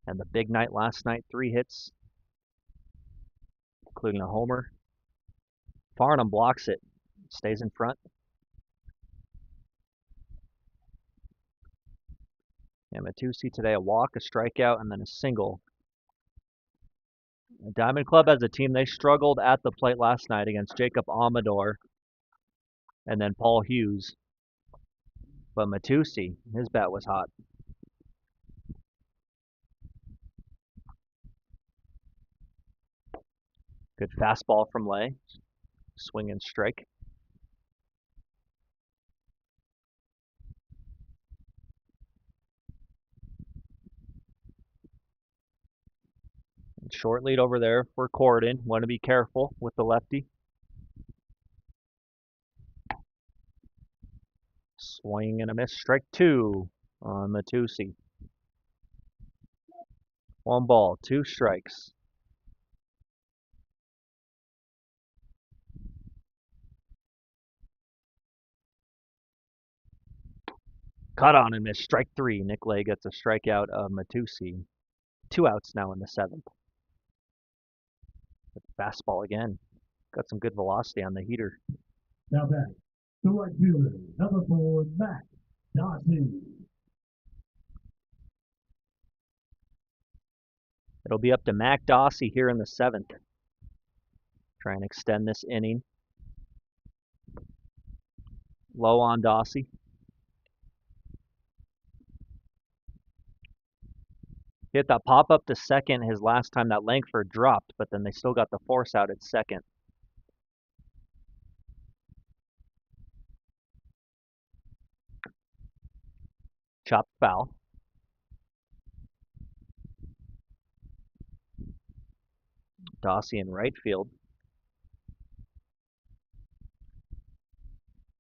S4: and the big night last night, 3 hits, including a homer. Farnham blocks it, stays in front. And Matusi today, a walk, a strikeout, and then a single. The Diamond Club as a team, they struggled at the plate last night against Jacob Amador and then Paul Hughes. But Matusi, his bat was hot. Good fastball from Lay. Swing and strike. Short lead over there for Corden. Want to be careful with the lefty. Swing and a miss. Strike 2 on Matusi. 1 ball, 2 strikes. Cut on and miss. Strike 3. Nick Lay gets a strikeout of Matusi. 2 outs now in the 7th. Fastball again. Got some good velocity on the heater.
S3: Now back, the right fielder, number 4, Max Dawson.
S4: It'll be up to Mac Dawsey here in the 7th. Try and extend this inning. Low on Dawsey. Hit that pop up to second his last time that Langford dropped, but then they still got the force out at second. Chopped foul. Dossie in right field.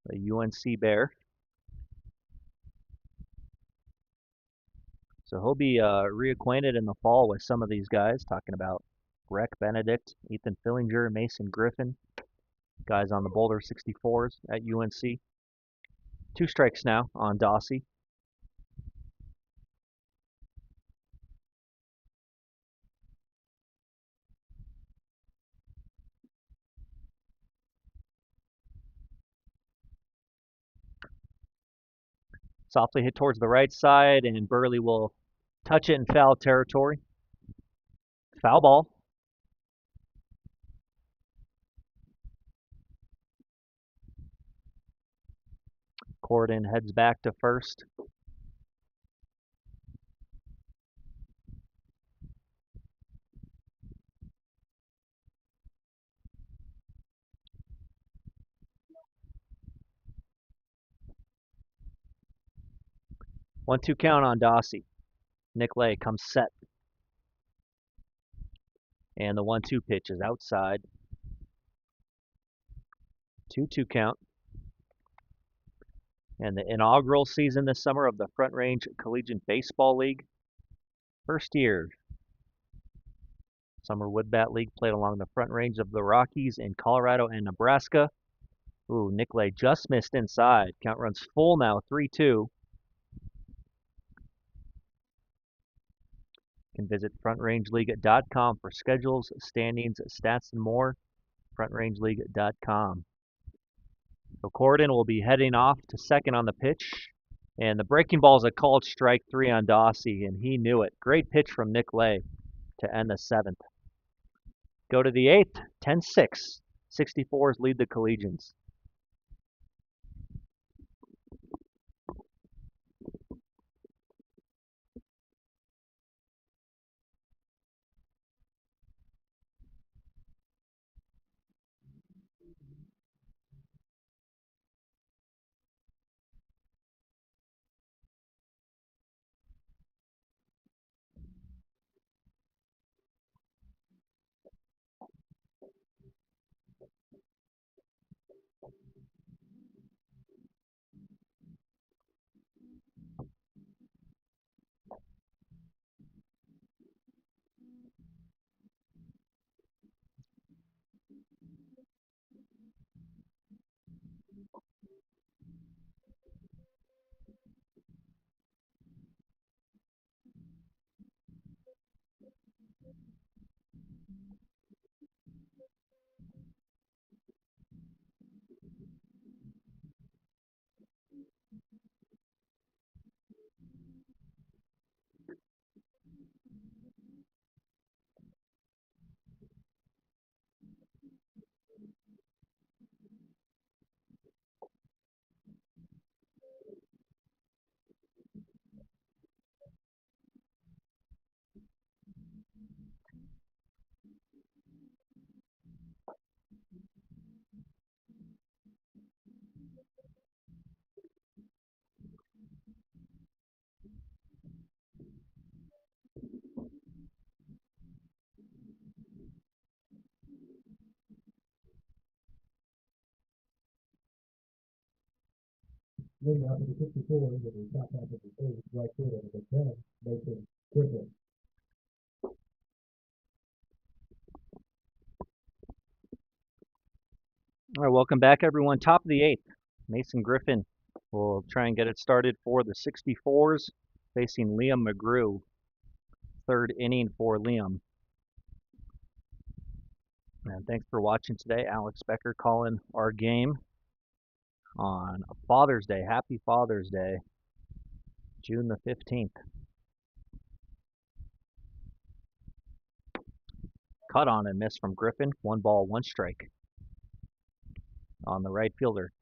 S4: The UNC Bear. So he'll be reacquainted in the fall with some of these guys, talking about Breck Benedict, Ethan Fillinger, Mason Griffin, guys on the Boulder 64's at UNC. 2 strikes now on Dossie. Softly hit towards the right side, and Burley will touch it in foul territory. Foul ball. Corden heads back to first. One-two count on Dossie. Nick Lay comes set. And the 1-2 pitch is outside. 2-2 count. And the inaugural season this summer of the Front Range Collegiate Baseball League. First year. Summer Wood Bat League played along the Front Range of the Rockies in Colorado and Nebraska. Ooh, Nick Lay just missed inside. Count runs full now, 3-2. You can visit frontrangeleague.com for schedules, standings, stats, and more. frontrangeleague.com. So Corden will be heading off to second on the pitch. And the breaking ball is a called strike 3 on Dossie, and he knew it. Great pitch from Nick Lay to end the 7th. Go to the 8th, 10-6. 64's lead the Collegians.
S3: Leading out to the 64s with the top half of the 8th, right fielder, the 10, Mason Griffin.
S4: All right, welcome back, everyone. Top of the 8th. Mason Griffin will try and get it started for the 64's, facing Liam McGrew. 3rd inning for Liam. And thanks for watching today. Alex Becker calling our game on Father's Day. Happy Father's Day, June the 15th. Cut on and miss from Griffin. 1 ball, 1 strike on the right fielder.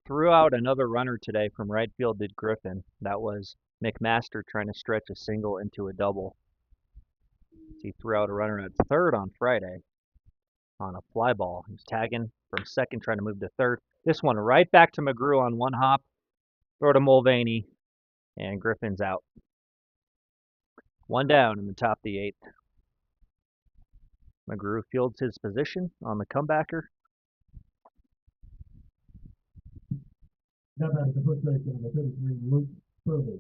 S4: threw out another runner today from right field, did Griffin. That was McMaster trying to stretch a single into a double. He threw out a runner at third on Friday on a fly ball. He was tagging from second, trying to move to third. This one right back to McGrew on one hop. Throw to Mulvaney, and Griffin's out. One down in the top of the eighth. McGrew fields his position on the comebacker.
S3: Now back at the first base, number 33, Luke Burley.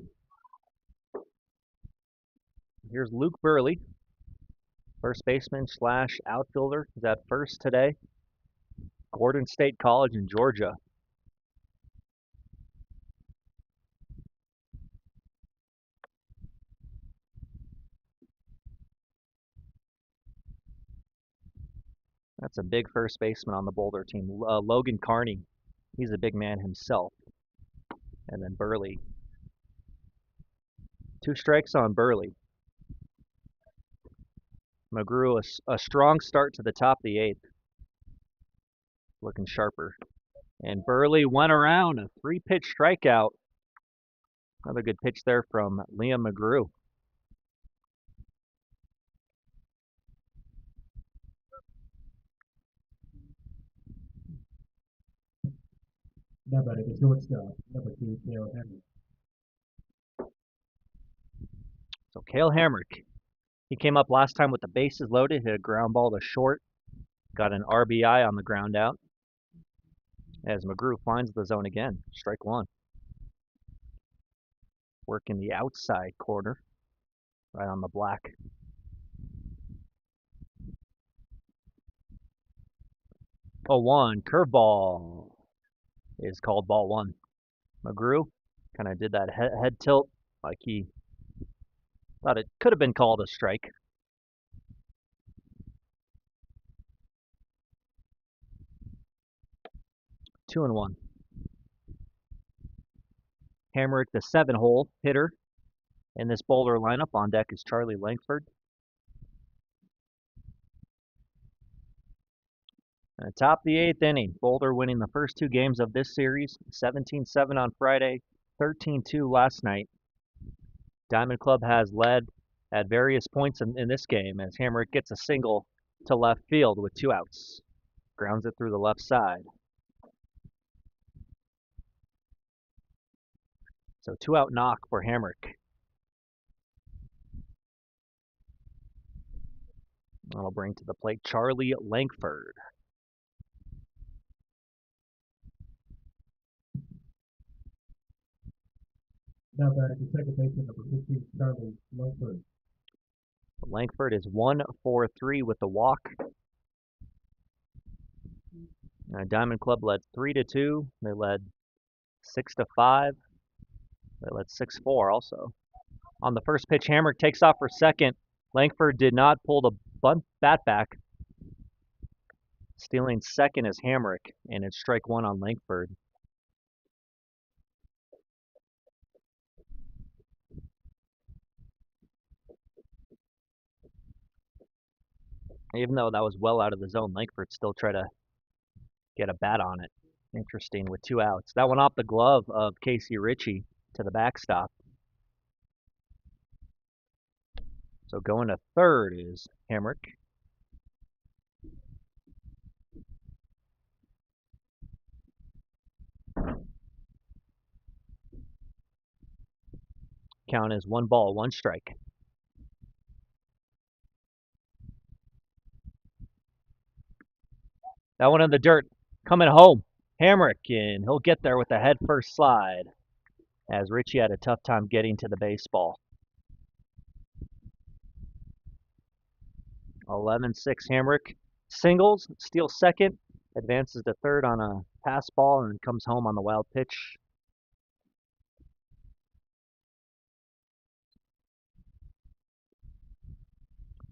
S4: Here's Luke Burley, first baseman slash outfielder. He's at first today. Gordon State College in Georgia. That's a big first baseman on the Boulder team. Logan Carney, he's a big man himself. And then Burley. 2 strikes on Burley. McGrew, a strong start to the top of the eighth. Looking sharper. And Burley went around, a 3-pitch strikeout. Another good pitch there from Liam McGrew.
S3: Now back at the shortstop, number 2, Cale Henry.
S4: So Cale Hamrick, he came up last time with the bases loaded, hit a ground ball to short, got an RBI on the ground out. As McGrew finds the zone again, strike one. Working the outside corner, right on the black. Oh, 1 curveball is called ball 1. McGrew kind of did that head tilt like he thought it could have been called a strike. 2-1. Hamrick, the 7-hole hitter in this Boulder lineup. On deck is Charlie Langford. And top of the 8th inning, Boulder winning the first 2 games of this series, 17-7 on Friday, 13-2 last night. Diamond Club has led at various points in this game as Hamrick gets a single to left field with 2 outs. Grounds it through the left side. So 2-out knock for Hamrick. That'll bring to the plate Charlie Langford.
S3: Now back at the second baseman, number 15, Charlie Langford.
S4: Langford is 1 for 3 with the walk. Diamond Club led 3-2. They led 6-5. They led 6-4 also. On the first pitch, Hamrick takes off for second. Langford did not pull the bat back. Stealing second is Hamrick, and it's strike 1 on Langford. Even though that was well out of the zone, Langford still tried to get a bat on it. Interesting with 2 outs. That went off the glove of Casey Ritchie to the backstop. So going to third is Hamrick. Count is 1 ball, 1 strike. That one in the dirt. Coming home. Hamrick, and he'll get there with a head first slide as Ritchie had a tough time getting to the baseball. 11-6 Hamrick. Singles, steals second, advances to third on a pass ball, and comes home on the wild pitch.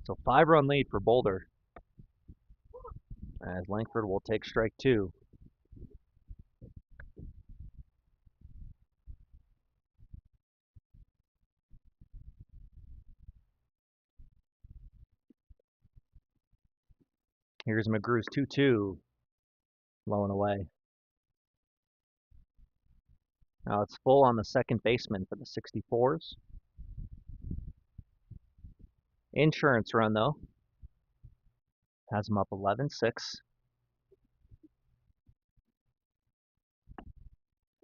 S4: So 5-run lead for Boulder as Langford will take strike 2. Here's McGrew's 2-2, low and away. Now it's full on the second baseman for the 64's. Insurance run, though. Has him up 11-6.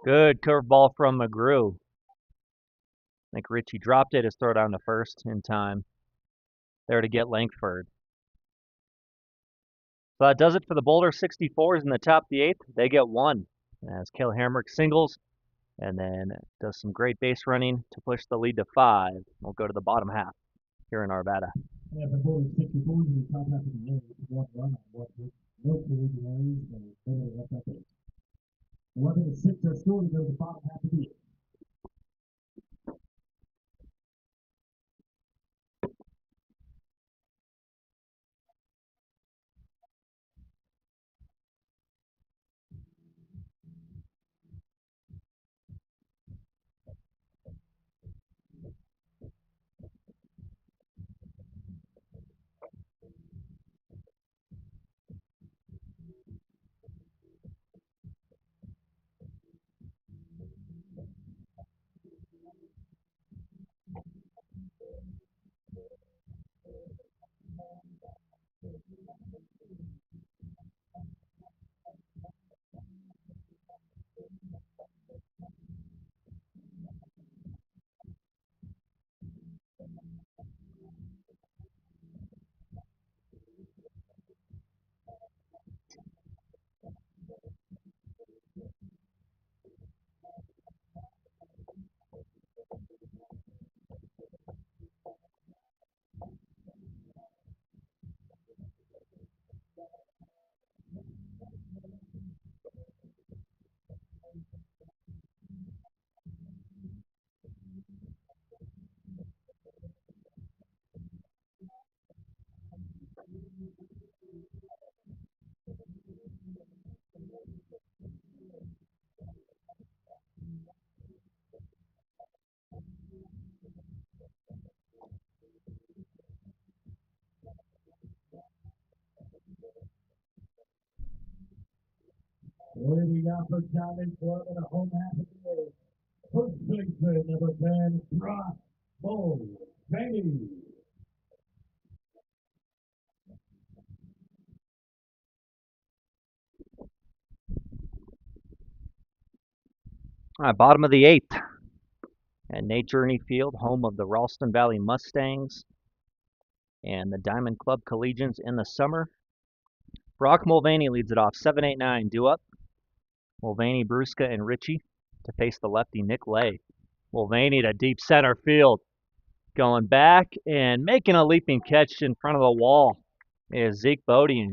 S4: Good curveball from McGrew. I think Richie dropped it. His throw down to first in time. There to get Langford. So that does it for the Boulder 64's in the top of the eighth. They get one as Cale Hamrick singles and then does some great base running to push the lead to 5. We'll go to the bottom half here in Arvada.
S3: Yeah, the Boulder 64's in the top half of the eighth. One run on one hit. No preliminaries. Nobody left up there. 11-6 are scored to go to the bottom half of the eighth. Leading off for Diamond Club in a home half of the eighth. First baseman, number 10, Brock Mulvaney.
S4: All right, bottom of the eighth at Nate Journey Field, home of the Ralston Valley Mustangs and the Diamond Club Collegians in the summer. Brock Mulvaney leads it off, 7-8-9, due up. Mulvaney, Brusca, and Richie to face the lefty Nick Lay. Mulvaney to deep center field. Going back and making a leaping catch in front of the wall is Zeke Bodie.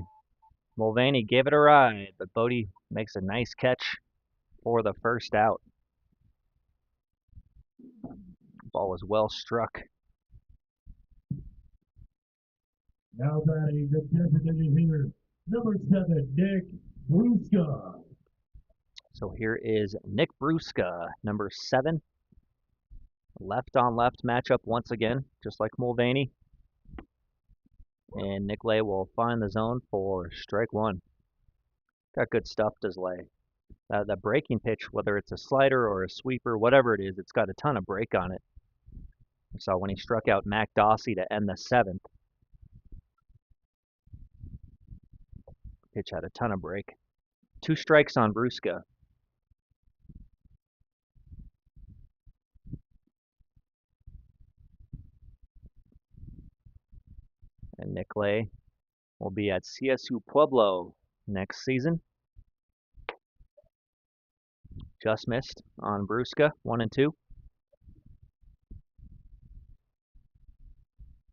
S4: Mulvaney gave it a ride, but Bodie makes a nice catch for the first out. Ball was well struck.
S3: Now batting the designated hitter, number 7, Nick Brusca.
S4: So here is Nick Brusca, number 7. Left on left matchup once again, just like Mulvaney. And Nick Lay will find the zone for strike 1. Got good stuff, does Lay. That breaking pitch, whether it's a slider or a sweeper, whatever it is, it's got a ton of break on it. We saw when he struck out Mac Dossie to end the 7th. Pitch had a ton of break. 2 strikes on Brusca. And Nick Lay will be at CSU Pueblo next season. Just missed on Brusca, 1-2.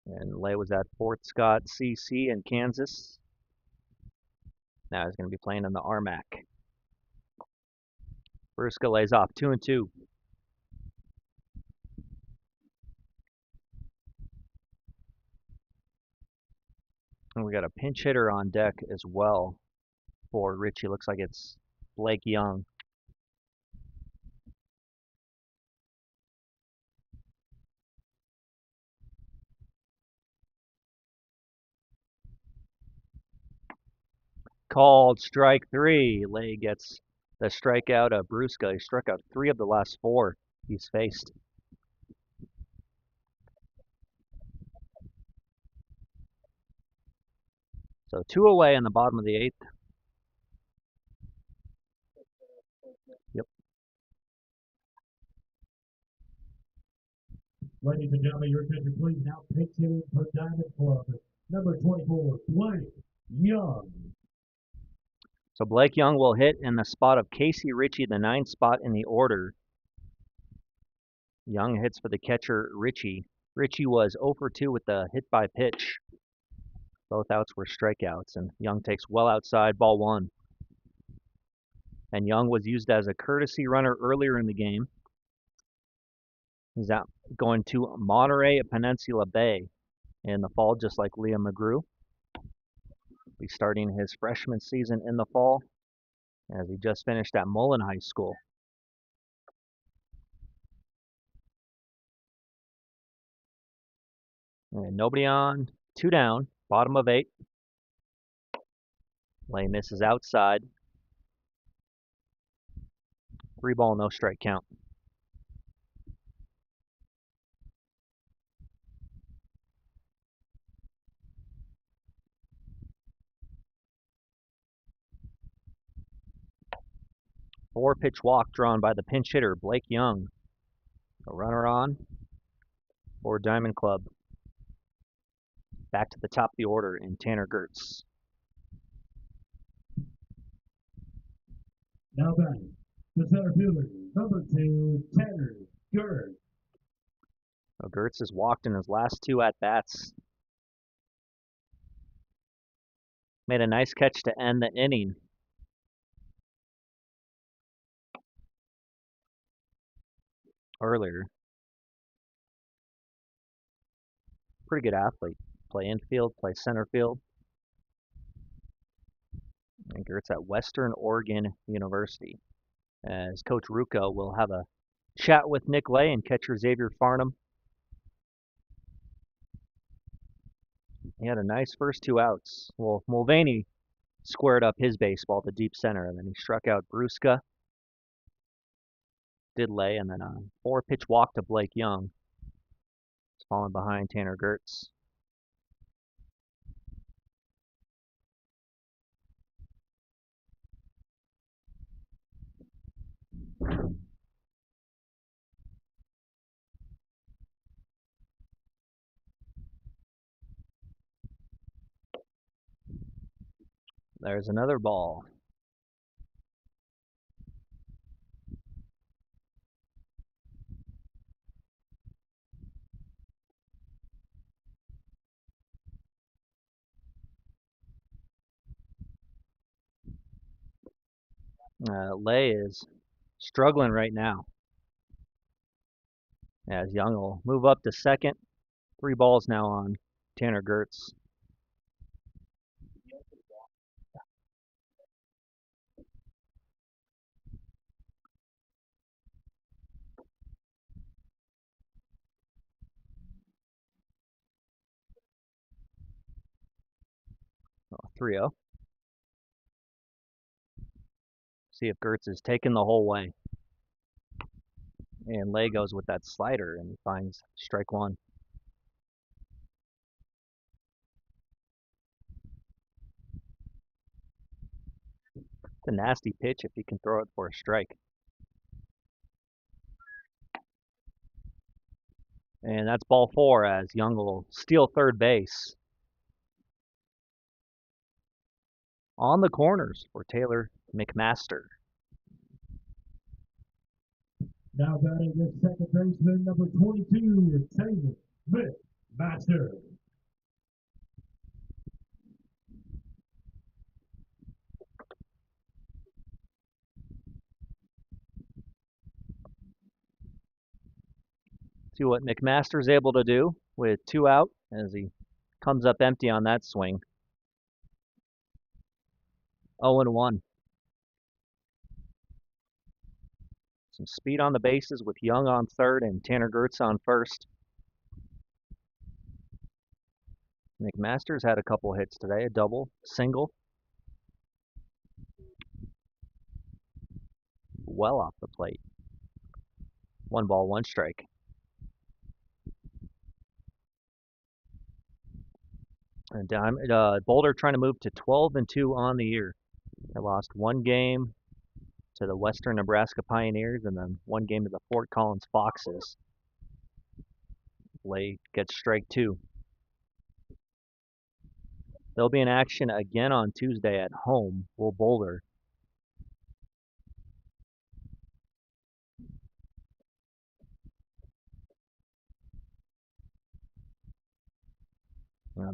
S4: And Lay was at Fort Scott CC in Kansas. Now he's going to be playing in the RMAC. Brusca lays off, 2-2. And we got a pinch hitter on deck as well for Richie. Looks like it's Blake Young. Called strike 3. Lay gets the strikeout of Brusca. He struck out 3 of the last 4 he's faced. So 2 away in the bottom of the 8th. Yep.
S3: Ladies and gentlemen, your attention please. Now pitching for Diamond Club, number 24, Blake Young.
S4: So Blake Young will hit in the spot of Casey Ritchie, the 9th spot in the order. Young hits for the catcher, Ritchie. Ritchie was 0 for 2 with the hit by pitch. Both outs were strikeouts, and Young takes well outside, ball 1. And Young was used as a courtesy runner earlier in the game. He's out going to Monterey Peninsula Bay in the fall, just like Liam McGrew. He's starting his freshman season in the fall, as he just finished at Mullen High School. And nobody on, 2 down, bottom of 8. Lay misses outside. 3 ball, no strike count. Four-pitch walk drawn by the pinch hitter, Blake Young. A runner on for Diamond Club. Back to the top of the order in Tanner Gertz.
S3: Now batting, the center fielder, number 2, Tanner Gertz.
S4: So Gertz has walked in his last 2 at-bats. Made a nice catch to end the inning. Earlier. Pretty good athlete. Play infield, play center field. And Gertz at Western Oregon University. As Coach Rucco will have a chat with Nick Lay and catcher Xavier Farnham. He had a nice first 2 outs. Well, Mulvaney squared up his baseball to deep center, and then he struck out Brusca. Did Lay, and then a 4-pitch walk to Blake Young. He's falling behind Tanner Gertz. There's another ball. Lay is struggling right now. As Young will move up to second. 3 balls now on Tanner Gertz. Oh, 3-0. See if Gertz is taking the whole way. And Lay goes with that slider and finds strike 1. It's a nasty pitch if he can throw it for a strike. And that's ball 4 as Young will steal third base. On the corners for Taylor McMaster.
S3: Now batting the second baseman, number 22, Taylor McMaster.
S4: See what McMaster's able to do with 2 out as he comes up empty on that swing. 0-1. Some speed on the bases with Young on third and Tanner Gertz on first. McMaster's had a couple hits today, a double, single. well off the plate. 1 ball, 1 strike. And Boulder trying to move to 12-2 on the year. They lost 1 game to the Western Nebraska Pioneers and then 1 game to the Fort Collins Foxes. Lay gets strike 2. They'll be in action again on Tuesday at home. Will Boulder.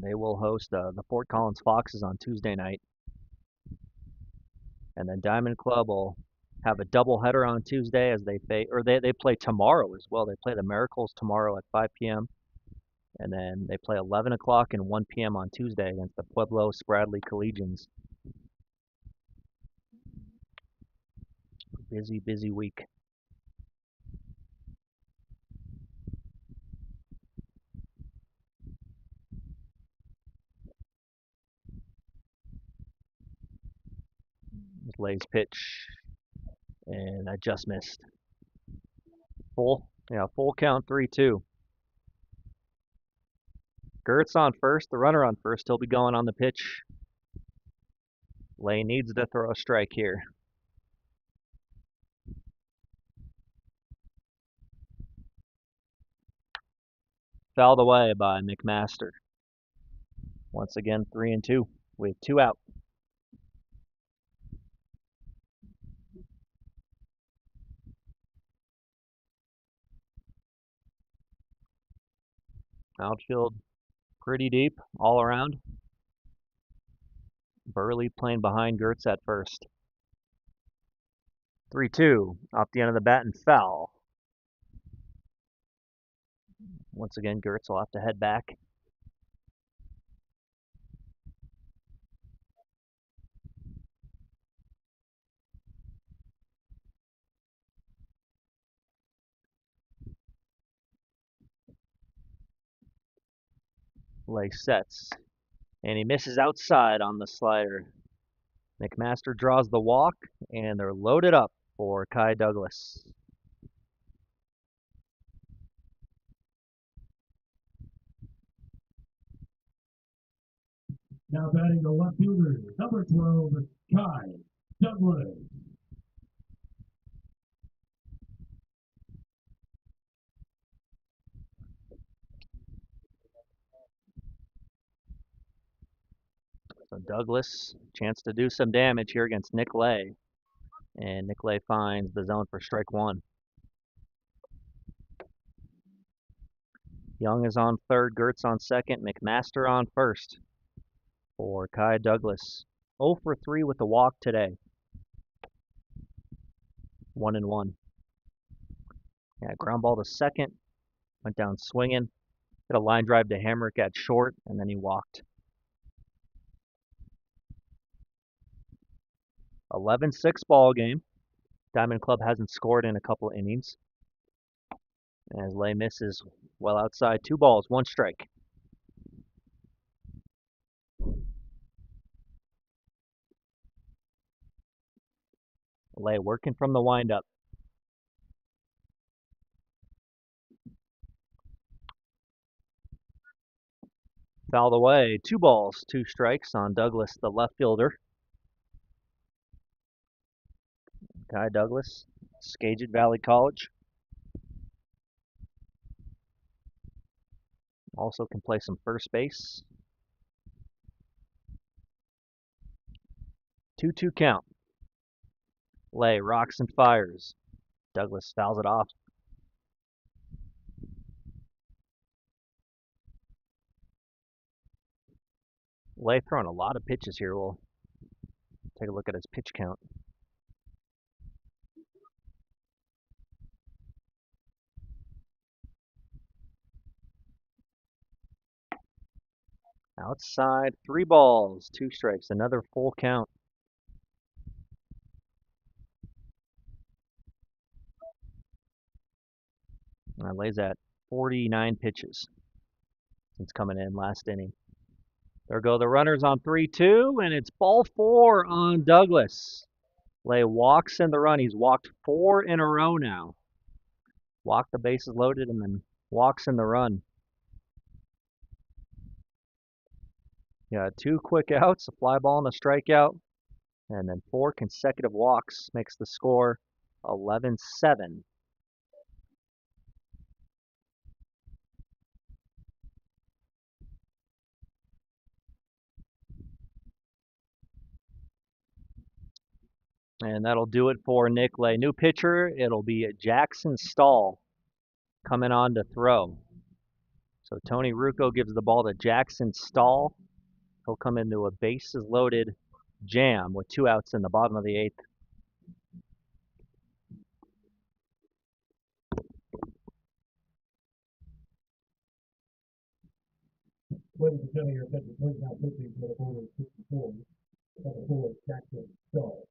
S4: They will host the Fort Collins Foxes on Tuesday night. And then Diamond Club will have a doubleheader on Tuesday as they play tomorrow as well. They play the Miracles tomorrow at 5 p.m. And then they play 11 o'clock and 1 p.m. on Tuesday against the Pueblo Spradley Collegians. Busy, busy week. Lay's pitch, and I just missed. Full count 3-2. Gertz on first, the runner on first. He'll be going on the pitch. Lay needs to throw a strike here. Fouled away by McMaster. Once again, 3-2 with 2 out. Outfield pretty deep all around. Burley playing behind Gertz at first. 3-2 off the end of the bat and foul. Once again, Gertz will have to head back. Lay sets, and he misses outside on the slider. McMaster draws the walk, and they're loaded up for Kai Douglas.
S3: Now batting the left fielder, number 12, Kai Douglas.
S4: So Douglas, chance to do some damage here against Nick Lay. And Nick Lay finds the zone for strike 1. Young is on third, Gertz on second, McMaster on first for Kai Douglas. 0 for 3 with the walk today. 1-1. Yeah, ground ball to second. Went down swinging. Hit a line drive to Hamrick at short, and then he walked. 11-6 ball game. Diamond Club hasn't scored in a couple innings. As Lay misses well outside, 2 balls, 1 strike. Lay working from the windup. Fouled away, 2 balls, 2 strikes on Douglas, the left fielder. Kai Douglas, Skagit Valley College. Also can play some first base. 2-2 count. Lay rocks and fires. Douglas fouls it off. Lay throwing a lot of pitches here. We'll take a look at his pitch count. Outside, 3 balls, 2 strikes, another full count. And Lay's at 49 pitches since coming in last inning. There go the runners on 3-2, and it's ball 4 on Douglas. Lay walks in the run. He's walked 4 in a row now. Walk the bases loaded and then walks in the run. Yeah, 2 quick outs, a fly ball and a strikeout, and then 4 consecutive walks makes the score 11-7. And that'll do it for Nick Lay. New pitcher, it'll be Jackson Stahl coming on to throw. So Tony Rucco gives the ball to Jackson Stahl. He'll come into a bases loaded jam with 2 outs in the bottom of the 8th.
S3: Ladies and gentlemen, your attention please now pitching for the Boulder 64's. Number 4, Jackson Stahl.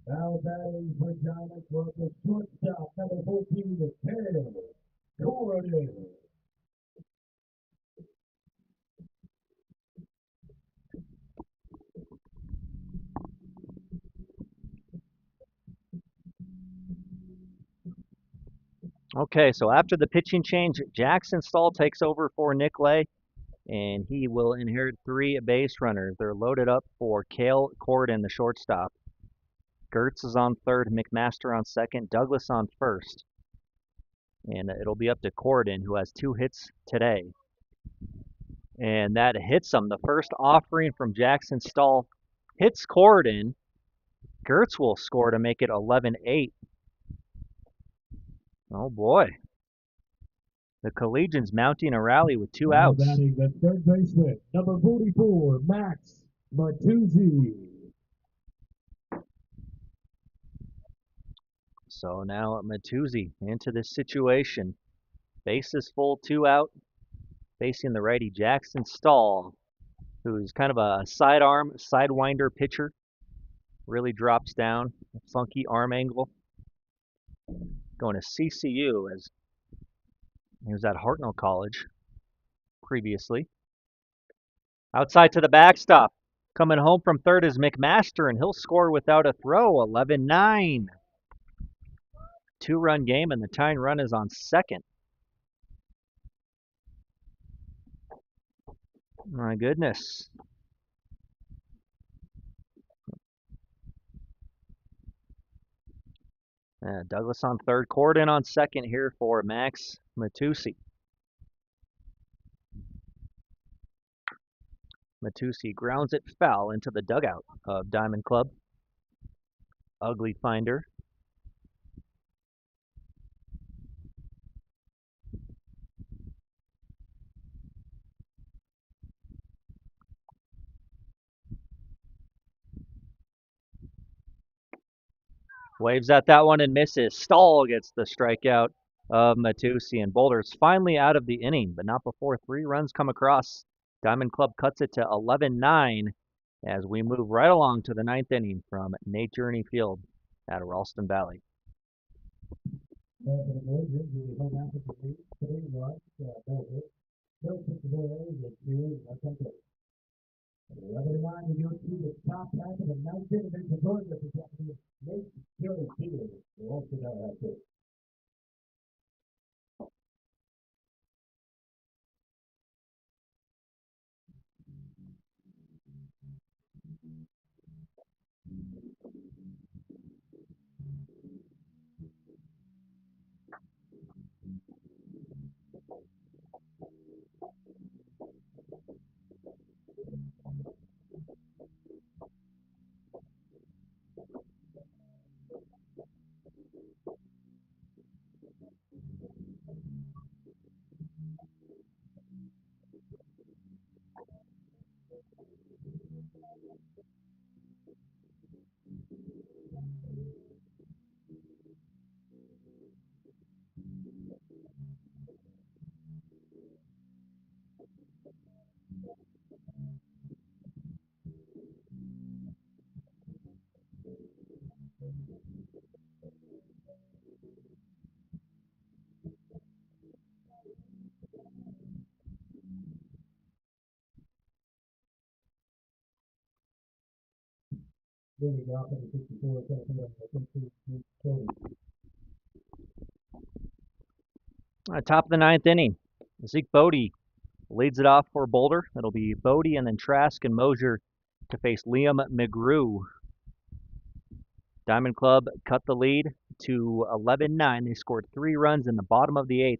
S3: Now batting for Giants was the shortstop, number 14, the 10, Corridor.
S4: Okay, so after the pitching change, Jackson Stahl takes over for Nick Lay, and he will inherit 3 base runners. They're loaded up for Cale Corden, the shortstop. Gertz is on third, McMaster on second, Douglas on first. And it'll be up to Corden, who has 2 hits today. And that hits him. The first offering from Jackson Stahl hits Corden. Gertz will score to make it 11-8. Oh boy. The Collegians mounting a rally with 2
S3: Now
S4: outs.
S3: batting the third baseman, number 44, Max Matuzzi.
S4: So now Matuzzi into this situation. Bases full, 2 out. Facing the righty Jackson Stahl, who's kind of a sidearm, sidewinder pitcher. Really drops down, funky arm angle. Going to CCU, as he was at Hartnell College previously. Outside to the backstop. Coming home from third is McMaster, and he'll score without a throw, 11-9. 2-run game, and the tying run is on second. My goodness. Douglas on third, Corden on second here for Max Matuzzi. Matuzzi grounds it foul into the dugout of Diamond Club. Ugly finder. Waves at that one and misses. Stahl gets the strikeout. of Matusi, and Boulder's finally out of the inning, but not before 3 runs come across. Diamond Club cuts it to 11-9 as we move right along to the 9th inning from Nate Journey Field at Ralston Valley.
S3: And for the Collegians, the home after the lead, 3 runs, Boulder. No possibilities of doing a couple. 11-9, we go to the top half of the 9th inning. There's a goal that protected Nate Journey Field. We're also going to have to. Then we got from the 64,
S4: Top of the 9th inning, Zeke Bodie leads it off for Boulder. It'll be Bodie and then Trask and Mosier to face Liam McGrew. Diamond Club cut the lead to 11-9. They scored 3 runs in the bottom of the 8th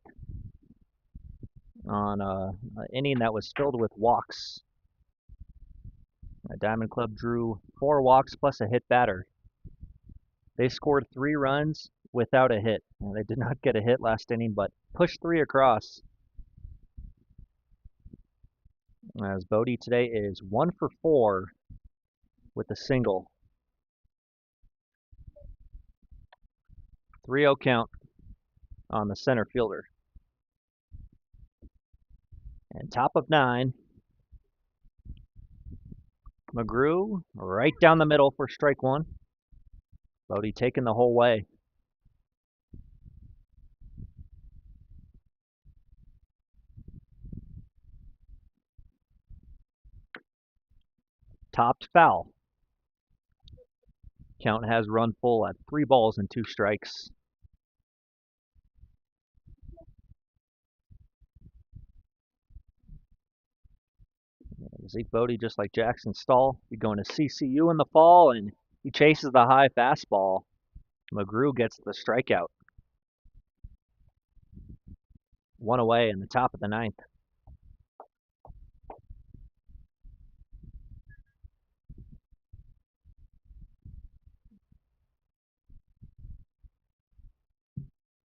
S4: on an inning that was filled with walks. Diamond Club drew 4 walks plus a hit batter. They scored 3 runs without a hit. They did not get a hit last inning, but pushed 3 across. As Bodie today is 1 for 4 with a single. 3-0 count on the center fielder. And top of 9, McGrew right down the middle for strike 1. Bodie taking the whole way. Topped foul. Count has run full at 3 balls and 2 strikes. Zeke Bodie, just like Jackson Stahl, he's going to CCU in the fall, and he chases the high fastball. McGrew gets the strikeout. 1 away in the top of the 9th.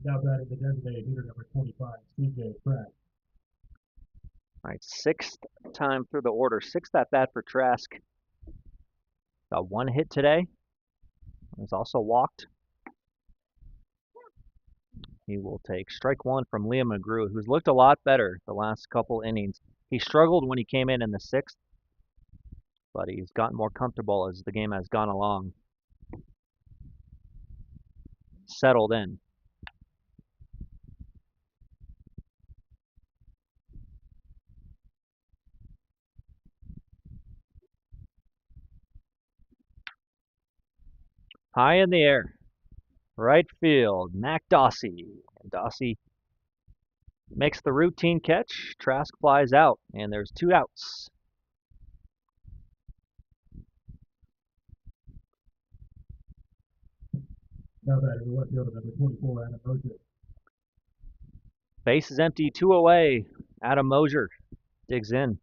S3: Now batting the designated hitter number 25, CJ Pratt.
S4: All right, 6th time through the order, 6th at bat for Trask. Got 1 hit today. He's also walked. He will take strike 1 from Liam McGrew, who's looked a lot better the last couple innings. He struggled when he came in the 6th, but he's gotten more comfortable as the game has gone along. Settled in. High in the air. Right field, Mac Dossie. And Dossie makes the routine catch. Trask flies out, and there's 2 outs.
S3: Now batting the left fielder number 24, Adam Mosier.
S4: Base is empty, 2 away. Adam Mosier digs in.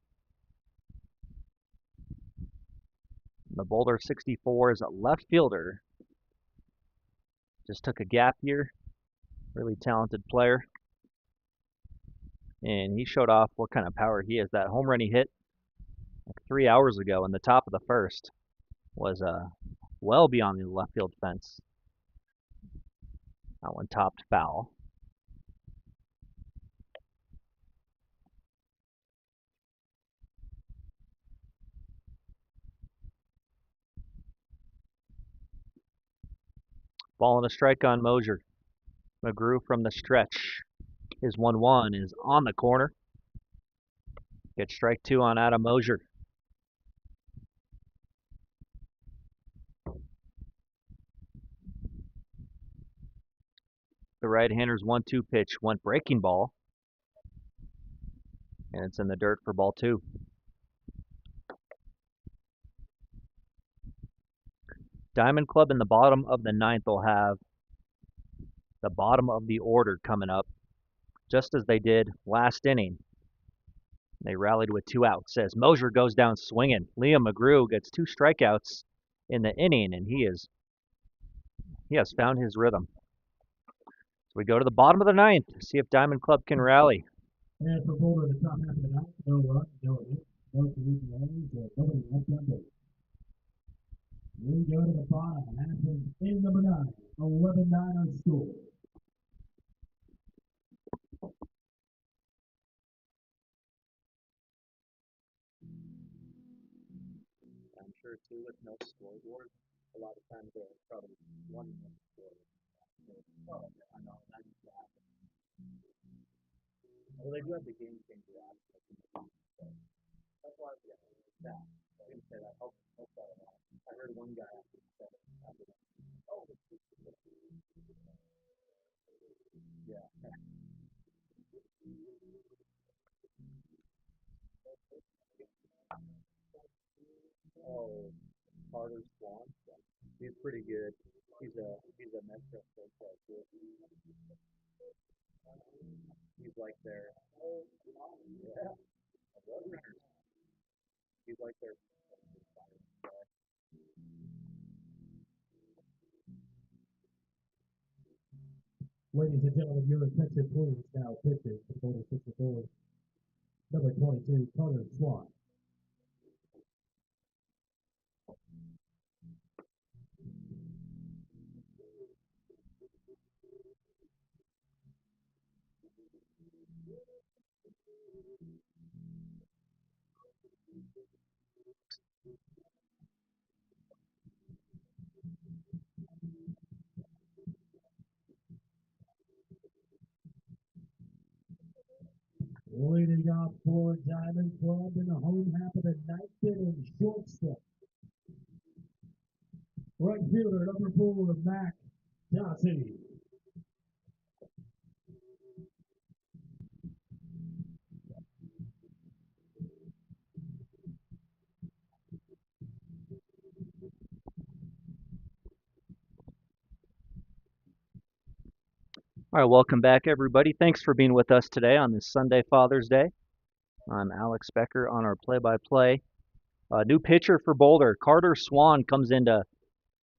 S4: The Boulder 64's left fielder just took a gap year. Really talented player. And he showed off what kind of power he has. That home run he hit like 3 hours ago in the top of the 1st was well beyond the left field fence. That one topped foul. Ball and a strike on Mosier. McGrew from the stretch. His 1-1 is on the corner. Gets strike 2 on Adam Mosier. The right-hander's 1-2 pitch went breaking ball. And it's in the dirt for ball 2. Diamond Club in the bottom of the ninth will have the bottom of the order coming up, just as they did last inning. They rallied with 2 outs as Mosier goes down swinging. Liam McGrew gets 2 strikeouts in the inning, and he has found his rhythm. So we go to the bottom of the ninth to see if Diamond Club can rally.
S3: And for Boulder, the top half of the ninth, no run, no hit, no collision errors, nobody left on base. We go to the bottom, happens in number 9, 11-9 on score.
S2: I'm sure too with no scoreboard, a lot of times they're probably 1-1 score. Oh, I know that used to happen. Well, they do have the game changer aspect. So that's why that. I didn't say that. Helps that a lot. I heard one guy after said it. Oh, yeah. Oh, Carter Swan. He's pretty good. He's a Metro State player too. He's like their yeah. He's like their
S3: Ladies and gentlemen, your attention please. Now pitching for Boulder 64, number 22, Carter Swan. Leading off for Diamond Club in the home half of the ninth inning, shortstop. Right fielder, number 4, Mac Dossie.
S4: All right, welcome back, everybody. Thanks for being with us today on this Sunday, Father's Day. I'm Alex Becker on our play-by-play. New pitcher for Boulder, Carter Swan, comes in to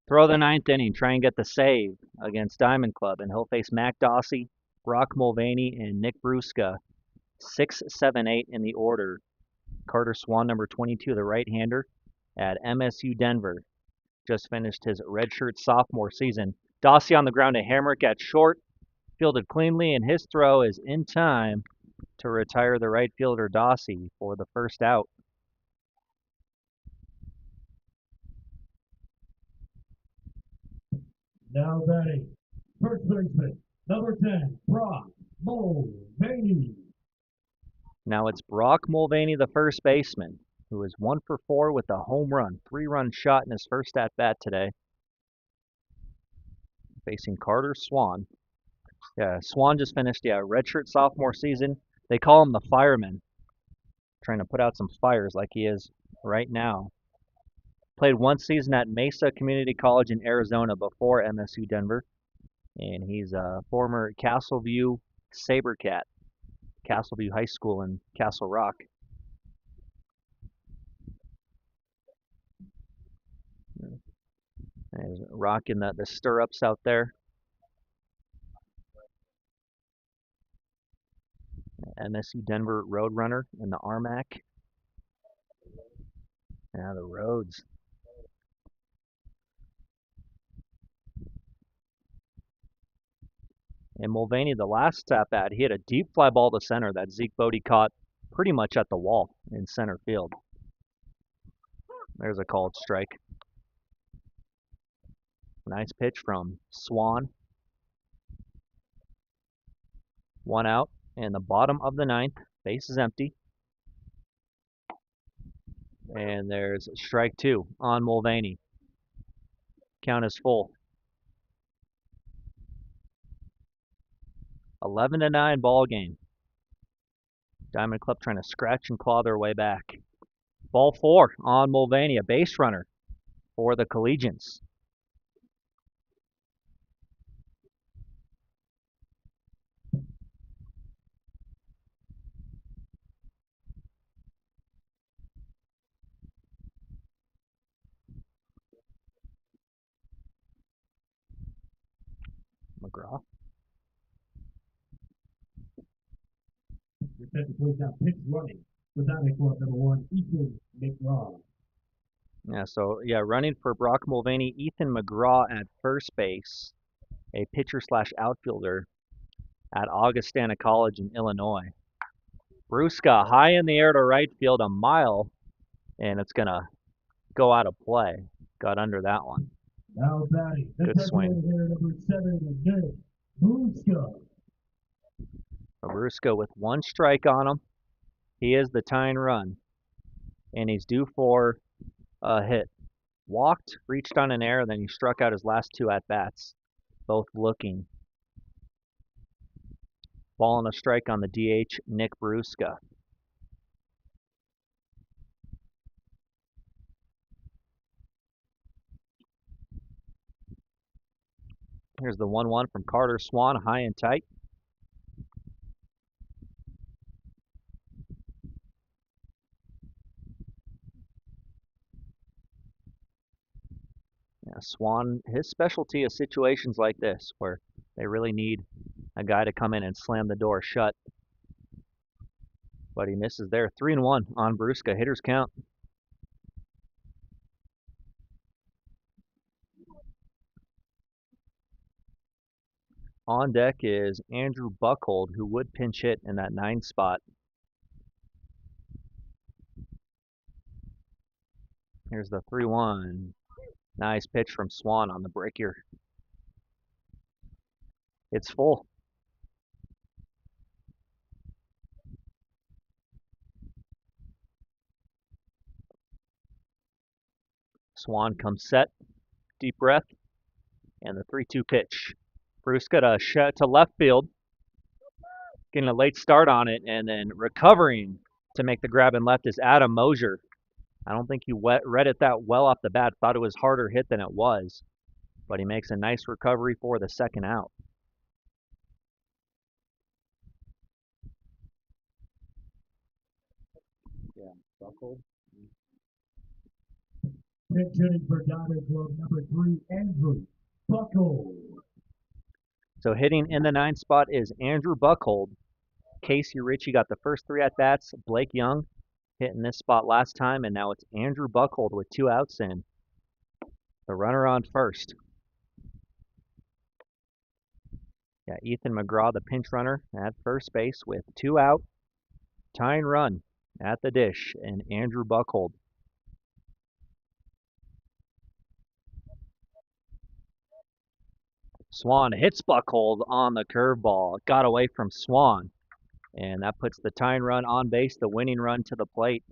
S4: throw the ninth inning, try and get the save against Diamond Club, and he'll face Mac Dossie, Brock Mulvaney, and Nick Brusca. 6, 7, 8 in the order. Carter Swan, number 22, the right-hander at MSU Denver. Just finished his redshirt sophomore season. Dossie on the ground to Hamrick at short. Fielded cleanly, and his throw is in time to retire the right fielder Dossie for the first out.
S3: Now batting, first baseman, number 10, Brock Mulvaney.
S4: Now it's Brock Mulvaney, the first baseman, who is 1 for 4 with a home run, 3-run shot in his first at-bat today. Facing Carter Swan. Yeah, Swan just finished redshirt sophomore season. They call him the fireman. Trying to put out some fires like he is right now. Played 1 season at Mesa Community College in Arizona before MSU Denver. And he's a former Castleview Sabercat. Castleview High School in Castle Rock. And he's rocking the stirrups out there. MSU Denver Roadrunner in the Armac. Yeah, the roads. And Mulvaney, the last at bat, he had a deep fly ball to center that Zeke Bodie caught pretty much at the wall in center field. There's a called strike. Nice pitch from Swan. 1 out in the bottom of the ninth. Base is empty. And there's strike 2 on Mulvaney. Count is full. 11-9 ball game. Diamond Club trying to scratch and claw their way back. Ball 4 on Mulvaney, a base runner for the Collegians. McGraw.
S3: Your second place now, pitch running for Diamond Club number 1, Ethan McGraw.
S4: Yeah, running for Brock Mulvaney, Ethan McGraw at first base, a pitcher/outfielder at Augustana College in Illinois. Brusca high in the air to right field, a mile, and it's gonna go out of play. Got under that one.
S3: Now batting, the
S4: Good swing.
S3: Here, number 7, Nick Brusca.
S4: Brusca with 1 strike on him. He is the tying run, and he's due for a hit. Walked, reached on an error, then he struck out his last 2 at-bats, both looking. Ball and a strike on the DH, Nick Brusca. Here's the 1-1 from Carter Swan, high and tight. Yeah, Swan, his specialty is situations like this where they really need a guy to come in and slam the door shut. But he misses there. 3-1 on Brusca. Hitters count. On deck is Andrew Buckhold, who would pinch hit in that 9 spot. Here's the 3-1. Nice pitch from Swan on the breaker. It's full. Swan comes set, deep breath, and the 3-2 pitch. Brusca to left field, getting a late start on it, and then recovering to make the grab in left is Adam Mosier. I don't think he read it that well off the bat, thought it was harder hit than it was, but he makes a nice recovery for the second out.
S2: Yeah, Buckle.
S3: Pitch hitting for Diamond Club number 3, Andrew Buckhold.
S4: So hitting in the 9 spot is Andrew Buckhold. Casey Ritchie got the first 3 at-bats. Blake Young hit in this spot last time, and now it's Andrew Buckhold with 2 outs in. The runner on first. Yeah, Ethan McGraw, the pinch runner at first base with 2 out. Tying run at the dish, and Andrew Buckhold. Swan hits Buckhold on the curveball. Got away from Swan. And that puts the tying run on base, the winning run to the plate.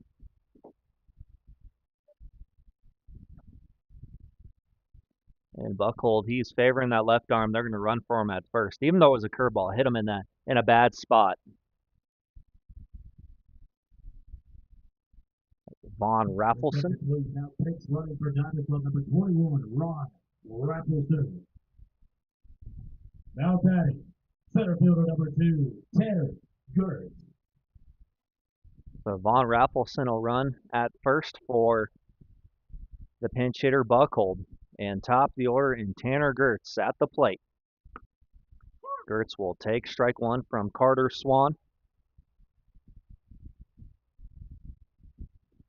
S4: And Buckhold, he's favoring that left arm. They're going to run for him at first, even though it was a curveball. Hit him in a bad spot. Von Raffleson.
S3: Now pitch running for Diamond Club number 21, Ron Raffleson. Now batting, center fielder number 2, Tanner Gertz.
S4: So Von Raffleson will run at first for the pinch hitter Buckhold. And top the order in Tanner Gertz at the plate. Gertz will take strike 1 from Carter Swan.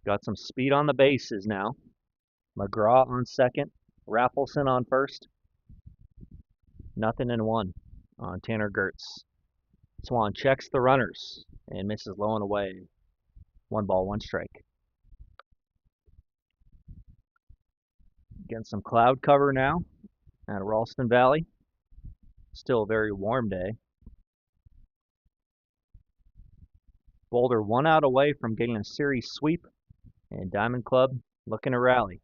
S4: Got some speed on the bases now. McGraw on second. Raffleson on first. 0-1 on Tanner Gertz. Swan checks the runners and misses low and away. 1 ball, 1 strike. Getting some cloud cover now at Ralston Valley. Still a very warm day. Boulder 1 out away from getting a series sweep, and Diamond Club looking to rally.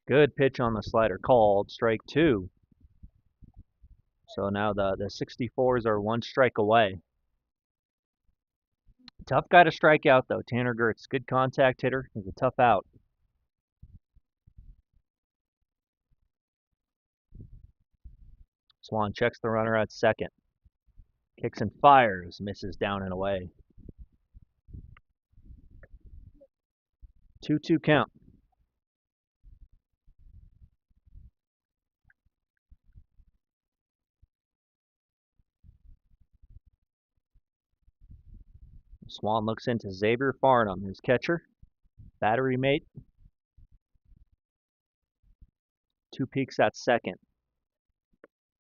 S4: Good pitch on the slider, called strike 2. So now the 64's are 1 strike away. Tough guy to strike out though, Tanner Gertz. Good contact hitter. He's a tough out. Swan checks the runner at second. Kicks and fires, misses down and away. 2-2 count. Swan looks into Xavier Farnham, his catcher, battery mate. 2 peaks at second.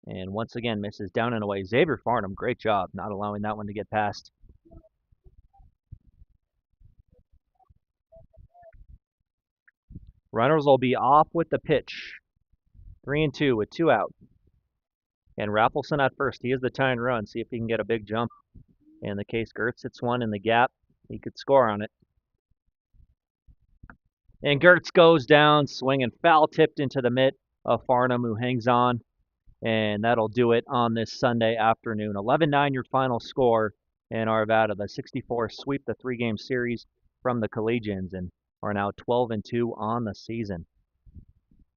S4: And once again, misses down and away. Xavier Farnham, great job not allowing that one to get past. Runners will be off with the pitch. 3-2 with 2 out. And Raffleson at first. He is the tying run. See if he can get a big jump. In the case Gertz hits one in the gap, he could score on it. And Gertz goes down, swinging foul tipped into the mitt of Farnham, who hangs on. And that'll do it on this Sunday afternoon. 11-9 your final score in Arvada. The 64 sweep the 3-game series from the Collegians and are now 12-2 on the season.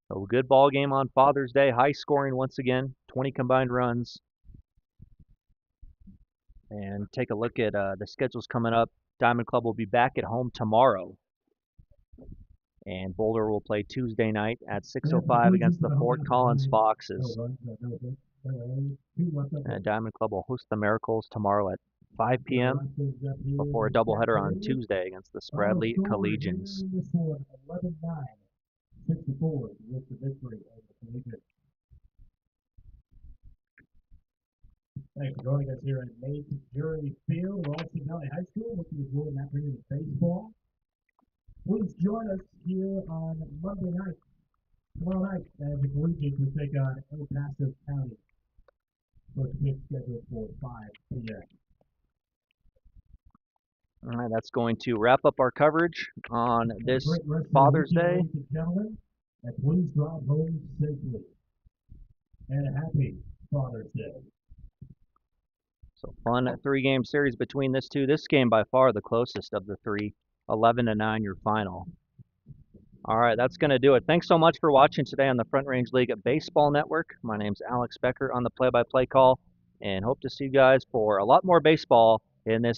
S4: So a good ball game on Father's Day. High scoring once again. 20 combined runs. And take a look at the schedules coming up. Diamond Club will be back at home tomorrow. And Boulder will play Tuesday night at 6:05 against the Fort Collins Foxes. And Diamond Club will host the Miracles tomorrow at 5 p.m. before a doubleheader on Tuesday against the Spradley Collegians.
S3: 64 with the victory over the Collegians. Thanks for joining us here at Nate Jury Field, Ralston Valley High School. Hope you enjoyed an afternoon of baseball. Please join us here on Monday night, tomorrow night, as the Collegians will take on El Paso County. First pitch scheduled for 5 p.m.
S4: All right, that's going to wrap up our coverage on this Father's Day.
S3: Ladies and gentlemen, and please drive home safely. And a happy Father's Day.
S4: So fun 3-game series between this two. This game by far the closest of the three. 11-9 your final. All right, that's going to do it. Thanks so much for watching today on the Front Range League Baseball Network. My name's Alex Becker on the play-by-play call, and hope to see you guys for a lot more baseball in this